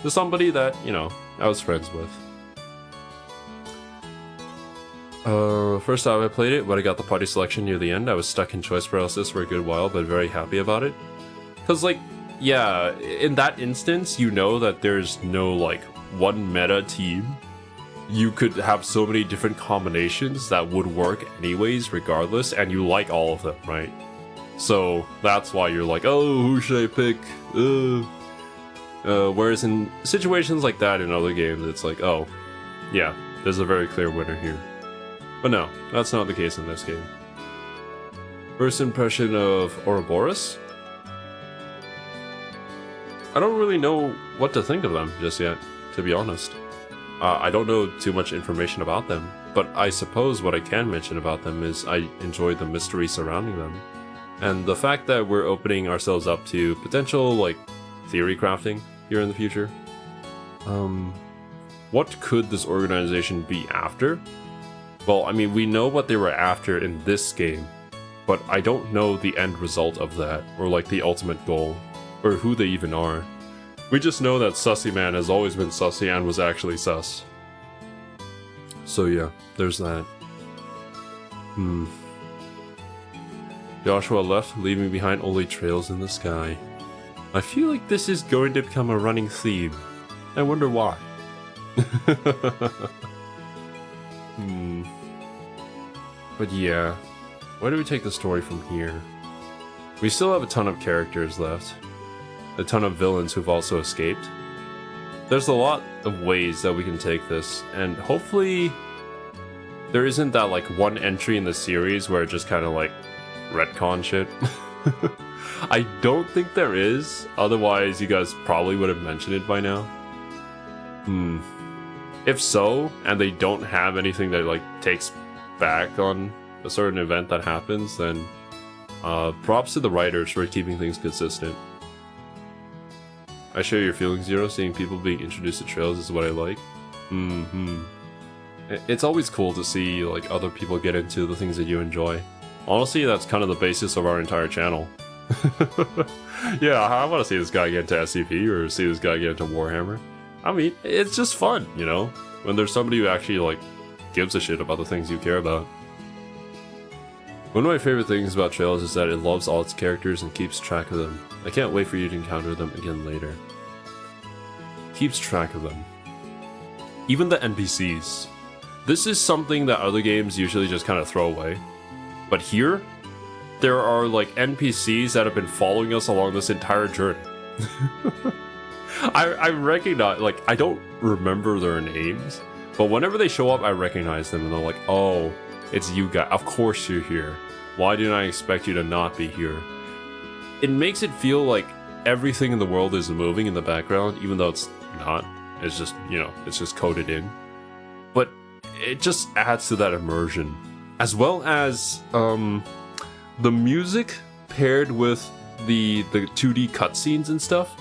A: somebody that, you know, I was friends with. First time I played it, when I got the party selection near the end, I was stuck in choice paralysis for a good while, but very happy about it. Cause like, yeah, in that instance, you know that there's no like one meta team. You could have so many different combinations that would work anyways, regardless, and you like all of them, right? So that's why you're like, oh, who should I pick? Whereas in situations like that in other games, it's like, oh, yeah, there's a very clear winner here. But no, that's not the case in this game. First impression of Ouroboros? I don't really know what to think of them just yet, to be honest. I don't know too much information about them, but I suppose what I can mention about them is I enjoyed the mystery surrounding them. And the fact that we're opening ourselves up to potential, like, theory crafting here in the future. What could this organization be after? Well, I mean, we know what they were after in this game, but I don't know the end result of that, or like the ultimate goal, or who they even are. We just know that Sussy Man has always been sussy and was actually sus. So yeah, there's that. Joshua left, leaving behind only trails in the sky. I feel like this is going to become a running theme. I wonder why. But yeah, where do we take the story from here? We still have a ton of characters left. A ton of villains who've also escaped. There's a lot of ways that we can take this, and hopefully there isn't that like one entry in the series where it just kind of like retcon shit. I don't think there is, otherwise you guys probably would have mentioned it by now. If so, and they don't have anything that like takes back on a certain event that happens, then props to the writers for keeping things consistent. I share your feelings, Zero. Seeing people being introduced to Trails is what I like. It's always cool to see like other people get into the things that you enjoy. Honestly, that's kind of the basis of our entire channel. Yeah, I want to see this guy get into SCP or see this guy get into Warhammer. I mean, it's just fun, you know? When there's somebody who actually like gives a shit about the things you care about. One of my favorite things about Trails is that it loves all its characters and keeps track of them. I can't wait for you to encounter them again later. Keeps track of them. Even the NPCs. This is something that other games usually just kind of throw away. But here, there are like NPCs that have been following us along this entire journey. I recognize, like, I don't remember their names, but whenever they show up, I recognize them and they're like, oh, it's you guys. Of course you're here. Why didn't I expect you to not be here? It makes it feel like everything in the world is moving in the background, even though it's not. It's just, you know, it's just coded in. But it just adds to that immersion. As well as the music paired with the 2D cutscenes and stuff,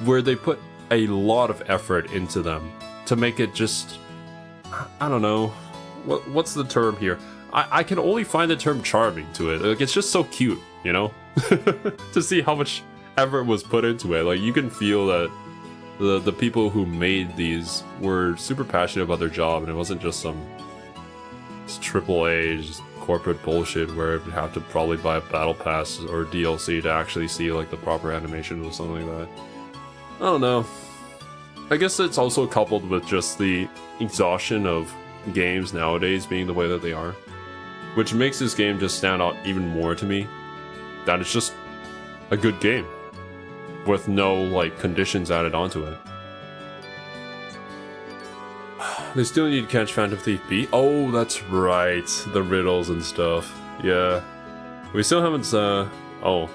A: where they put a lot of effort into them to make it just, I don't know, what's the term here? I can only find the term charming to it. Like, it's just so cute, you know? To see how much effort was put into it. Like, you can feel that the people who made these were super passionate about their job, and it wasn't just some AAA just corporate bullshit where you have to probably buy a battle pass or DLC to actually see like the proper animation or something like that. I don't know. I guess it's also coupled with just the exhaustion of games nowadays being the way that they are, which makes this game just stand out even more to me. That it's just a good game with no like conditions added onto it. They still need to catch Phantom Thief B. Oh, that's right, the riddles and stuff. Yeah, we still haven't. Oh,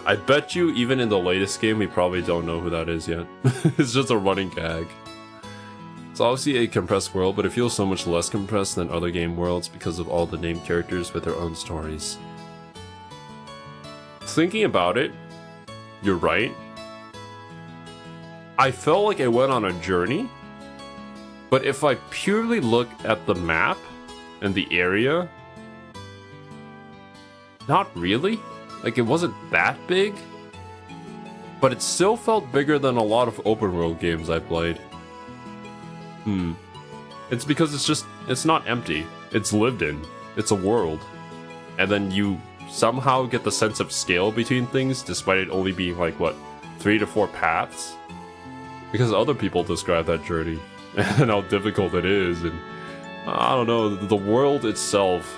A: I bet you even in the latest game we probably don't know who that is yet. It's just a running gag. It's obviously a compressed world, but it feels so much less compressed than other game worlds because of all the named characters with their own stories. Thinking about it, you're right. I felt like I went on a journey, but if I purely look at the map and the area, not really. Like, it wasn't that big, but it still felt bigger than a lot of open world games I played. It's because it's not empty. It's lived in. It's a world. And then you somehow get the sense of scale between things, despite it only being like, what, 3 to 4 paths? Because other people describe that journey and how difficult it is, and I don't know, the world itself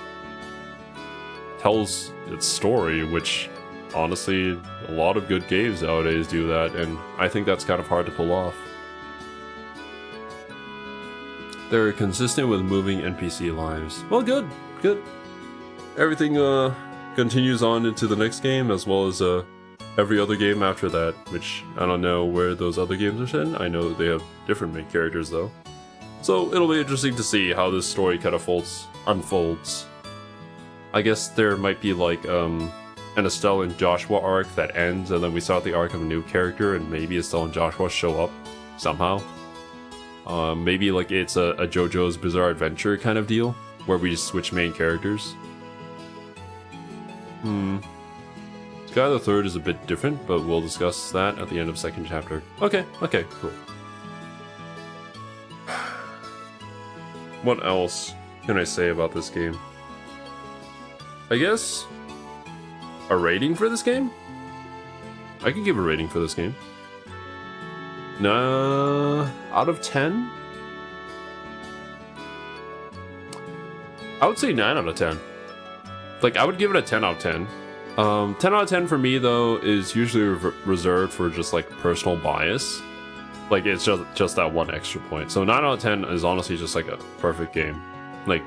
A: tells its story, which honestly, a lot of good games nowadays do that, and I think that's kind of hard to pull off. They're consistent with moving NPC lives. Well, good. Everything continues on into the next game, as well as every other game after that, which I don't know where those other games are set. I know they have different main characters though. So it'll be interesting to see how this story kind of unfolds. I guess there might be like an Estelle and Joshua arc that ends, and then we start the arc of a new character, and maybe Estelle and Joshua show up somehow. Maybe like it's a JoJo's Bizarre Adventure kind of deal, where we just switch main characters. Sky the Third is a bit different, but we'll discuss that at the end of second chapter. Okay, cool. What else can I say about this game? I guess a rating for this game? I can give a rating for this game. Out of 10? I would say 9 out of 10. Like, I would give it a 10 out of 10. 10 out of 10 for me, though, is usually reserved for just, like, personal bias. Like, it's just that one extra point. So 9 out of 10 is honestly just, like, a perfect game. Like,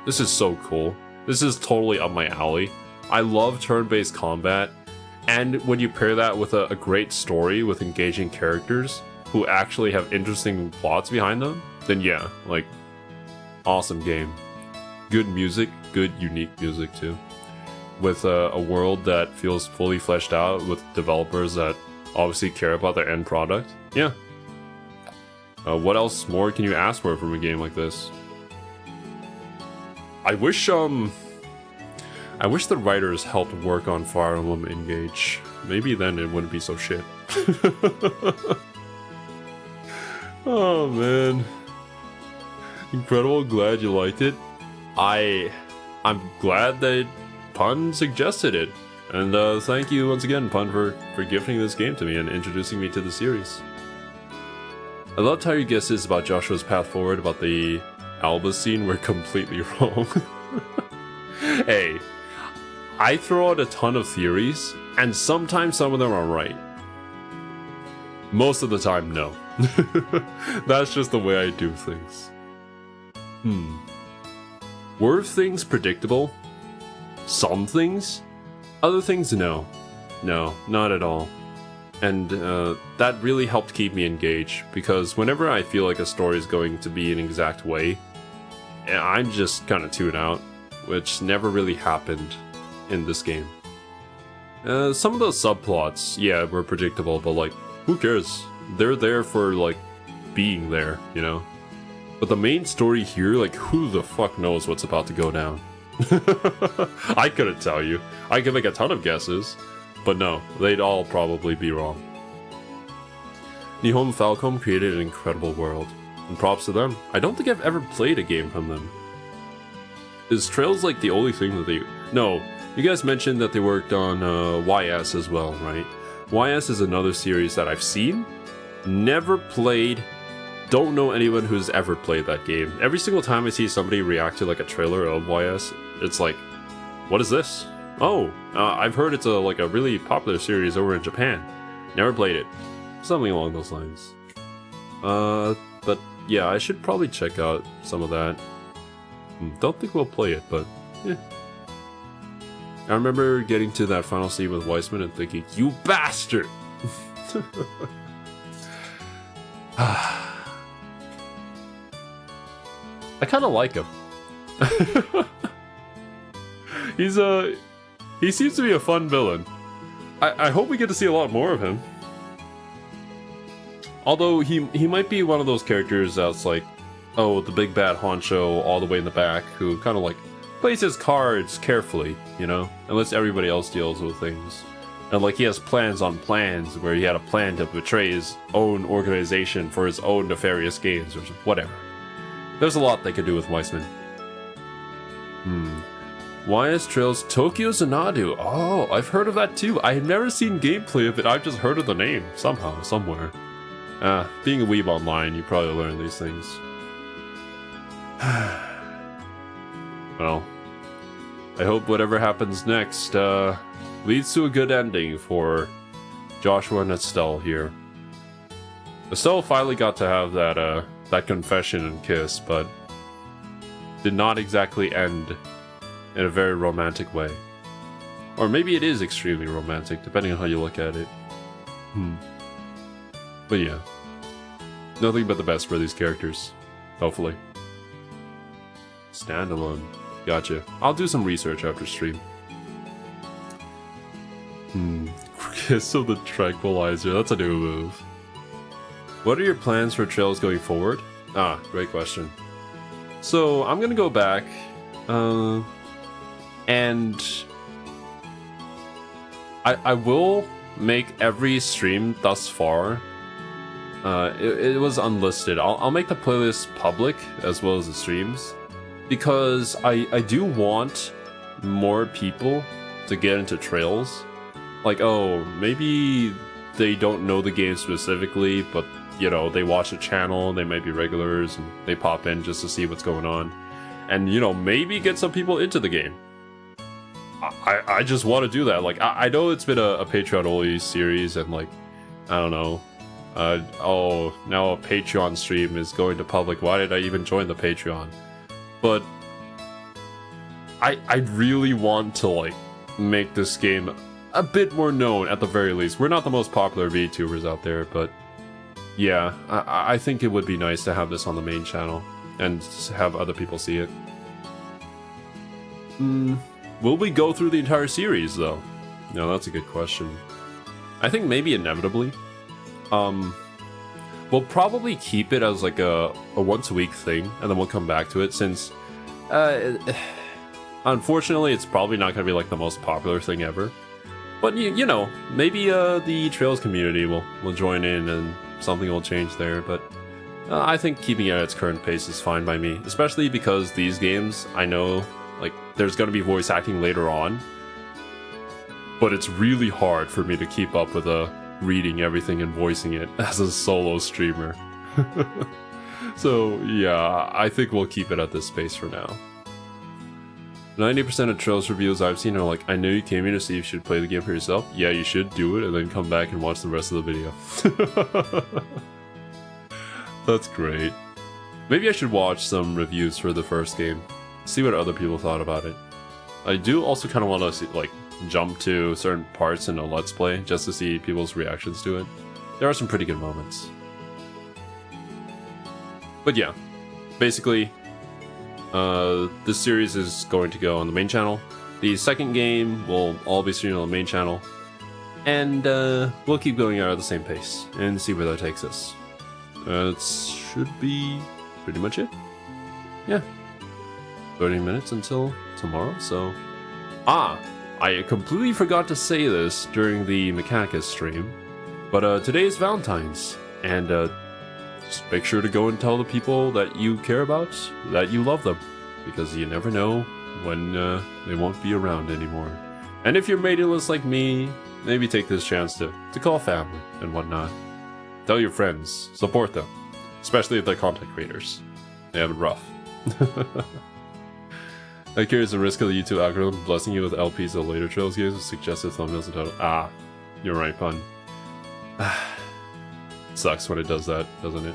A: this is so cool. This is totally up my alley. I love turn-based combat. And when you pair that with a great story with engaging characters who actually have interesting plots behind them, then yeah, like, awesome game. Good music, good unique music too. With a world that feels fully fleshed out with developers that obviously care about their end product. Yeah. What else more can you ask for from a game like this? I wish the writers helped work on Fire Emblem Engage. Maybe then it wouldn't be so shit. Oh man. Incredible, glad you liked it. I'm glad that Pun suggested it. And thank you once again, Pun, for gifting this game to me and introducing me to the series. I loved how your guesses about Joshua's path forward about the Alba scene were completely wrong. Hey, I throw out a ton of theories, and sometimes some of them are right. Most of the time, no. That's just the way I do things. Were things predictable? Some things? Other things, no. No, not at all. And that really helped keep me engaged, because whenever I feel like a story is going to be an exact way, I'm just kind of tuned out, which never really happened in this game. Some of those subplots, yeah, were predictable, but like, who cares? They're there for like being there, you know? But the main story here, like, who the fuck knows what's about to go down? I couldn't tell you. I could make a ton of guesses, but no, they'd all probably be wrong. Nihon Falcom created an incredible world, and props to them. I don't think I've ever played a game from them. Is Trails like the only thing that they... No, you guys mentioned that they worked on YS as well, right? YS is another series that I've seen, never played, don't know anyone who's ever played that game. Every single time I see somebody react to like a trailer of YS, it's like, what is this? Oh, I've heard it's like a really popular series over in Japan. Never played it. Something along those lines. But yeah, I should probably check out some of that. Don't think we'll play it, but yeah. I remember getting to that final scene with Weissman and thinking, you bastard! I kind of like him. He seems to be a fun villain. I hope we get to see a lot more of him. Although he might be one of those characters that's like, oh, the big bad honcho all the way in the back who kind of like plays his cards carefully, you know, and lets everybody else deals with things. And like he has plans on plans where he had a plan to betray his own organization for his own nefarious gains or whatever. There's a lot they could do with Weissman. YS Trails Tokyo Xanadu. Oh, I've heard of that too. I've never seen gameplay of it. I've just heard of the name somehow, somewhere. Being a weeb online, you probably learn these things. Well, I hope whatever happens next leads to a good ending for Joshua and Estelle here. Estelle finally got to have that confession and kiss, but did not exactly end in a very romantic way. Or maybe it is extremely romantic, depending on how you look at it. But yeah, nothing but the best for these characters, hopefully. Standalone. Gotcha. I'll do some research after stream. Kiss of the Tranquilizer, that's a new move. What are your plans for Trails going forward? Great question. So, I'm gonna go back, and I will make every stream thus far. It was unlisted. I'll make the playlist public as well as the streams, because I do want more people to get into Trails. Like, oh, maybe they don't know the game specifically, but, you know, they watch the channel, they might be regulars, and they pop in just to see what's going on. And, you know, maybe get some people into the game. I just want to do that. Like, I know it's been a Patreon-only series, and, like, I don't know. Oh, now a Patreon stream is going to public. Why did I even join the Patreon? But I really want to, like, make this game a bit more known at the very least. We're not the most popular VTubers out there, but yeah, I think it would be nice to have this on the main channel and have other people see it. Will we go through the entire series, though? No, that's a good question. I think maybe inevitably. We'll probably keep it as like a once-a-week thing, and then we'll come back to it, since unfortunately it's probably not going to be like the most popular thing ever. But you know, maybe the Trails community will join in and something will change there. But I think keeping it at its current pace is fine by me, especially because these games, I know, like, there's going to be voice acting later on, but it's really hard for me to keep up with reading everything and voicing it as a solo streamer. So yeah, I think we'll keep it at this pace for now. 90% of Trails reviews I've seen are like, I know you came here to see if you should play the game for yourself. Yeah, you should do it and then come back and watch the rest of the video. That's great. Maybe I should watch some reviews for the first game, see what other people thought about it. I do also kind of want to see, like, jump to certain parts in a Let's Play just to see people's reactions to it. There are some pretty good moments. But yeah, basically, this series is going to go on the main channel, The second game will all be streamed on the main channel. And we'll keep going at the same pace and see where that takes us. That should be pretty much it. Yeah. 30 minutes until tomorrow, so... I completely forgot to say this during the Mechanicus stream, but today is Valentine's, and just make sure to go and tell the people that you care about that you love them, because you never know when they won't be around anymore. And if you're maidenless like me, maybe take this chance to call family and whatnot. Tell your friends, support them, especially if they're content creators. They have it rough. I curious the risk of the YouTube algorithm blessing you with LPs of later Trails games with suggested thumbnails and title. You're right, pun. Sucks when it does that, doesn't it?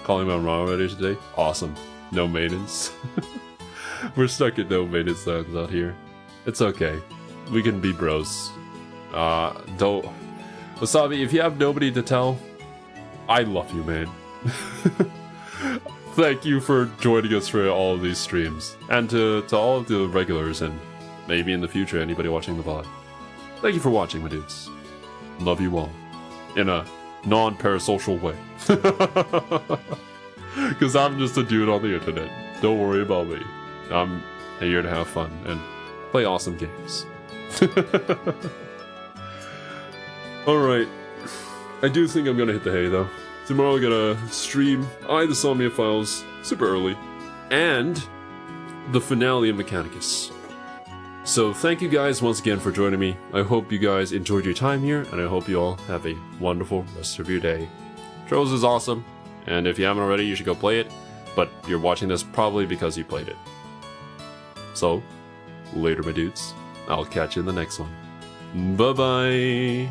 A: Calling my mom already today? Awesome. No maintenance. We're stuck at no maintenance lands out here. It's okay. We can be bros. Don't... Wasabi, if you have nobody to tell, I love you, man. Thank you for joining us for all of these streams. And to all of the regulars, and maybe in the future anybody watching the VOD. Thank you for watching, my dudes. Love you all. In a non-parasocial way. Because I'm just a dude on the internet. Don't worry about me. I'm here to have fun and play awesome games. Alright. I do think I'm gonna hit the hay, though. Tomorrow I'm gonna stream the Somnia Files super early, and the finale of Mechanicus. So thank you guys once again for joining me. I hope you guys enjoyed your time here, and I hope you all have a wonderful rest of your day. Trails is awesome, and if you haven't already, you should go play it, but you're watching this probably because you played it. So, later my dudes. I'll catch you in the next one. Bye-bye!